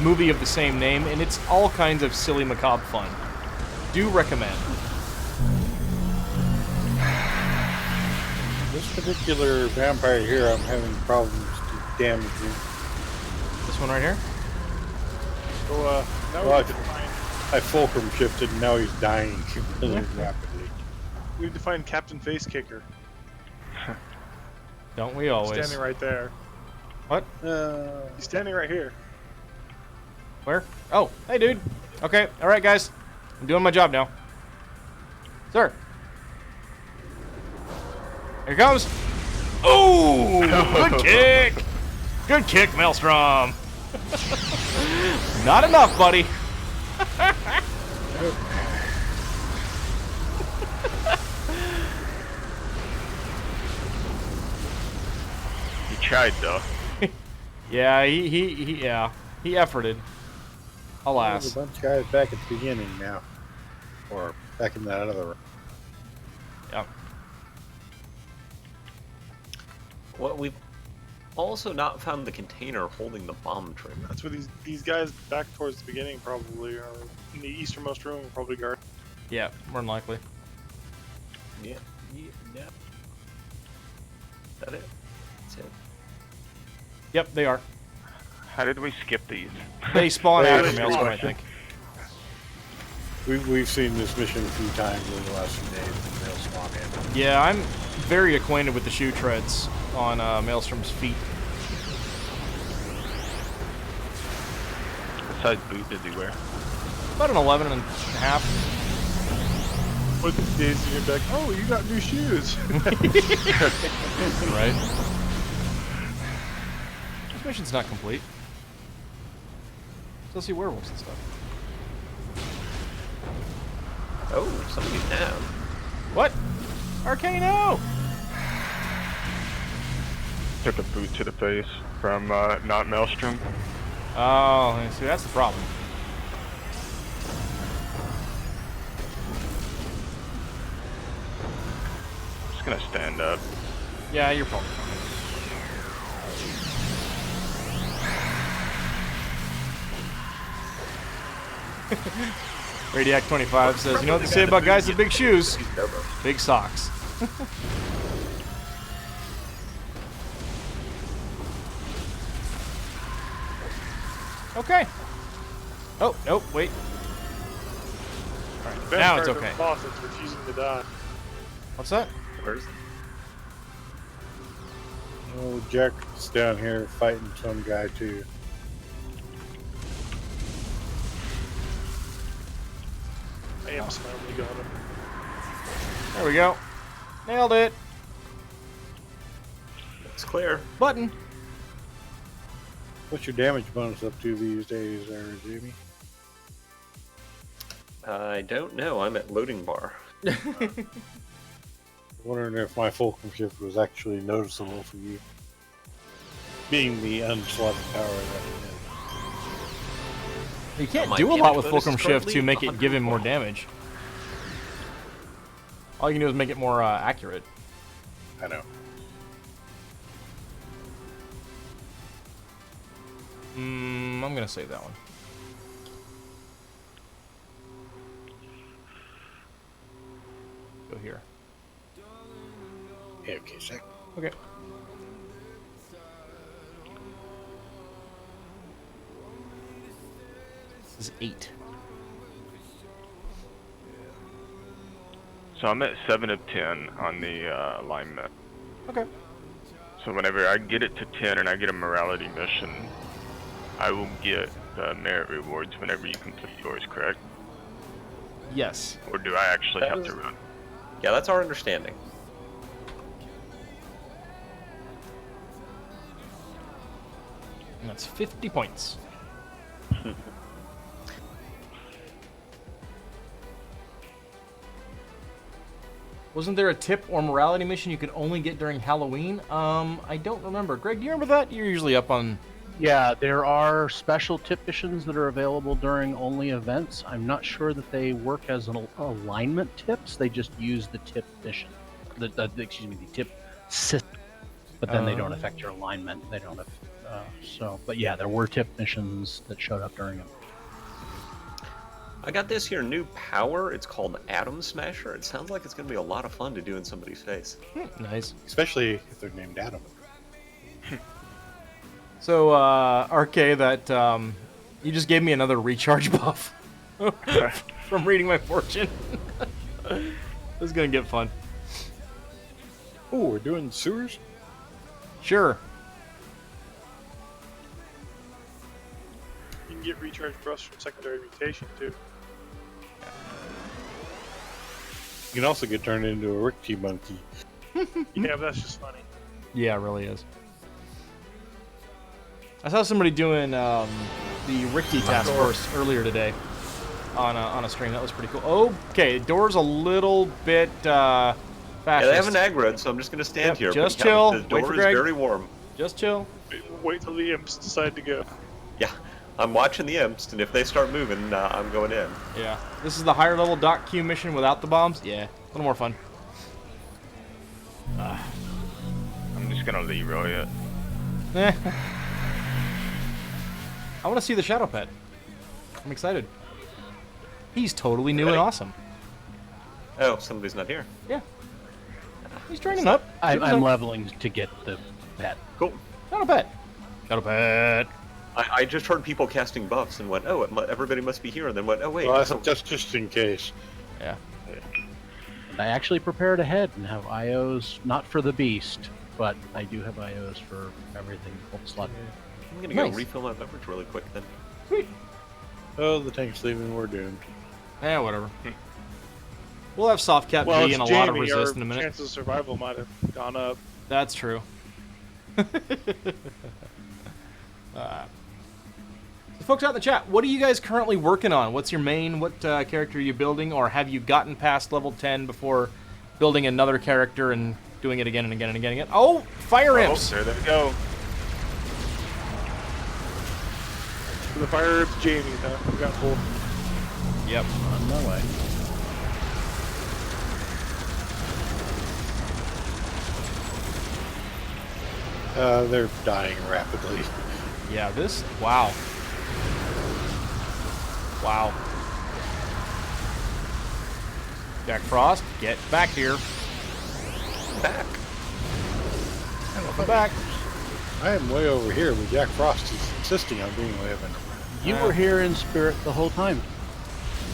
movie of the same name, and it's all kinds of silly, macabre fun. Do recommend. This particular vampire here, I'm having problems damaging. This one right here? So, now we Well, need to find, I fulcrum shifted and now he's dying really rapidly. we need to find Captain Face Kicker. Don't we always? Standing right there. What? He's standing right here. Where? Oh, hey, dude. Okay, all right, guys. I'm doing my job now. Sir. Here he comes. Oh, good kick. Good kick, Maelstrom. Not enough, buddy. You tried though. Yeah, he efforted. There's Alas. a bunch of guys back at the beginning now. Or back in that other room. Yeah. Well, we've also not found the container holding the bomb trigger. That's where these guys back towards the beginning probably are in the easternmost room will probably guard. Yeah, more than likely. Yeah. That it? That's it. Yep, they are. How did we skip these? They spawn They after spawn. Maelstrom, I think. We've seen this mission a few times over the last few days. And they'll spawn in. Yeah, I'm very acquainted with the shoe treads on Maelstrom's feet. What size boot does he wear? About an 11 and a half. But these days you're gonna be like, oh, you got new shoes. Right? This mission's not complete. Still see werewolves and stuff. Oh, somebody's down. What? Arcano! Took a boot to the face from not Maelstrom. Oh, see, that's the problem. Just gonna stand up. Yeah, you're probably fine. Radiac 25 says, you know what they say about guys with big shoes? Big socks. Okay. Oh, nope, wait. Alright, now it's okay. Boss is refusing to die. What's that? Where's Oh, Jack's down here fighting some guy too. I am finally got him. There we go. Nailed it. it's clear? Button. What's your damage bonus up to these days, there, Jamie? I don't know. I'm at loading bar. Wondering if my fulcrum shift was actually noticeable for you, being the unslotted power that it is. You can't My do a lot damage with bonus fulcrum is shift to currently make it give him more 112. damage. All you can do is make it more accurate. I know. I'm gonna save that one. Go here. Yeah, okay, sec. Okay. This is 8. So I'm at 7 of 10 on the alignment. Okay. So whenever I get it to 10 and I get a morality mission, I will get merit rewards whenever you complete yours, correct? Yes. Or do I actually That have was- to run? Yeah, that's our understanding. And that's 50 points. Wasn't there a tip or morality mission you could only get during Halloween? I don't remember. Greg, do you remember that? You're usually up on... Yeah, there are special tip missions that are available during only events. I'm not sure that they work as an alignment tips. They just use the tip mission. The tip system. But then they don't affect your alignment. They don't. But yeah, there were tip missions that showed up during it. I got this here new power. It's called Atom Smasher. It sounds like it's going to be a lot of fun to do in somebody's face. Nice. Especially if they're named Adam. So, RK, that, you just gave me another recharge buff from reading my fortune. This is gonna get fun. Oh, we're doing sewers? Sure. You can get recharge buffs from secondary mutation too. You can also get turned into a Ricky monkey. Yeah, but that's just funny. Yeah, it really is. I saw somebody doing the Ricky task force earlier today on a stream. That was pretty cool. Okay, door's a little bit fascist. Yeah, they haven't aggroed, so I'm just going to stand Yep, here. just but chill. The Wait door for is Greg. very warm. Just chill. Wait till the imps decide to go. Yeah, I'm watching the imps, and if they start moving, I'm going in. Yeah. This is the higher level Doc Q mission without the bombs. Yeah, a little more fun. I'm just gonna Leroy it. Eh. I want to see the Shadow Pet. I'm excited. He's totally new and Ready? awesome. Oh, somebody's not here. Yeah. He's training up. I'm leveling to get the pet. Cool. Shadow Pet. Shadow Pet. I just heard people casting buffs and went, oh, everybody must be here, and then went, oh, wait. Well, that's just in case. Yeah. I actually prepared ahead and have IOs, not for the beast, but I do have IOs for everything. Slot. I'm going to Nice. go refill my beverage really quick then. Sweet. Oh, the tank's leaving, we're doomed. Eh, whatever. We'll have soft cap Well, V it's and a Jamie, lot of resist our in a minute. chances of survival might have gone up. That's true. So folks out in the chat, what are you guys currently working on? What's your main? What character are you building? Or have you gotten past level 10 before building another character and doing it again and again and again and again? Oh, fire imps! Oh, there they go. For the fire, it's Jamie. Though. We got full. Yep. On my way. They're dying rapidly. Yeah, this... Wow. Wow. Jack Frost, get back here. Back. Welcome back. I am way over here, but Jack Frost is insisting on being way up in the front. You were here in spirit the whole time.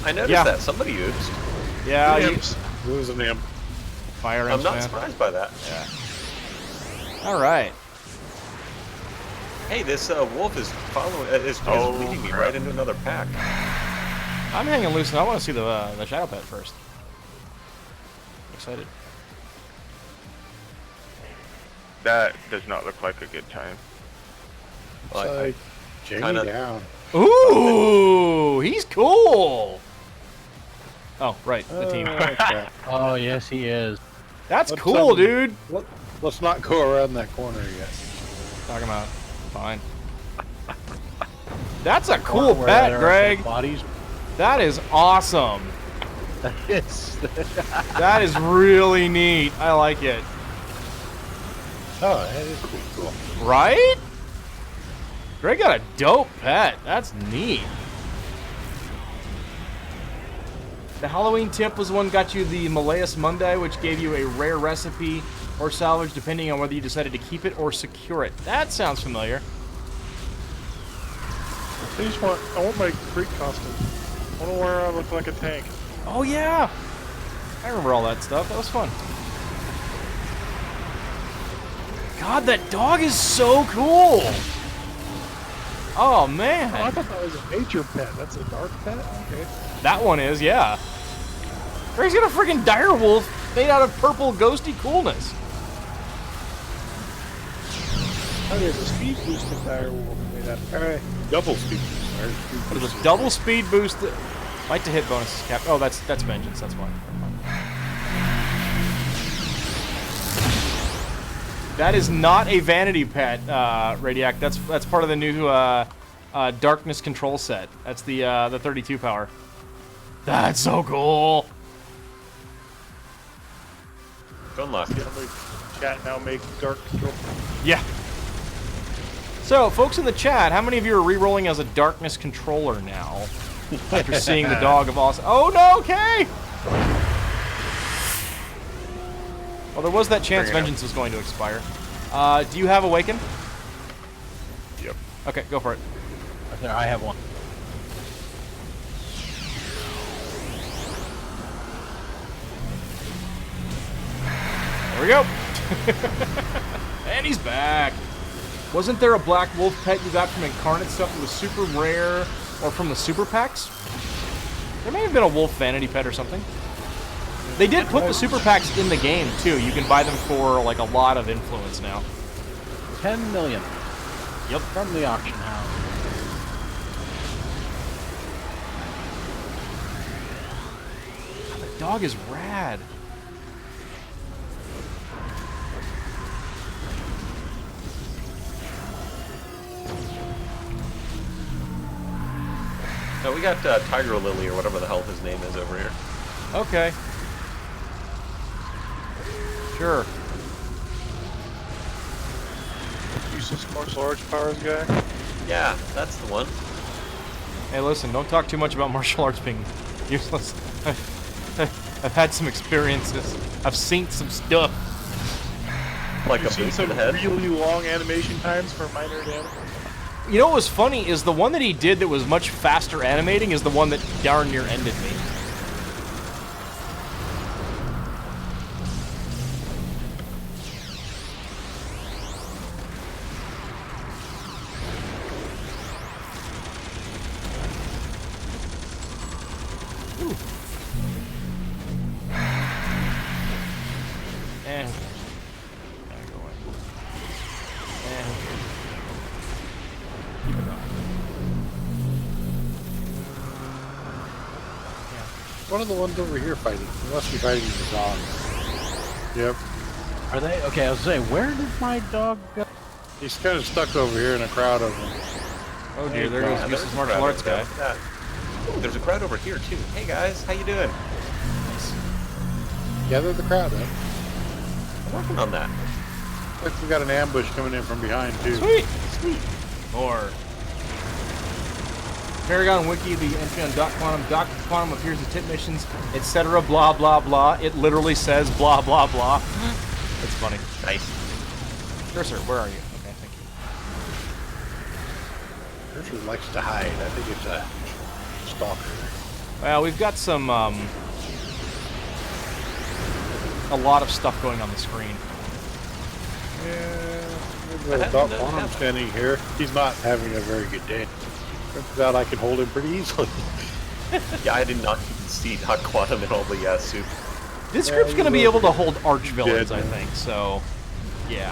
I noticed Yeah. that. Somebody used. Yeah, you, Imps. Who's an imp? fire I'm imps, not man. surprised by that. Yeah. All right. Hey, this wolf is following, is leading me right into another pack. I'm hanging loose, and I want to see the shadow pet first. I'm excited. That does not look like a good time. Well, I- Like, Jamie kinda- down. Ooh, he's cool. Oh, right, the team. Okay. Oh, yes, he is. That's Let's, cool, dude. Let's not go around that corner yet. Talking about fine. That's a cool Where pet, there are Greg. some bodies. That is awesome. It's That is really neat. I like it. Oh, that is pretty cool. Right? Greg got a dope pet. That's neat. The Halloween tip was the one got you the Malleus Mundi, which gave you a rare recipe or salvage depending on whether you decided to keep it or secure it. That sounds familiar. I want my Greek costume. I want to wear around looking like a tank. Oh, yeah. I remember all that stuff. That was fun. God, that dog is so cool. Oh, Oh, I man. thought that was a nature pet. That's a dark pet? Okay. That one is, yeah. Greg's got a freaking dire wolf made out of purple ghosty coolness. Oh, there's a speed boosted dire wolf made out of. Alright. Double speed. What is a double speed boost? Fight to hit bonus is capped. Oh, that's vengeance. That's fine. That is not a vanity pet, Radiac. That's part of the new darkness control set. That's the 32 power. That's so cool. Good luck. Somebody chat now make dark control. Yeah. So, folks in the chat, how many of you are re-rolling as a darkness controller now? After seeing the dog of awesome. Oh no, okay. Well, there was that chance Bring it vengeance was going to expire. Do you have awaken? Yep. Okay, go for it. Right there, I have one. There we go. And he's back. Wasn't there a black wolf pet you got from Incarnate stuff that was super rare, or from the super packs? There may have been a wolf vanity pet or something. They did put the super packs in the game too. You can buy them for like a lot of influence now. 10 million. Yep. From the auction house. The dog is rad. No, we got Tiger Lily or whatever the hell his name is over here. Okay. Sure. Useless martial arts powers guy. Yeah, that's the one. Hey, listen, don't talk too much about martial arts being useless. I've had some experiences. I've seen some stuff. Like You've a seen boot to some the head. really long animation times for minor damage. You know what was funny is the one that he did that was much faster animating is the one that darn near ended me. Ooh. And go away. And keep it going. One of the ones over here fighting. He must be fighting the dog. Yep. Are they? Okay, I was saying, where did my dog go? He's kind of stuck over here in a crowd of them. Oh dear, there Yeah, goes there's useless a martial crowd arts over guy. there. Ooh, there's a crowd over here too. Hey guys, how you doing? Gather the crowd up. I'm working on that. Looks like we got an ambush coming in from behind too. Sweet, sweet. More. Paragon Wiki, the entry on .quantum. .quantum appears in tip missions, etc. Blah, blah, blah. It literally says blah, blah, blah. It's funny. Nice. Cursor, where are you? Okay, thank you. Cursor likes to hide. I think it's a stalker. Well, we've got some, a lot of stuff going on the screen. Yeah, I'm standing here. He's not having a very good day. Turns out I can hold him pretty easily. Yeah, I did not even see .quantum in all the soup. This group's going to be able to hold arch villains, I think, so, yeah.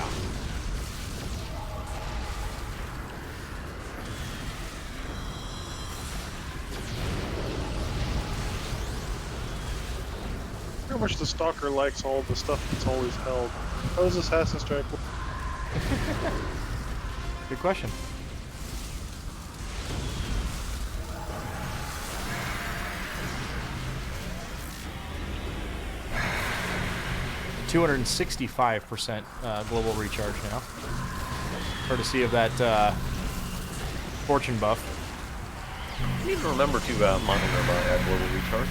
How much the Stalker likes all the stuff that's always held. How does Assassin Strike work? Good question. $265% global recharge now, courtesy of that fortune buff. You need to remember to monitor my global recharge.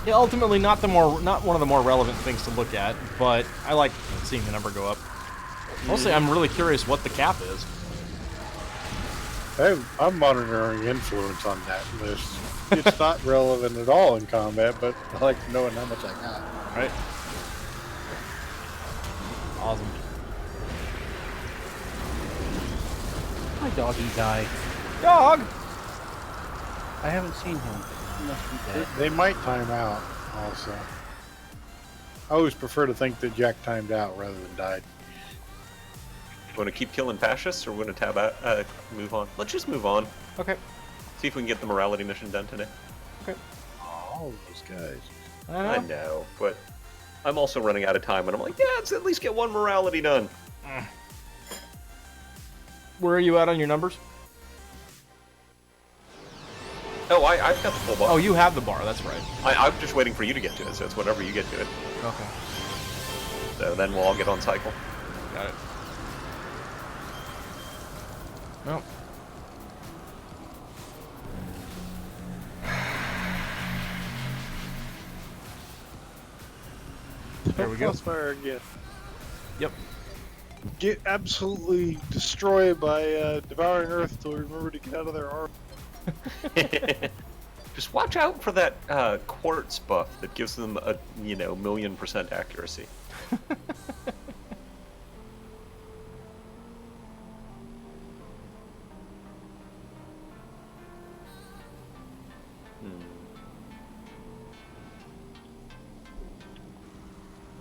Yeah, ultimately not one of the more relevant things to look at, but I like seeing the number go up. Mostly, I'm really curious what the cap is. I'm monitoring influence on that list. It's not relevant at all in combat, but I like knowing how much I got. Right. Awesome. My doggy died. Dog! I haven't seen him. He must be dead. They might time out, also. I always prefer to think that Jack timed out rather than died. Want to keep killing fascists, or want to tab out, move on? Let's just move on. Okay. See if we can get the morality mission done today. Okay. All those guys. I know, but I'm also running out of time, and I'm like, yeah, let's at least get one morality done. Where are you at on your numbers? Oh, I've got the full bar. Oh, you have the bar, that's right. I'm just waiting for you to get to it, so it's whenever you get to it. Okay. So then we'll all get on cycle. Got it. Well. There we go. Crossfire again. Yep. Get absolutely destroyed by Devouring Earth till we remember to get out of their arm. Just watch out for that quartz buff that gives them a, 1,000,000% accuracy.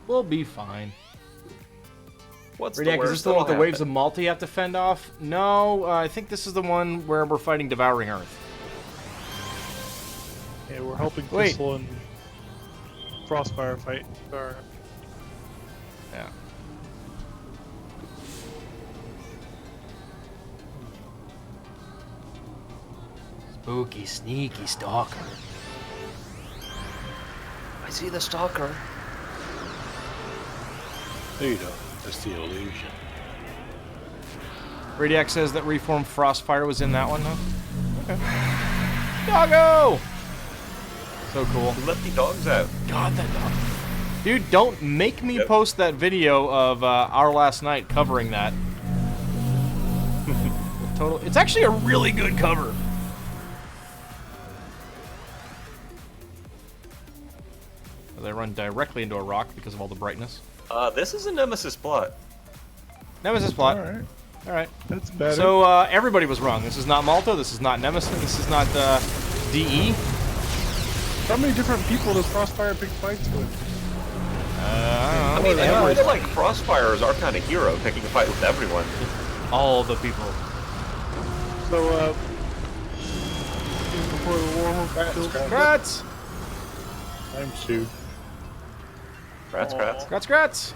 We'll be fine. What's Radiac, is this the one with the waves of Malta you have to fend off? No, I think this is the one where we're fighting Devouring Earth. Yeah, we're helping Wait. Thistle and Frostfire fight. Yeah. Spooky, sneaky stalker. I see the stalker. There you go. That's the illusion. Radiac says that Reformed Frostfire was in that one, though. Okay. Doggo! So cool. Let the dogs out. God, that dog. Dude, don't make me post that video of our last night covering that. Total. It's actually a really good cover. They run directly into a rock because of all the brightness. This is a Nemesis plot. Nemesis plot. Alright. Alright. That's better. So, everybody was wrong. This is not Malta, this is not Nemesis, this is not, DE. How many different people does Frostfire pick fights with? I I mean, I feel like Frostfire is our kind of hero, picking a fight with everyone. all the people. So, before the war, Grats! I'm Sue. Grats, grats. Grats, grats!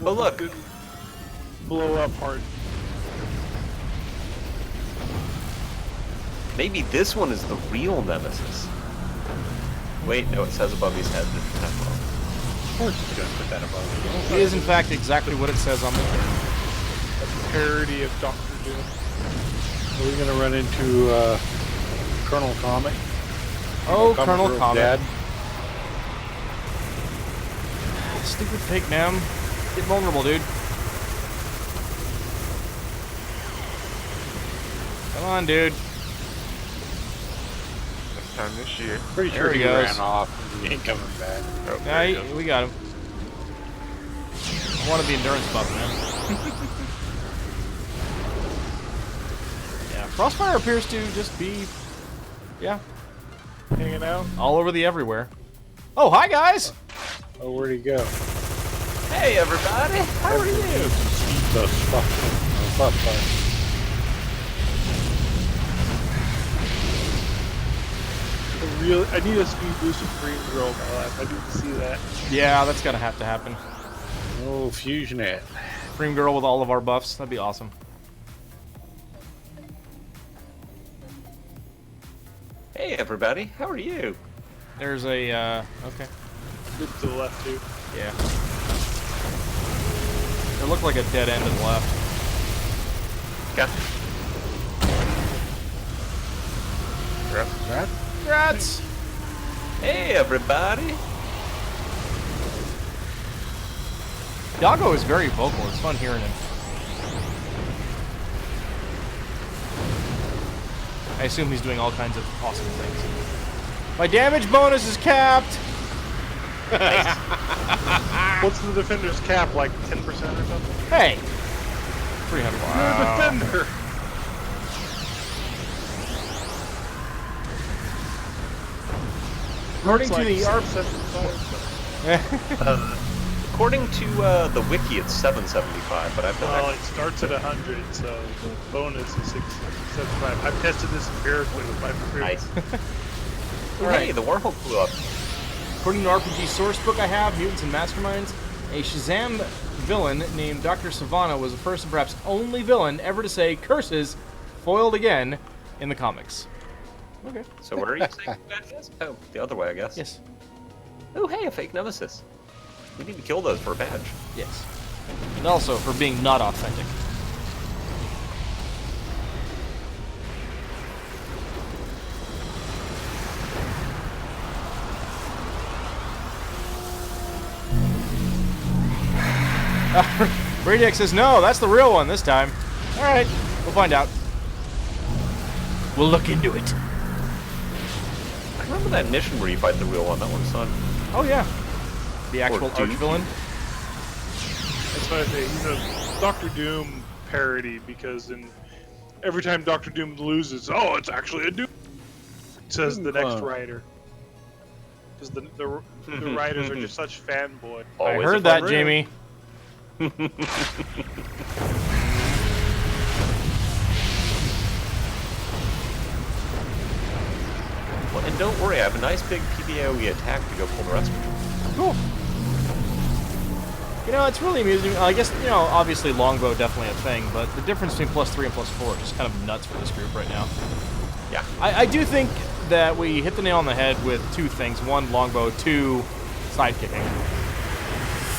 Oh, look. blow up hard. Maybe this one is the real Nemesis. Wait, no, it says above his head. Of course it's going to put that above. It is, in fact, exactly what it says on the card. A parody of Dr. Doom. Are we gonna run into Colonel Comet? Oh, Colonel Girl's Comet. Dad? Stupid fake Nam. Get vulnerable, dude. Come on, dude. This time this year. Pretty There sure he he goes. ran off and he ain't coming back. Oh, Yeah, there he goes. we got him. I wanted the endurance buff, man. Yeah, Crossfire appears to just be, yeah, Hanging out. all over the everywhere. Oh, hi, guys! Oh, where'd he go? Hey, everybody! How are you? The fuck. I need a speed boost with Freem Girl in my life. I need to see that. Yeah, that's gonna have to happen. Oh, Fusionet. Freem Girl with all of our buffs, that'd be awesome. Hey, everybody! How are you? There's a, okay. Loop to the left, too. Yeah. It looked like a dead end to the left. Okay. Congrats! Hey, everybody! Doggo is very vocal. It's fun hearing him. I assume he's doing all kinds of awesome things. My damage bonus is capped! What's the defender's cap, like 10% or something? Hey! 300. You're a defender! According to the ARP... According to the wiki, it's 775, but I've Well, not. it starts at 100, so the bonus is 675. I've tested this empirically with my Freem. Nice. Alright. Hey, the wormhole blew up. According to the RPG source book I have, Mutants and Masterminds, a Shazam villain named Dr. Savannah was the first and perhaps only villain ever to say curses foiled again in the comics. Okay. So where are you saying bad guys? Oh, the other way, I guess. Yes. Oh, hey, a fake nemesis. We need to kill those for a badge. Yes. And also for being not authentic. Brainiac says, no, that's the real one this time. Alright, we'll find out. We'll look into it. I remember that mission where you fight the real one. That one's fun. Oh, yeah. The actual Doom. arch-villain. That's what I say. He's a Doctor Doom parody because every time Doctor Doom loses, oh, it's actually a Doom. Says the next writer. Because the writers are just such fanboy. I Always a heard fun that, room. Jamie. Well, and don't worry, I have a nice big PBAOE attack to go pull the rest of them. Cool. You know, it's really amusing. I guess, you know, obviously longbow definitely a thing, but the difference between +3 and +4 is just kind of nuts for this group right now. Yeah. I do think that we hit the nail on the head with two things. One, longbow. Two, sidekicking.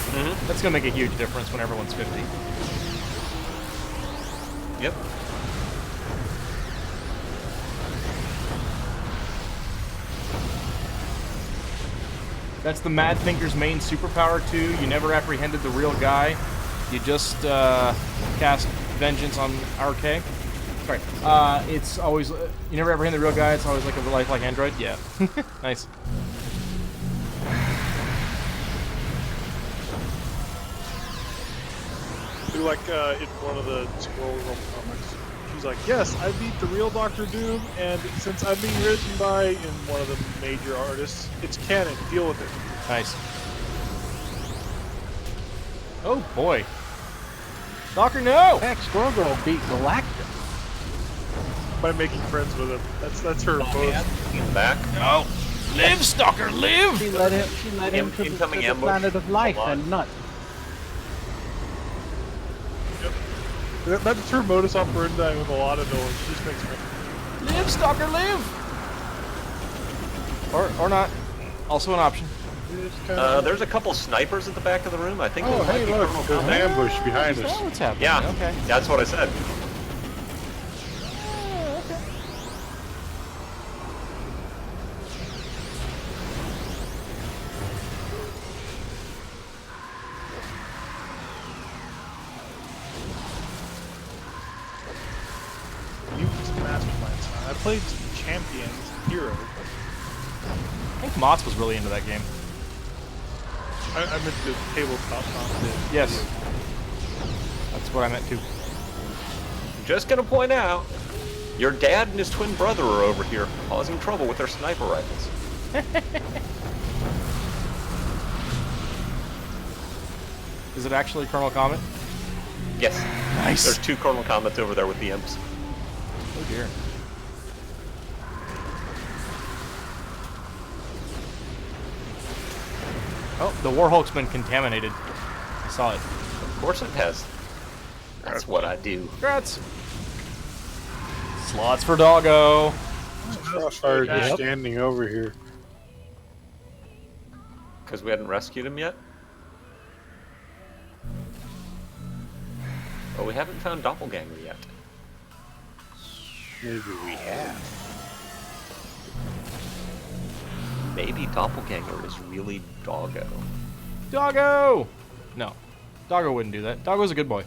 Mm-hmm. That's going to make a huge difference when everyone's 50. Yep. That's the Mad Thinker's main superpower, too. You never apprehended the real guy. You just cast Vengeance on RK. Sorry. It's always... you never apprehend the real guy. It's always like a lifelike android. Yeah. Nice. Do like in one of the Squirrel Girl comics. She's like, yes, I beat the real Doctor Doom, and since I'm being written by in one of the major artists, it's canon. Deal with it. Nice. Oh, boy. Stalker, no! Heck, Squirrel Girl beat Galactus. By making friends with him. That's her bonus. In the back. No! Live, Stalker, live! She led him to Incoming the ambush. planet of life Hold on. and not. That's her modus operandi with a lot of villains. She just makes friends. Live, Stalker, live! Or not. Also an option. There's a couple snipers at the back of the room. I think Oh, those might hey, be look, Colonel there's an Comet. ambush behind Is us. that what's happening? Yeah, Okay. that's what I said. played some Champions Hero. I think Mott's was really into that game. I meant the tabletop, not the Yes. That's what I meant too. Just gonna point out, your dad and his twin brother are over here, causing trouble with their sniper rifles. Is it actually Colonel Comet? Yes. Nice. There's 2 Colonel Comets over there with the imps. Oh dear. Oh, the Warhawk's been contaminated. I saw it. Of course it has. That's what I do. Congrats. Slots for Doggo. Crossfire just standing over here. Because we hadn't rescued him yet? But we haven't found Doppelganger yet. Maybe we have. Maybe Doppelganger is really Doggo. Doggo! No. Doggo wouldn't do that. Doggo's a good boy.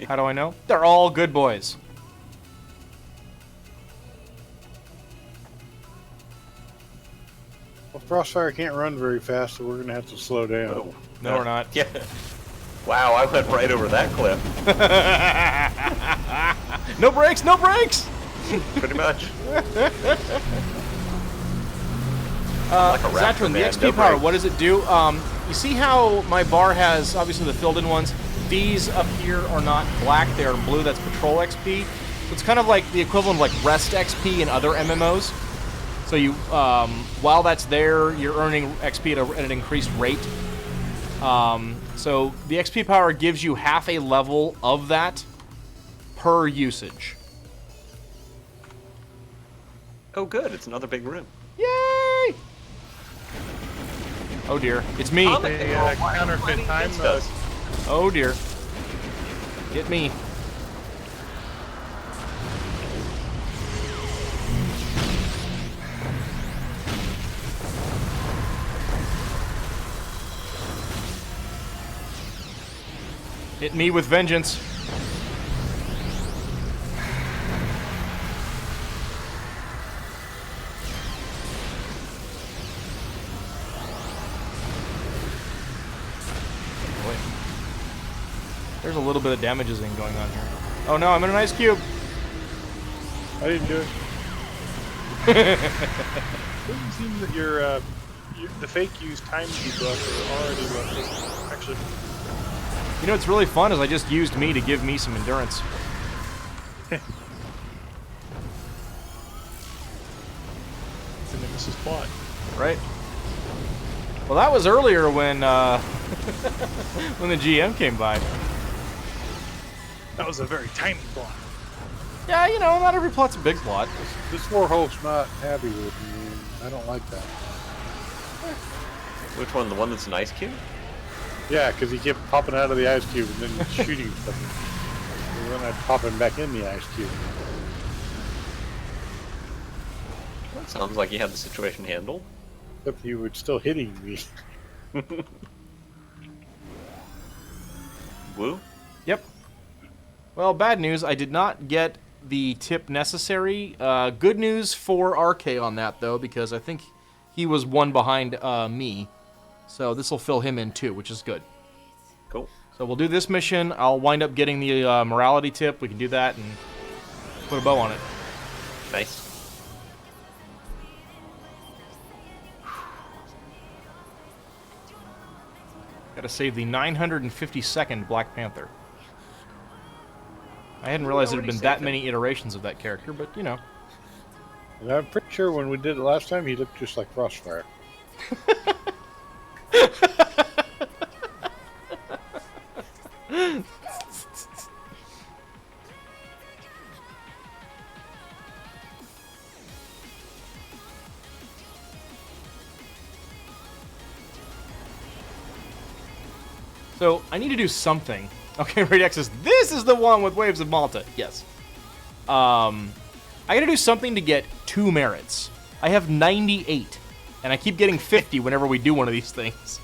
How do I know? They're all good boys. Well, Crossfire can't run very fast, so we're gonna have to slow down. Oh, No, we're not. Yeah. Wow, I went right over that cliff. No brakes, no brakes! Pretty much. Like a raptor, Zatron, the man, XP no power, brakes. what does it do? You see how my bar has, obviously, the filled-in ones? These up here are not black, they are blue. That's Patrol XP. So it's kind of like the equivalent of like Rest XP in other MMOs. So you, while that's there, you're earning XP at an increased rate. So the XP power gives you half a level of that per usage. Oh, good. It's another big room. Yay! Oh dear, it's me. They counterfeit time does. Oh dear. Get me. Hit me with vengeance. Boy. There's a little bit of damages in going on here. Oh no, I'm in an ice cube. I didn't do it. It doesn't seem that the fake use time debuff or already buff actually. You know what's really fun is I just used me to give me some endurance. It's an Nemesis plot. Right? Well, that was earlier when when the GM came by. That was a very tiny plot. Yeah, you know, not every plot's a big plot. This Warhawk's not happy with me. I don't like that. Which one? The one that's an ice cube? Yeah, because he kept popping out of the ice cube and then shooting something. And then I'd pop him back in the ice cube. That sounds like you had the situation handled. Except he was still hitting me. Woo? Yep. Well, bad news, I did not get the tip necessary. Good news for RK on that, though, because I think he was one behind me. So this will fill him in, too, which is good. Cool. So we'll do this mission. I'll wind up getting the morality tip. We can do that and put a bow on it. Nice. Gotta save the 952nd Black Panther. I hadn't realized there had been that many iterations of that character, but, you know. And I'm pretty sure when we did it last time, he looked just like Crossfire. So, I need to do something. Okay, Radix says, this is the one with Waves of Malta. Yes. I gotta do something to get 2 merits. I have 98, and I keep getting 50 whenever we do one of these things.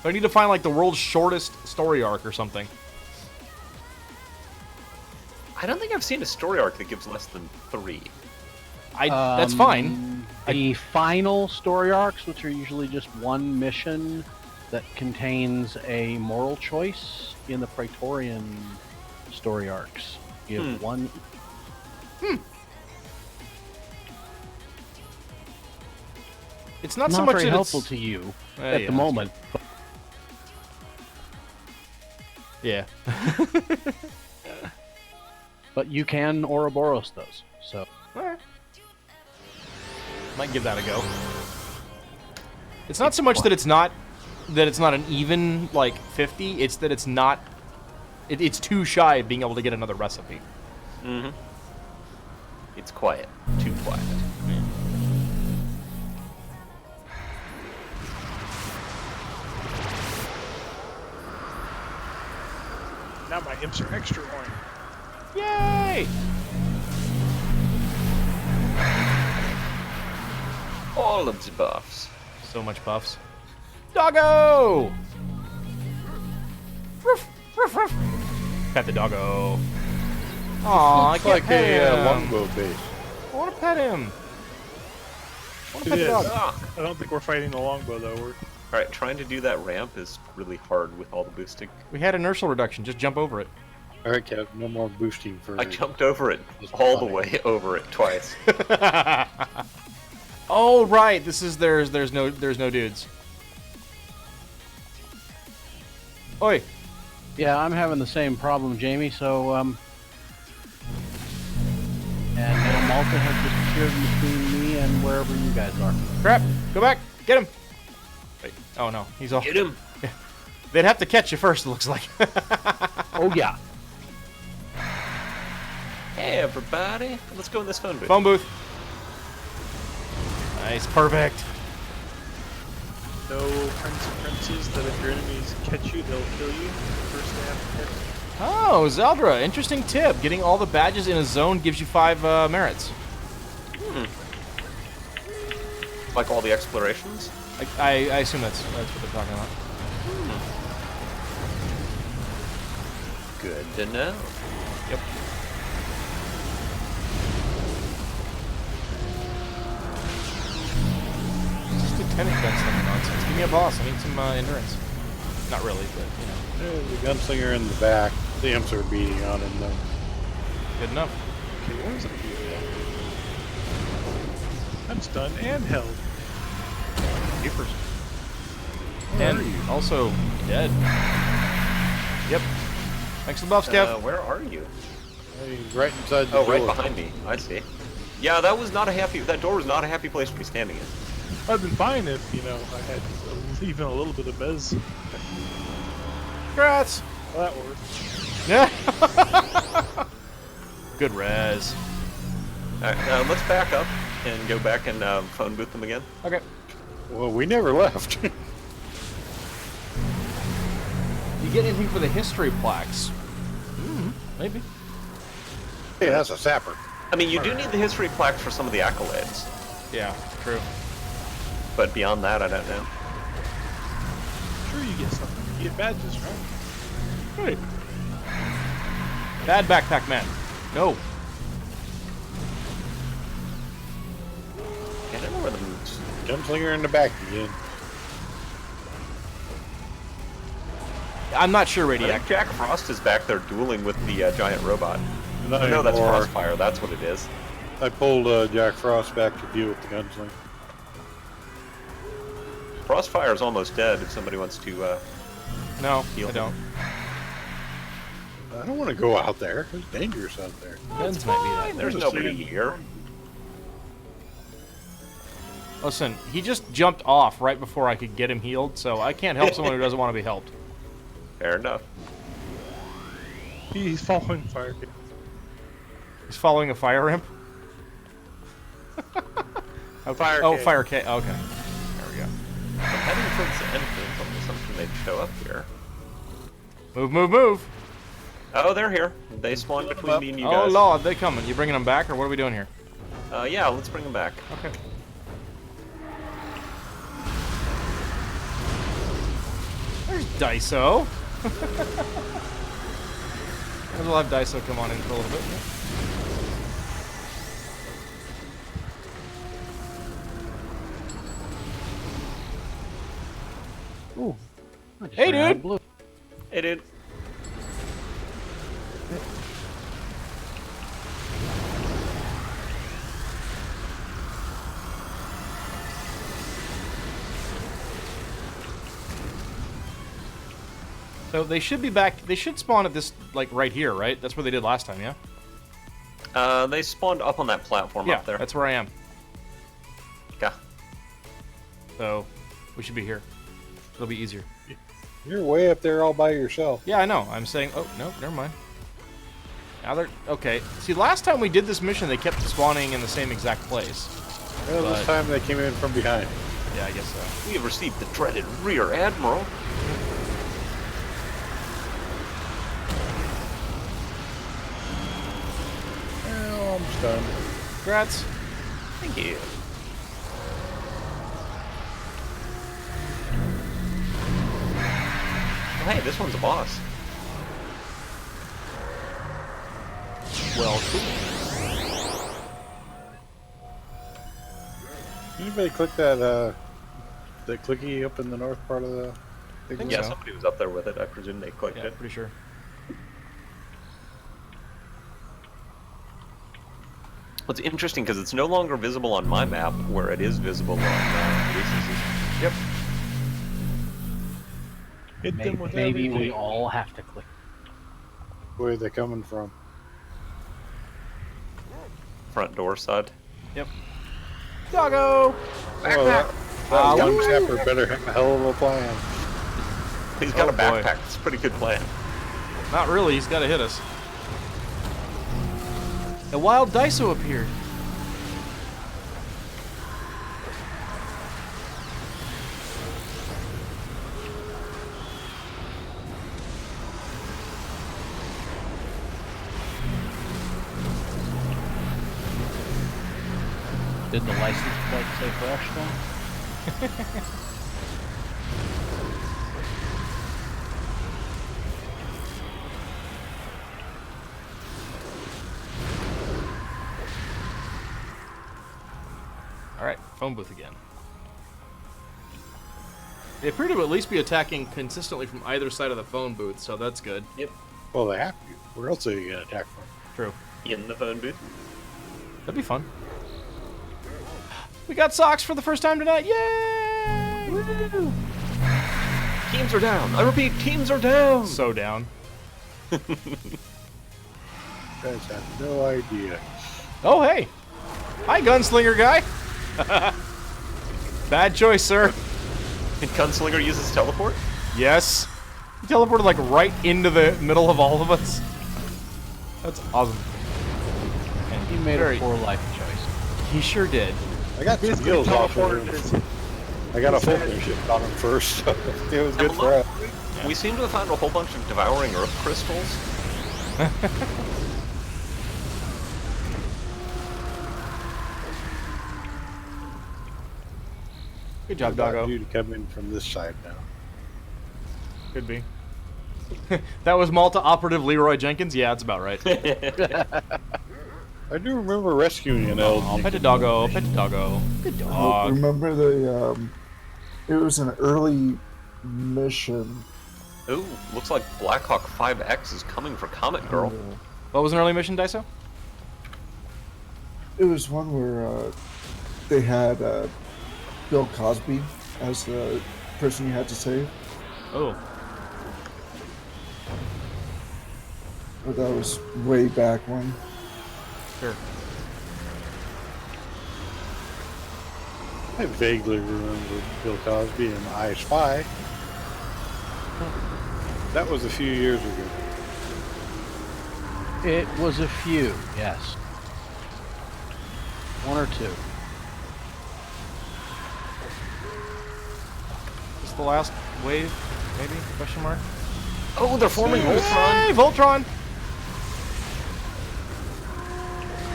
So I need to find, like, the world's shortest story arc or something. I don't think I've seen a story arc that gives less than 3. That's fine. The final story arcs, which are usually just one mission that contains a moral choice in the Praetorian story arcs, give one. It's not, Not so much very that helpful it's... to you Yeah, at the moment. Yeah. But you can Ouroboros those. So Might give that a go. It's not so much that it's not an even like 50. It's that it's not. It's too shy of being able to get another recipe. Mm-hmm. It's quiet. Too quiet. Now my imps are extra horny. Yay! All of the buffs. So much buffs. Doggo! Ruff, ruff, ruff. Pet the doggo. Aw, I It's can't like pet a him. longbow base. I want to pet him. I want to It pet the is. dog. I don't think we're fighting the longbow though. We're Alright, trying to do that ramp is really hard with all the boosting. We had inertial reduction. Just jump over it. All right, Kev, no more boosting for. I jumped over it, Just all the fine. way over it twice. Oh right, this is there's no dudes. Oi. yeah, I'm having the same problem, Jamie. So and now Malta has disappeared between me and wherever you guys are. Crap. Go back. Get him. Wait. Oh no, he's all. Get him! They'd have to catch you first. It looks like. Oh yeah. Hey everybody, let's go in this phone booth. Phone booth. Nice. Perfect. no prince and princes that if your enemies catch you, they'll kill you. First they have to catch you. Oh, Zeldra, interesting tip. Getting all the badges in a zone gives you 5 merits. Like all the explorations? I assume that's what they're talking about. Good to know. Yep. Just lieutenant gunslinger nonsense. Give me a boss. I need some endurance. Not really, but you know, The gunslinger in the back. The imps are beating on him though. good enough. Okay, where's the I'm stunned and held. Keepers. And also dead. Yep. Thanks for the buffs, Kev. Where are you? He's right inside the Oh, door. right behind me. I see. Yeah, that door was not a happy place to be standing in. I'd been fine if, you know, I had even a little bit of bez. Congrats. Well, that worked. Yeah. Good res. Alright, let's back up and go back and phone booth them again. Okay. Well, we never left. You get anything for the history plaques? Maybe. Hey, that's a sapper. I mean, you do need the history plaques for some of the accolades, Yeah, true. but beyond that, I don't know. Sure you get something. You get badges, right? Right. Bad backpack man. No. I don't know where the moves. Gunslinger in the back again. I'm not sure, I Radiac. think Jack Frost is back there dueling with the giant robot. Not No, that's anymore. Frostfire. That's what it is. I pulled Jack Frost back to deal with the gunslinger. Frostfire is almost dead. If somebody wants to, No, Heal I don't. I don't want to go out there. It's dangerous out there. Guns might be that. there's a nobody stand. here. Listen, he just jumped off right before I could get him healed, so I can't help someone who doesn't want to be helped. Fair enough. He's following fire. He's following a fire imp. Okay. Fire Oh, K. fire K. Okay. There we go. I'm heading towards the entrance on the assumption they'd show up here. Move, move, move. Oh, they're here. They spawned between me and you Oh guys. lord, they coming. You bringing them back, or what are we doing here? Yeah, let's bring them back. Okay. There's Daiso. And we'll have Daiso come on in for a little bit. Ooh. I just Hey, ran out of dude. blue. Hey, dude. So they should be back. They should spawn at this, like, right here, right? That's where they did last time, yeah? They spawned up on that platform up there. That's where I am. Yeah. So we should be here. It'll be easier. You're way up there all by yourself. Yeah, I know. I'm saying, oh, no, never mind. Now they're, okay. See, last time we did this mission, they kept spawning in the same exact place. Well, this But- time they came in from behind. Yeah, I guess so. We have received the dreaded Rear Admiral. Well, I'm stunned. Congrats. Thank you. Oh, hey, this one's a boss. Well, cool. Anybody click that clicky up in the north part of the thing? Yeah, so. somebody was up there with it. I presume they clicked Yeah, it. pretty sure. What's interesting because it's no longer visible on my map, where it is visible on Lisa's. Yep. Hit Maybe, them with maybe we everything. all have to click. Where are they coming from? Front door side. Yep. Doggo! Oh, that young sapper better have a hell of a plan. He's got Oh, a boy. backpack. It's a pretty good plan. Not really, he's got to hit us. A wild Daiso appeared. Did the license plate say fresh then? Alright, phone booth again. They appear to at least be attacking consistently from either side of the phone booth, so that's good. Yep. Well, they have to. Where else are you going to attack from? True. In the phone booth. That'd be fun. We got socks for the first time tonight! Yay! Woo! Teams are down. I repeat, teams are down. So down. You guys have no idea. Oh, hey! Hi, gunslinger guy! Bad choice, sir. And Gunslinger uses teleport? Yes. He teleported, like, right into the middle of all of us. That's awesome. And He made very- a poor life choice. He sure did. I got some Basically skills off teleported of his- it. I got a focus shift on him first, so it was good for us. We seem to have found a whole bunch of devouring earth crystals. Good job, About doggo. you to come in from this side now. Could be. That was Malta operative Leroy Jenkins? Yeah, that's about right. I do remember rescuing an Oh, elk. pet a doggo, pet a doggo. Good dog. Remember the it was an early mission. Ooh, looks like Blackhawk 5X is coming for Comet Girl. What was an early mission, Daiso? It was one where they had Bill Cosby as the person you had to save. Oh. But that was way back when. Sure. I vaguely remember Bill Cosby and I Spy. That was a few years ago. It was a few, yes. One or two. Is the last wave, maybe? Question mark? Oh, they're forming Voltron. Hey, Voltron!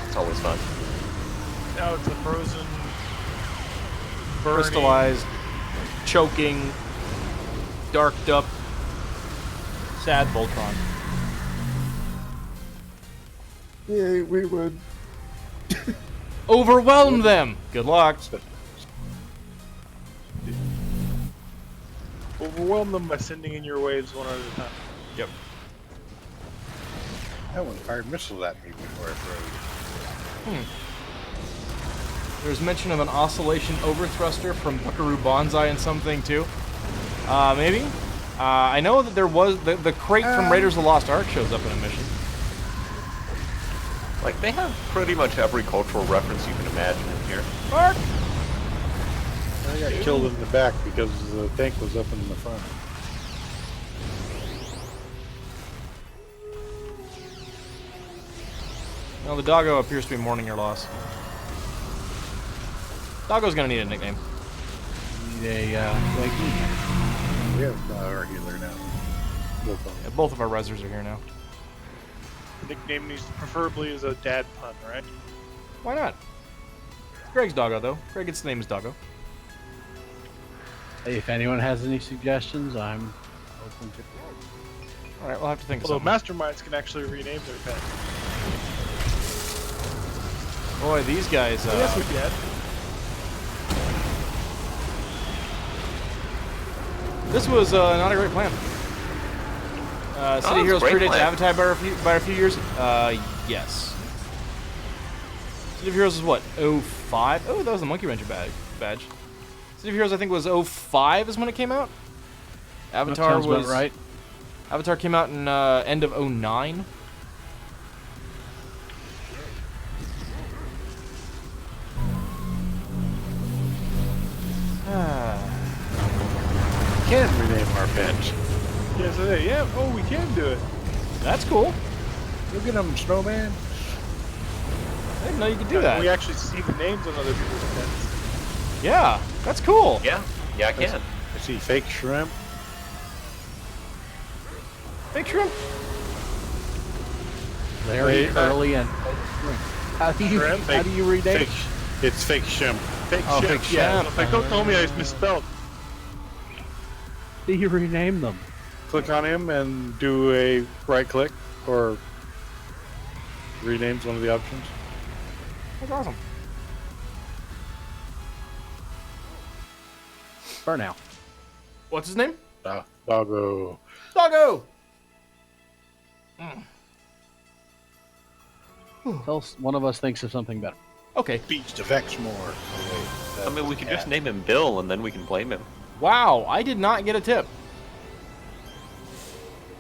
It's always fun. Now it's a frozen, burning. Crystallized, choking, darked up, sad Voltron. Yay, we would. Overwhelm them. Good luck. Overwhelm them by sending in your waves one at a time. Yep. That one fired missiles at me before I froze. There's mention of an oscillation overthruster from Buckaroo Banzai and something too. Maybe. I know that there was the crate from Raiders of the Lost Ark shows up in a mission. Like, they have pretty much every cultural reference you can imagine in here. Ark. I got killed in the back because the tank was up in the front. Well, the doggo appears to be mourning your loss. Doggo's gonna need a nickname. Need a like We have our healer now. Both of Yeah, them. both of our rezzers are here now. The nickname needs preferably is a dad pun, right? Why not? Greg's doggo, though. Greg gets the name as doggo. Hey, if anyone has any suggestions, I'm open to. All right, we'll have to think of Although something. masterminds can actually rename their pet. Boy, these guys. Yes, we can. This was not a great plan. City it's a Heroes great predates plan. Avatar by a few years. Yes. City of Heroes is what? 05? Oh, that was the Monkey Ranger badge. City of Heroes, I think, was 05 is when it came out. Avatar sounds about was right. Avatar came out in end of 09. Can rename our bench. Yes, yeah. Oh, we can do it. That's cool. Look at them, snowman. I didn't know you could do We that. actually see the names on other people's pets. Yeah, that's cool. Yeah, I can. I see fake shrimp. Big shrimp. Larry, Wait, Curly, and how do you Shrimp? how do you rename? Fake. It's fake shrimp. Fake Oh, shrimp. fake Yeah, shrimp. like, don't tell me I misspelled. Do you rename them? Click on him and do a right click or renames one of the options. That's awesome. For now. What's his name? Doggo. Doggo. Tell us, one of us thinks of something better. Okay. Beach to Vexmore. I mean, we can just name him Bill, and then we can blame him. Wow, I did not get a tip.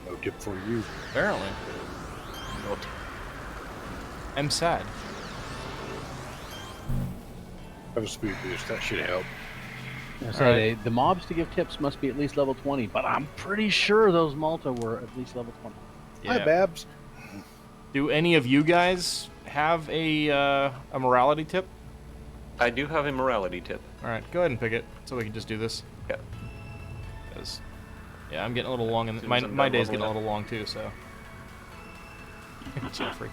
No tip for you. Apparently. I'm sad. Have a speed boost. That should help. I say the mobs to give tips must be at least level 20, but I'm pretty sure those Malta were at least level 20. Hi, Babs. Do any of you guys have a morality tip? I do have a morality tip. All right, go ahead and pick it, so we can just do this. Yeah. 'Cause, yeah, I'm getting a little long, and Soon my as I'm my done day's getting a leveling little long too. So. Jeffrey.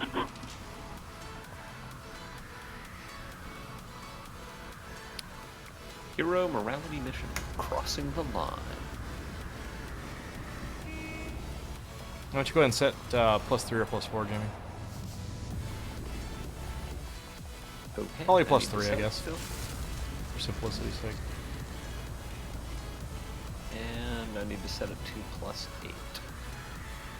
Hero morality mission. Crossing the line. Why don't you go ahead and set +3 or +4, Jimmy? Okay. Probably I plus need to 3, I set guess. still. For simplicity's sake. And I need to set it to +8.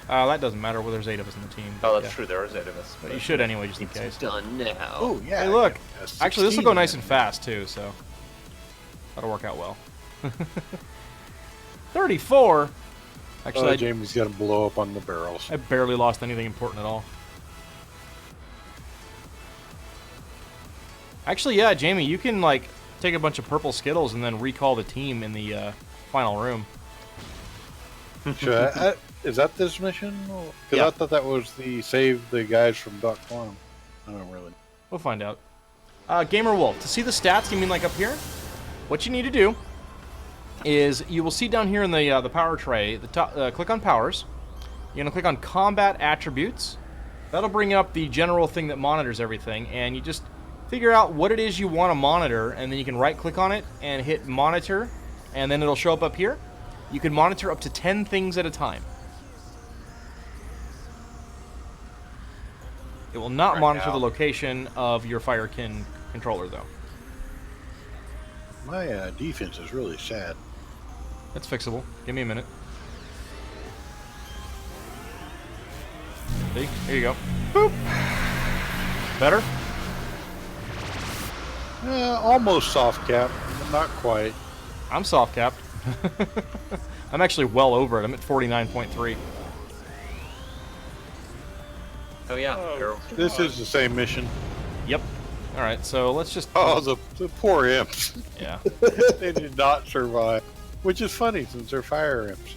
That doesn't matter. Well, there's 8 of us in the team. Oh, but that's yeah. true. There is 8 of us. But you should anyway, just in It's case. done now. Oh, yeah. Hey, look. That's Actually, this will 16 go nice then. and fast too. So that'll work out well. 34. Actually, Oh, Jamie's got to blow up on the barrels. I barely lost anything important at all. Actually, yeah, Jamie, you can like take a bunch of purple Skittles and then recall the team in the final room. Should is that this mission? Because Yeah. I thought that was the save the guys from Doc Farm. I don't really. We'll find out. Gamer Wolf, to see the stats, you mean like up here? What you need to do is you will see down here in the power tray, the top, click on powers. You're gonna click on combat attributes. That'll bring up the general thing that monitors everything, and you just figure out what it is you want to monitor, and then you can right click on it and hit monitor, and then it'll show up here. You can monitor up to 10 things at a time. It will not Right monitor now. the location of your Firekin controller, though. My defense is really sad. That's fixable. Give me a minute. See? Here you go. Boop. Better? Almost soft cap, but not quite. I'm soft capped. I'm actually well over it. I'm at 49.3. Oh yeah, Oh, Harold. This is the same mission. Yep. All right, so let's just. Oh, the poor imps. Yeah. They did not survive. Which is funny since they're fire imps.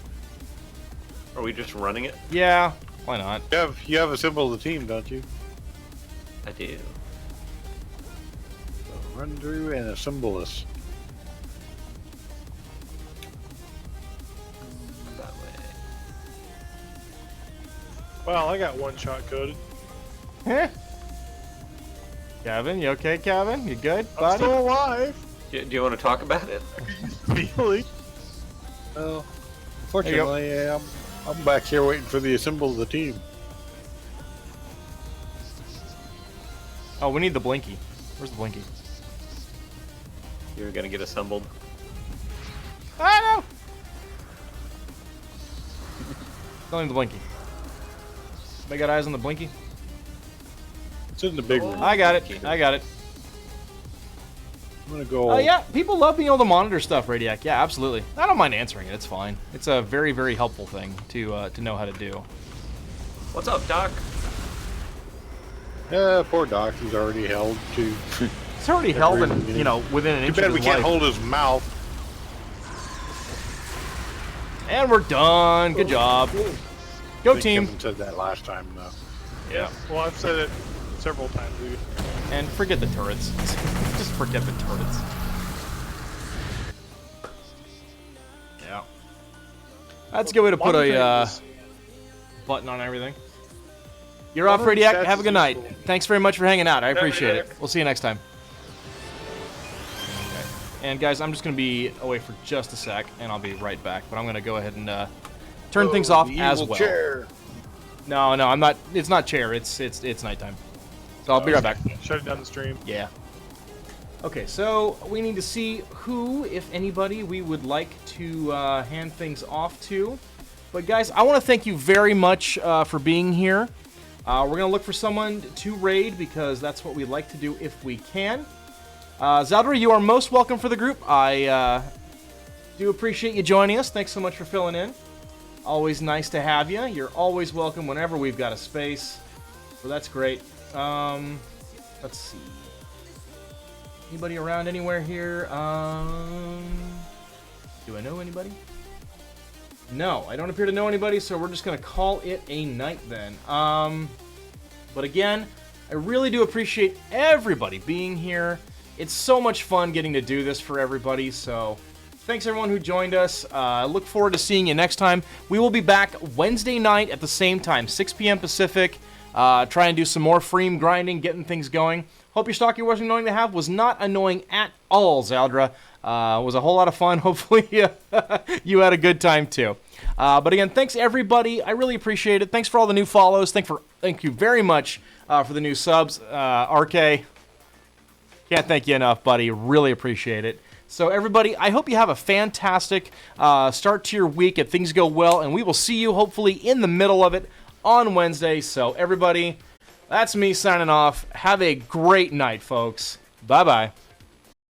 Are we just running it? Yeah. Why not? You have a symbol of the team, don't you? I do. So run through and assemble us. That way. Well, I got one shot coded. Heh. Kevin, you okay, Kevin? You good, I'm buddy? still alive. Do you want to talk about it? Really? Well, unfortunately, I'm back here waiting for the assemble of the team. Oh, we need the blinky. Where's the blinky? You're gonna get assembled. Ah, no! Don't need the blinky. They got eyes on the blinky? It's in the big room. I got it. I got it. I'm gonna go. Oh, yeah. People love being able to monitor stuff, Radiac. Yeah, absolutely. I don't mind answering it. It's fine. It's a very, very helpful thing to know how to do. What's up, Doc? Poor Doc. He's already held to. It's already held in, you know, within an Too inch bad of we his can't life. hold his mouth. And we're done. Good job. Go I think team. Kevin said that last time, though. Yeah. Well, I've said it several times. And forget the turrets. Just forget the turrets. Yeah. That's a good way to put a button on everything. You're off, Radiac. Have a good night. Thanks very much for hanging out. I appreciate it. We'll see you next time. Okay. And guys, I'm just going to be away for just a sec, and I'll be right back. But I'm going to go ahead and turn things off the as evil well. Chair. No, I'm not. It's not chair. It's nighttime. So I'll be right back. Shutting down the stream. Yeah. Okay, so we need to see who, if anybody, we would like to hand things off to. But guys, I want to thank you very much for being here. We're going to look for someone to raid because that's what we like to do if we can. Zaldra, you are most welcome for the group. I do appreciate you joining us. Thanks so much for filling in. Always nice to have you. You're always welcome whenever we've got a space. So that's great. Let's see. Anybody around anywhere here? Do I know anybody? No, I don't appear to know anybody, so we're just going to call it a night then. But again, I really do appreciate everybody being here. It's so much fun getting to do this for everybody, so thanks everyone who joined us. I look forward to seeing you next time. We will be back Wednesday night at the same time, 6 p.m. Pacific. Try and do some more FREEM grinding, getting things going. Hope your stocky wasn't annoying to have. Was not annoying at all, Zaldra. Was a whole lot of fun. Hopefully you had a good time too. But again, thanks everybody. I really appreciate it. Thanks for all the new follows. Thank you very much for the new subs. RK, can't thank you enough, buddy. Really appreciate it. So everybody, I hope you have a fantastic start to your week and things go well. And we will see you hopefully in the middle of it on Wednesday. So everybody, that's me signing off. Have a great night, folks. Bye-bye.